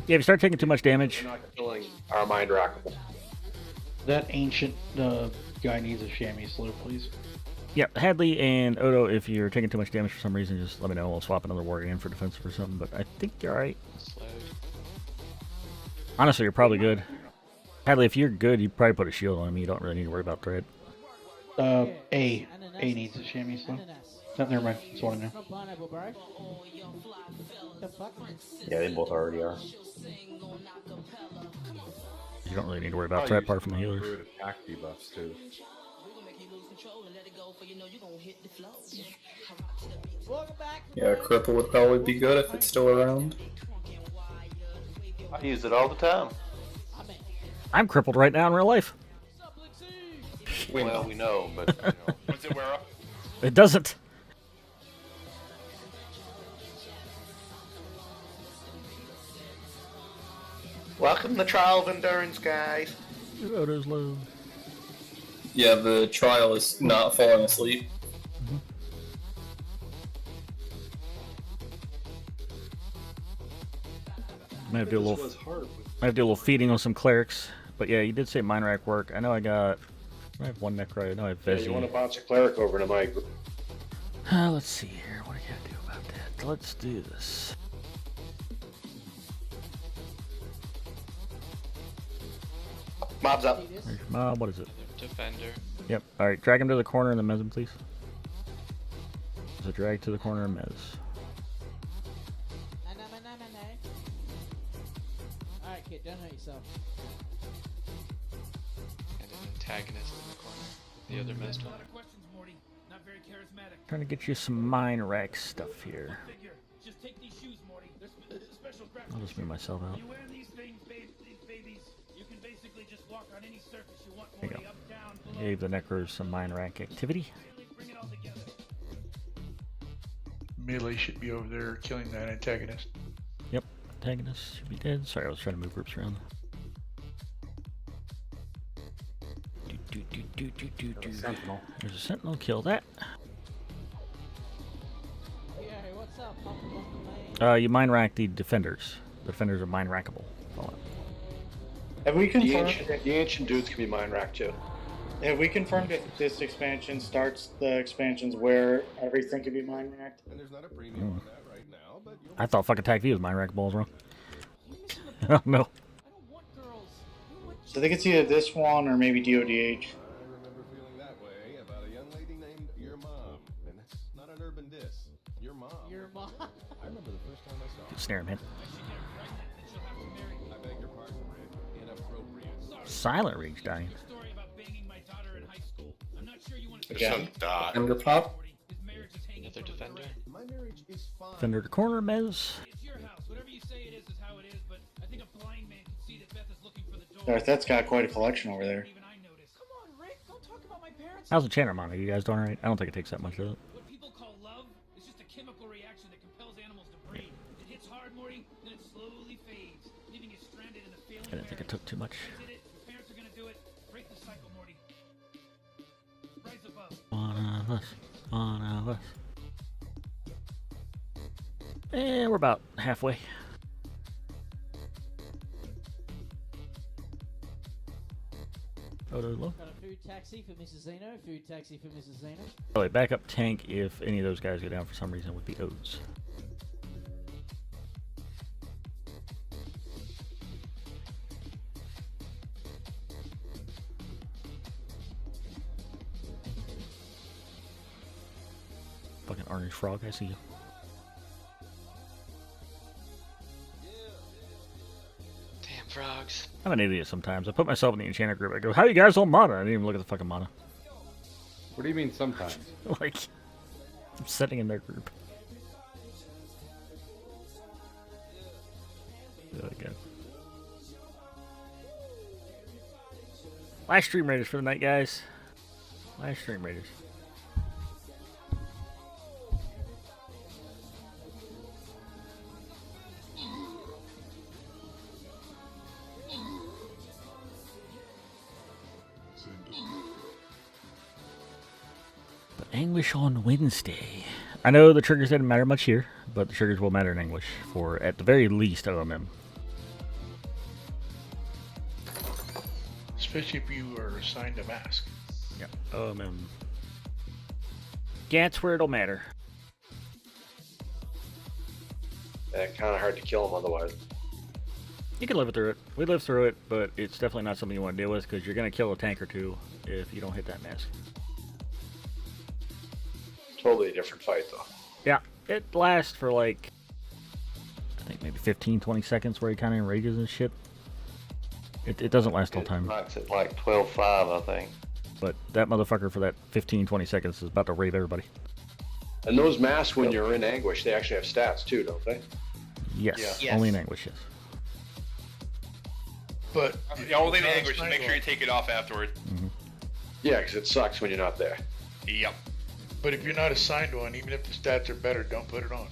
Yeah, if you start taking too much damage. We're not killing our mind rackable. That ancient guy needs a chamois slow, please. Yep, Hadley and Odo, if you're taking too much damage for some reason, just let me know. We'll swap another warrior in for defensive or something, but I think you're alright. Honestly, you're probably good. Hadley, if you're good, you probably put a shield on him. You don't really need to worry about thread. A needs a chamois slow. No, never mind. That's what I know. Yeah, they both already are. You don't really need to worry about threat apart from the healers. Attack debuffs too. Yeah, cripple would probably be good if it's still around. I use it all the time. I'm crippled right now in real life. Well, we know, but you know. Does it wear up? It doesn't. Welcome to the Trial of Endurance, guys. Odo's low. Yeah, the trial is not falling asleep. Might have to do a little feeding on some clerics. But yeah, you did say mine rack work. I know I have one necro. I know I have Yeah, Vezi. you want to bounce a cleric over to my group. Let's see here. What do I gotta do about that? Let's do this. Mob's up. Mob, what is it? Defender. Yep. Alright, drag him to the corner and then mez him, please. So drag to the corner and mez. Alright, kid, don't hurt yourself. And an antagonist in the corner. The other messed one. Trying to get you some mine rack stuff here. I'll just move myself out. There you go. Gave the necros some mine rack activity. Melee should be over there killing that antagonist. Yep, antagonist should be dead. Sorry, I was trying to move groups around. Sentinel. There's a sentinel, kill that. What's up, You mine rack the defenders. The defenders are mine rackable. Have we confirmed the ancient dudes can be mind racked too? Have we confirmed if this expansion starts the expansions where everything can be mind racked? I thought fucking Attack V was mine rack balls wrong. Oh no. So I think it's either this one or maybe DODH. Your mom. I remember the first time I saw Good snare, man. I beg your pardon, Rick. Inappropriate. Silent Rage dying. Again. Under pop. Another defender. My marriage is fine. Fender to corner, Mez. Darth, that's got quite a collection over there. How's the channel monitor? You guys doing alright? I don't think it takes that much, does it? I didn't think it took too much. One of us. One of us. And we're about halfway. Oh, low. Got a food taxi for Mrs. Zeno. Food taxi for Mrs. Zeno. By the way, backup tank if any of those guys go down for some reason would be Odes. Fucking orange frog, I see you. Damn frogs. I'm an idiot sometimes. I put myself in the enchanter group. I go, how you guys on mana? I didn't even look at the fucking mana. What do you mean sometimes? Like, I'm sitting in their group. There we go. Last stream raiders for the night, guys. Last stream raiders. English on Wednesday. I know the triggers didn't matter much here, but the triggers will matter in English for, at the very least, OMM. Especially if you are assigned a mask. Yeah, OMM. That's where it'll matter. Kind of hard to kill them otherwise. You can live through it. We lived through it, but it's definitely not something you want to deal with because you're going to kill a tank or two if you don't hit that mask. Totally a different fight, though. Yeah, it lasts for like, I think maybe 15-20 seconds where he kind of enrages and shit. It doesn't last all the time. Knocks it like 12-5, I think. But that motherfucker for that 15-20 seconds is about to rape everybody. And those masks, when you're in anguish, they actually have stats too, don't they? Yes, only in anguish, yes. But only in anguish. Make sure you take it off afterward. Mm-hmm. Yeah, because it sucks when you're not there. Yep. But if you're not assigned one, even if the stats are better, don't put it on.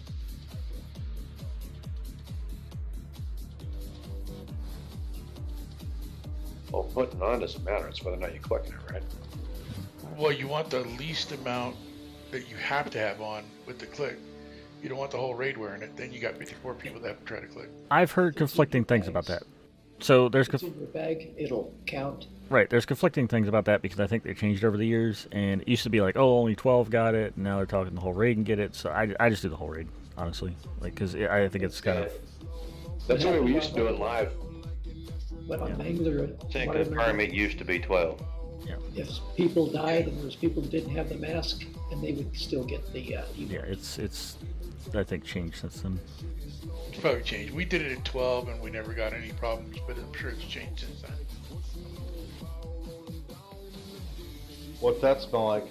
Well, putting it on doesn't matter. It's whether or not you're clicking it, right? Well, you want the least amount that you have to have on with the click. You don't want the whole raid wearing it. Then you got 54 people that have to try to click. I've heard conflicting things about that. So there's It's in your bag, it'll count. right. There's conflicting things about that because I think they changed over the years, and it used to be like, oh, only 12 got it, and now they're talking the whole raid can get it. So I just do the whole raid, honestly, like because I think it's kind of. That's the way we used to do it live. But on Angler, I think the permit used to be 12. if people died and those people didn't have the mask, and they would still get the Yeah, it's I think changed since then. It's probably changed. We did it at 12 and we never got any problems, but I'm sure it's changed since then. What's that smell like?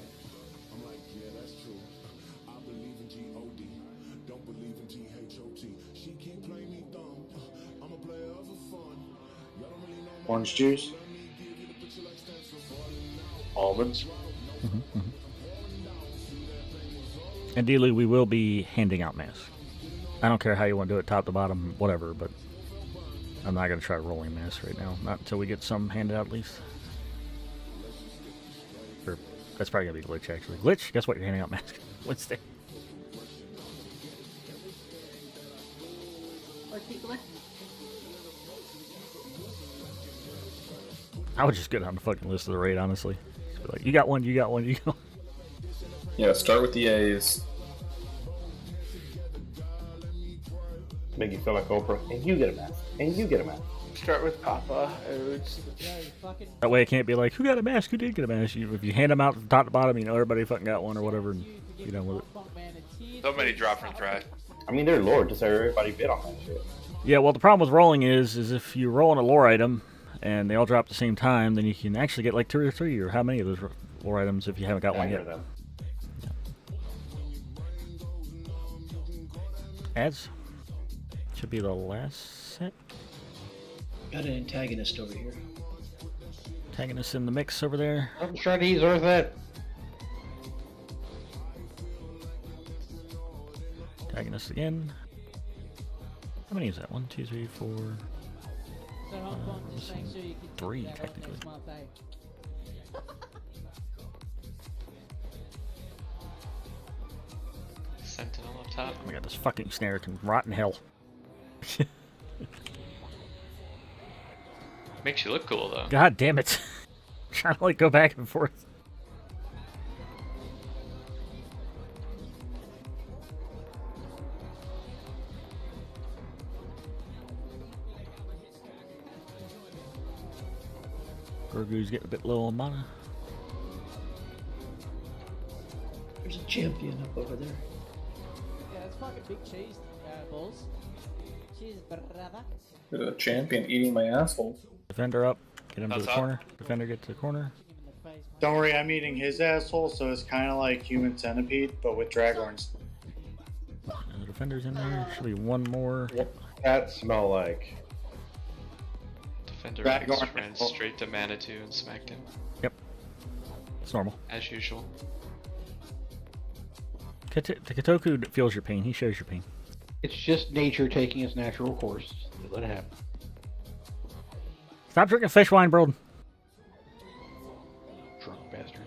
Orange juice. Almonds. Ideally, we will be handing out masks. I don't care how you want to do it, top to bottom, whatever, but I'm not going to try rolling masks right now. Not until we get some handed out, at least. Or, that's probably going to be Glitch, actually. Glitch, guess what? You're handing out masks Wednesday. I would just go down the fucking list of the raid, honestly. Like, you got one, you got one, you got one. Yeah, start with the A's. Make you feel like Oprah. And you get a mask. And you get a mask. Start with Papa. It's That way it can't be like, who got a mask? Who did get a mask? If you hand them out from top to bottom, you know everybody fucking got one or whatever, and you done with it. So many drop from try. I mean, they're lore. Just everybody bid on that shit. Yeah, well, the problem with rolling is if you roll on a lore item and they all drop at the same time, then you can actually get like 2 or 3 or how many of those lore items if you haven't got one yet. Ads should be the last set. Got an antagonist over here. Antagonist in the mix over there. I'm trying to use Earth that. Antagonist again. How many is that? 1, 2, 3, 4. Just make sure you can 3 that up technically. next month, eh? Sentinel up top. Oh my god, this fucking snare can rot in hell. Makes you look cool though. God damn it. Trying to like go back and forth. Grogu's getting a bit low on mana. There's a champion up over there. Yeah, that's fucking big cheese, balls. Cheese, brother. There's a champion eating my asshole. Defender up. Get him to the Outside. corner. Defender get to the corner. Don't worry, I'm eating his asshole, so it's kind of like human centipede, but with draghorns. And the defender's in there. Should be one more. What that smell like? Defender Draghorn. ran straight to Manitou and smacked him. Yep. It's normal. As usual. The Katoku feels your pain. He shares your pain. It's just nature taking its natural course. You let it happen. Stop drinking fish wine, bro. Drunk bastard.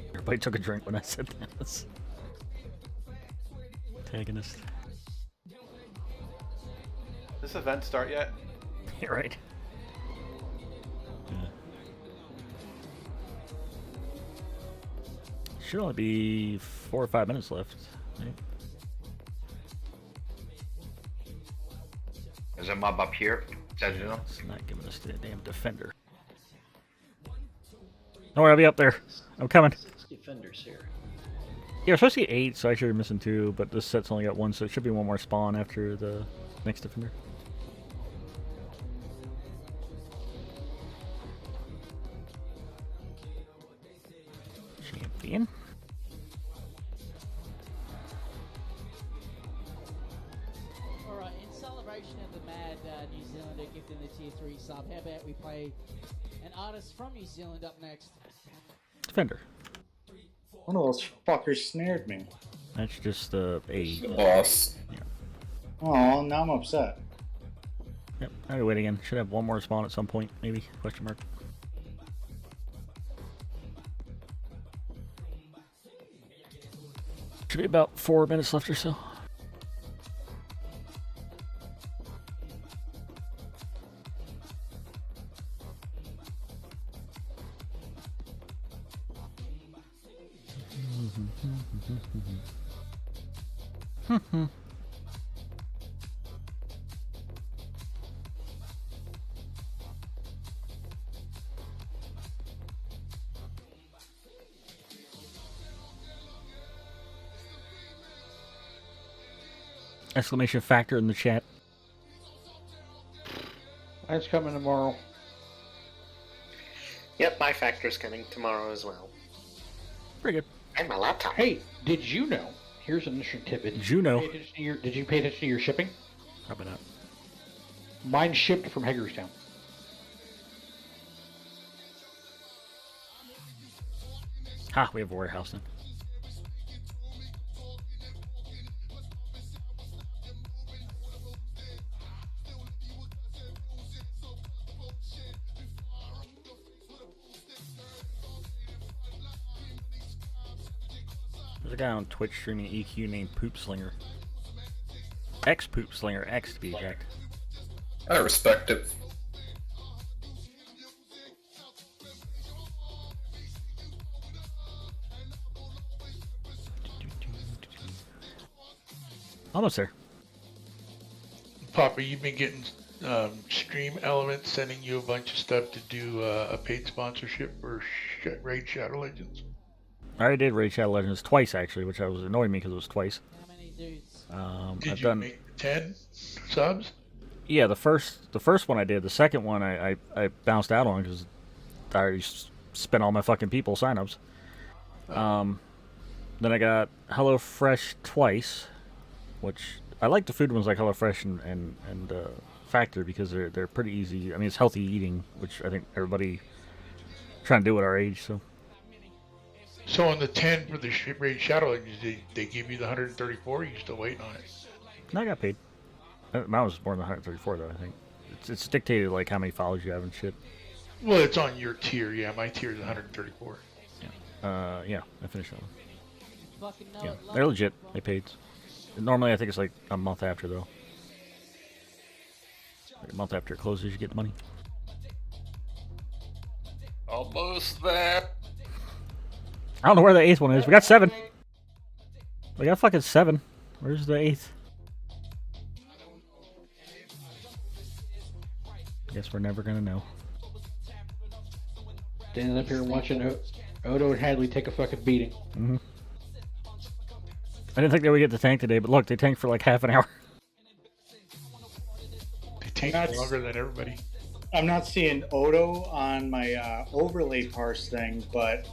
Everybody took a drink when I said that. Antagonist. This event start yet? Yeah, right. Yeah. Should only be 4 or 5 minutes left. Right? There's a mob up here. Sentinel. It's not giving us the damn defender. Don't worry, I'll be up there. I'm coming. 6 defenders here. Yeah, we're supposed to get 8, so actually we're missing 2, but this set's only got 1, so it should be one more spawn after the next defender. Champion. Alright, in celebration of the mad New Zealander gifting the tier 3 sub, how about we play an artist from New Zealand up next? Defender. One of those fuckers snared me. That's just a boss. Yeah. Oh, now I'm upset. Yep. I'll wait again. Should have one more spawn at some point, maybe? Question mark. Should be about 4 minutes left or so. Exclamation factor in the chat. That's coming tomorrow. Yep, my factor's coming tomorrow as well. Pretty good. And my laptop. Hey, did you know? Here's an interesting tidbit. Did you know? Did you pay attention to your shipping? Probably not. Mine shipped from Hagerstown. Ha, we have a warehouse then. There's a guy on Twitch streaming EQ named Poop Slinger. X Poop Slinger, X to be exact. I respect it. Almost there. Papa, you've been getting Stream Elements sending you a bunch of stuff to do a paid sponsorship for Raid Shadow Legends. I already did Raid Shadow Legends twice, actually, which was annoying me because it was twice. How many dudes? Did I've you done... make 10 subs? Yeah, the first one I did. The second one I bounced out on because I already spent all my fucking people signups. Then I got HelloFresh twice, which I like the food ones like HelloFresh and Factor because they're pretty easy. I mean, it's healthy eating, which I think everybody trying to do at our age. So on the 10 for the Raid Shadow Legends, they give you the 134? You still waiting on it? No, I got paid. Mine was more than 134 though. I think it's dictated like how many follows you have and shit. Well, it's on your tier. Yeah, my tier is 134. Yeah, I finished that one. Fucking know Yeah, it, love they're it. legit. They paid. Normally, I think it's like a month after though. Like a month after it closes, you get the money. Almost there. I don't know where the 8th one is. We got 7. We got fucking 7. Where's the 8th? Guess we're never gonna know. Standing up here and watching Odo and Hadley take a fucking beating. Mm-hmm. I didn't think they would get the tank today, but look, they tanked for like half an hour. They take longer than everybody. I'm not seeing Odo on my overlay parse thing, but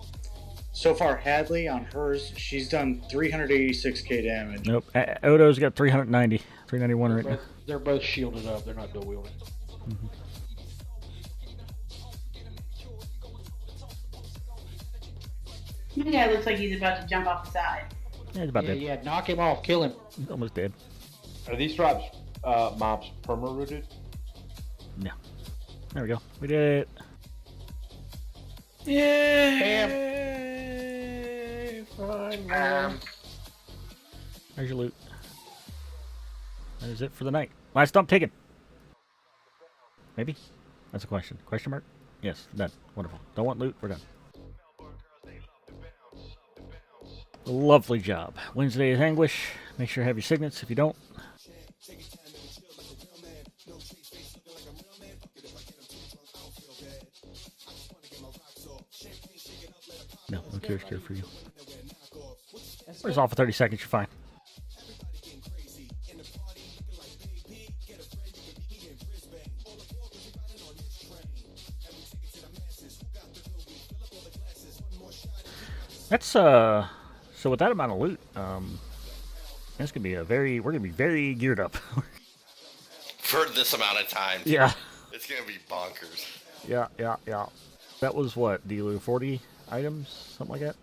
so far Hadley on hers, she's done 386k damage. Nope. Odo's got 390, 391 right now. They're both shielded up. They're not dual wielding. Mm-hmm. The guy looks like he's about to jump off the side. Yeah, he's about dead. Yeah, knock him off, kill him. He's almost dead. Are these drops mobs perma-rooted? No. There we go. We did it. Yeah. Fine. There's your loot. That is it for the night. Last dump taken. Maybe? That's a question. Question mark? Yes, done. Wonderful. Don't want loot? We're done. Lovely job. Wednesday is Anguish. Make sure you have your signets if you don't. No cure for you. Where's off for 30 seconds? You're fine. That's so with that amount of loot, that's gonna be we're gonna be very geared up. For this amount of time. Yeah. It's gonna be bonkers. Yeah. That was what, Delu, 40 items? Something like that?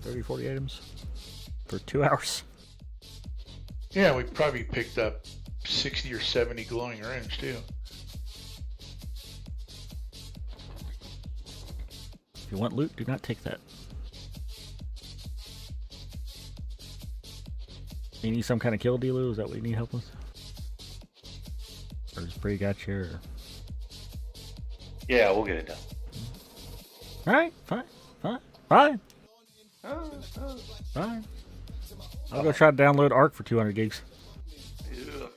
30, 40 items? For 2 hours? Yeah, we probably picked up 60 or 70 glowing rings too. If you want loot, do not take that. You need some kind of kill, Delu? Is that what you need help with? Or does Bree got you? Or... Yeah, we'll get it done. Alright, fine. I'll go try to download Arc for 200 gigs. You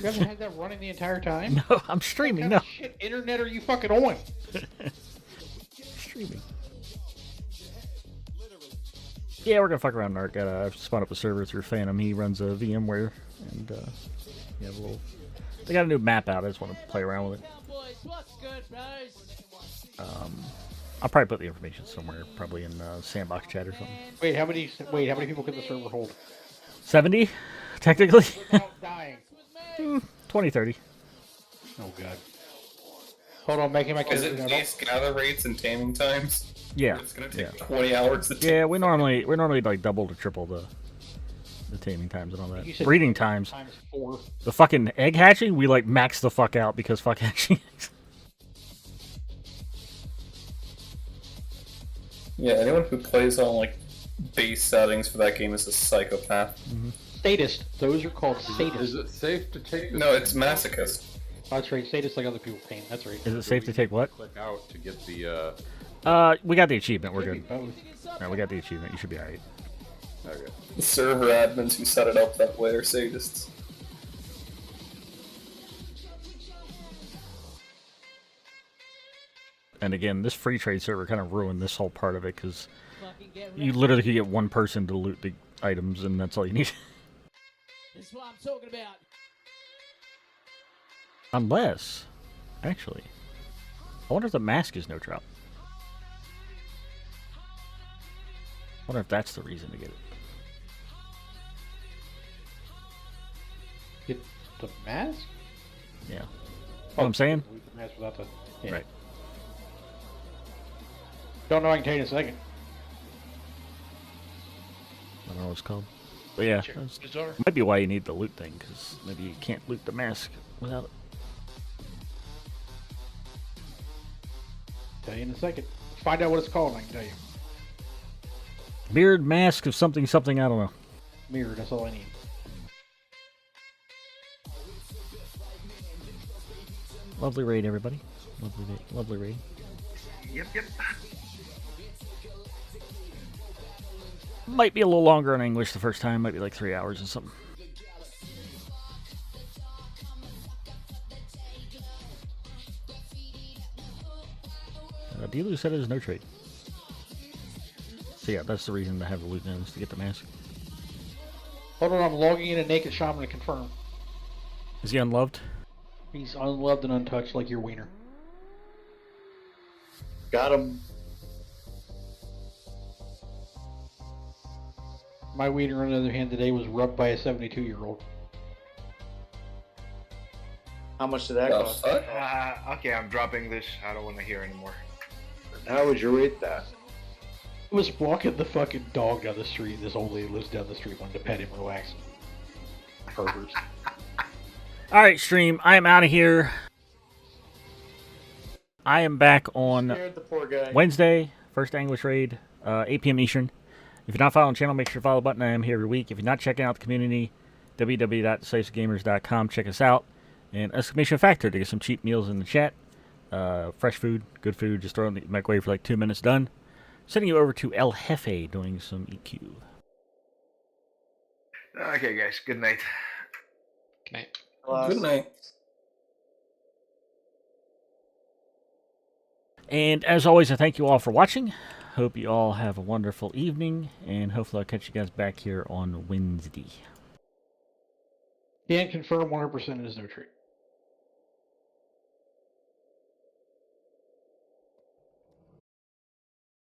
haven't had that running the entire time? No, I'm streaming. What kind of shit internet are you fucking on? Streaming. Yeah, we're gonna fuck around in Arc. I've spun up a server through Phantom. He runs a VMware, and yeah, they got a new map out. I just want to play around with it. I'll probably put the information somewhere, probably in Sandbox chat or something. Wait, how many people can the server hold? 70, technically. Without dying. 20, 30. Oh god. Hold on, making my Is character it now. base gather rates and taming times? Yeah. It's gonna take 20 hours to Yeah, we normally like double to triple the taming times and all that. You said Breeding times. times 4. The fucking egg hatching, we like max the fuck out because fuck hatching. Yeah, anyone who plays on like base settings for that game is a psychopath. Statist. Those are called statists. Is it safe to take this? No, it's masochist. Oh, that's right. Statists like other people pain. That's right. Is it safe to take what? Click out to get the. We got the achievement. We're Could good. be both. No, we got the achievement. You should be alright. Okay. The server admins who set it up that way are sadists. And again, this free trade server kind of ruined this whole part of it because you literally could get one person to loot the items, and that's all you need. This is what I'm talking about. Unless, actually, I wonder if the mask is no drop. I wonder if that's the reason to get it. Get the mask? Yeah. What I'm saying? The mask without the... Yeah. Right. Don't know, I can tell you in a second. I don't know what it's called. But yeah, that's, might be why you need the loot thing, because maybe you can't loot the mask without it. Tell you in a second. Find out what it's called, I can tell you. Mirrored mask of something, something, I don't know. Mirror, that's all I need. Lovely raid, everybody. Lovely raid. Yep. Might be a little longer in English the first time. Might be like 3 hours or something. Dealer said there's no trade. So yeah, that's the reason to have the loot now, is to get the mask. Hold on, I'm logging in a naked shaman to confirm. Is he unloved? He's unloved and untouched like your wiener. Got him. My wiener, on the other hand, today was rubbed by a 72-year-old. How much did that cost? Okay, I'm dropping this. I don't want to hear anymore. How would you rate that? I was walking the fucking dog down the street. This old lady lives down the street, wanted to pet him, relax him. Perverts. Alright, stream. I am out of here. I am back on Scared the poor guy. Wednesday, first English raid, 8 p.m. Eastern. If you're not following the channel, make sure to follow the button. I am here every week. If you're not checking out the community, www.decisivgamers.com. Check us out. And exclamation factor to get some cheap meals in the chat. Fresh food, good food. Just throw it in the microwave for like 2 minutes, done. Sending you over to El Jefe doing some EQ. Okay, guys. Good night. Good night. Good night. And as always, I thank you all for watching. Hope you all have a wonderful evening, and hopefully I'll catch you guys back here on Wednesday. Can't confirm 100% it is no treat.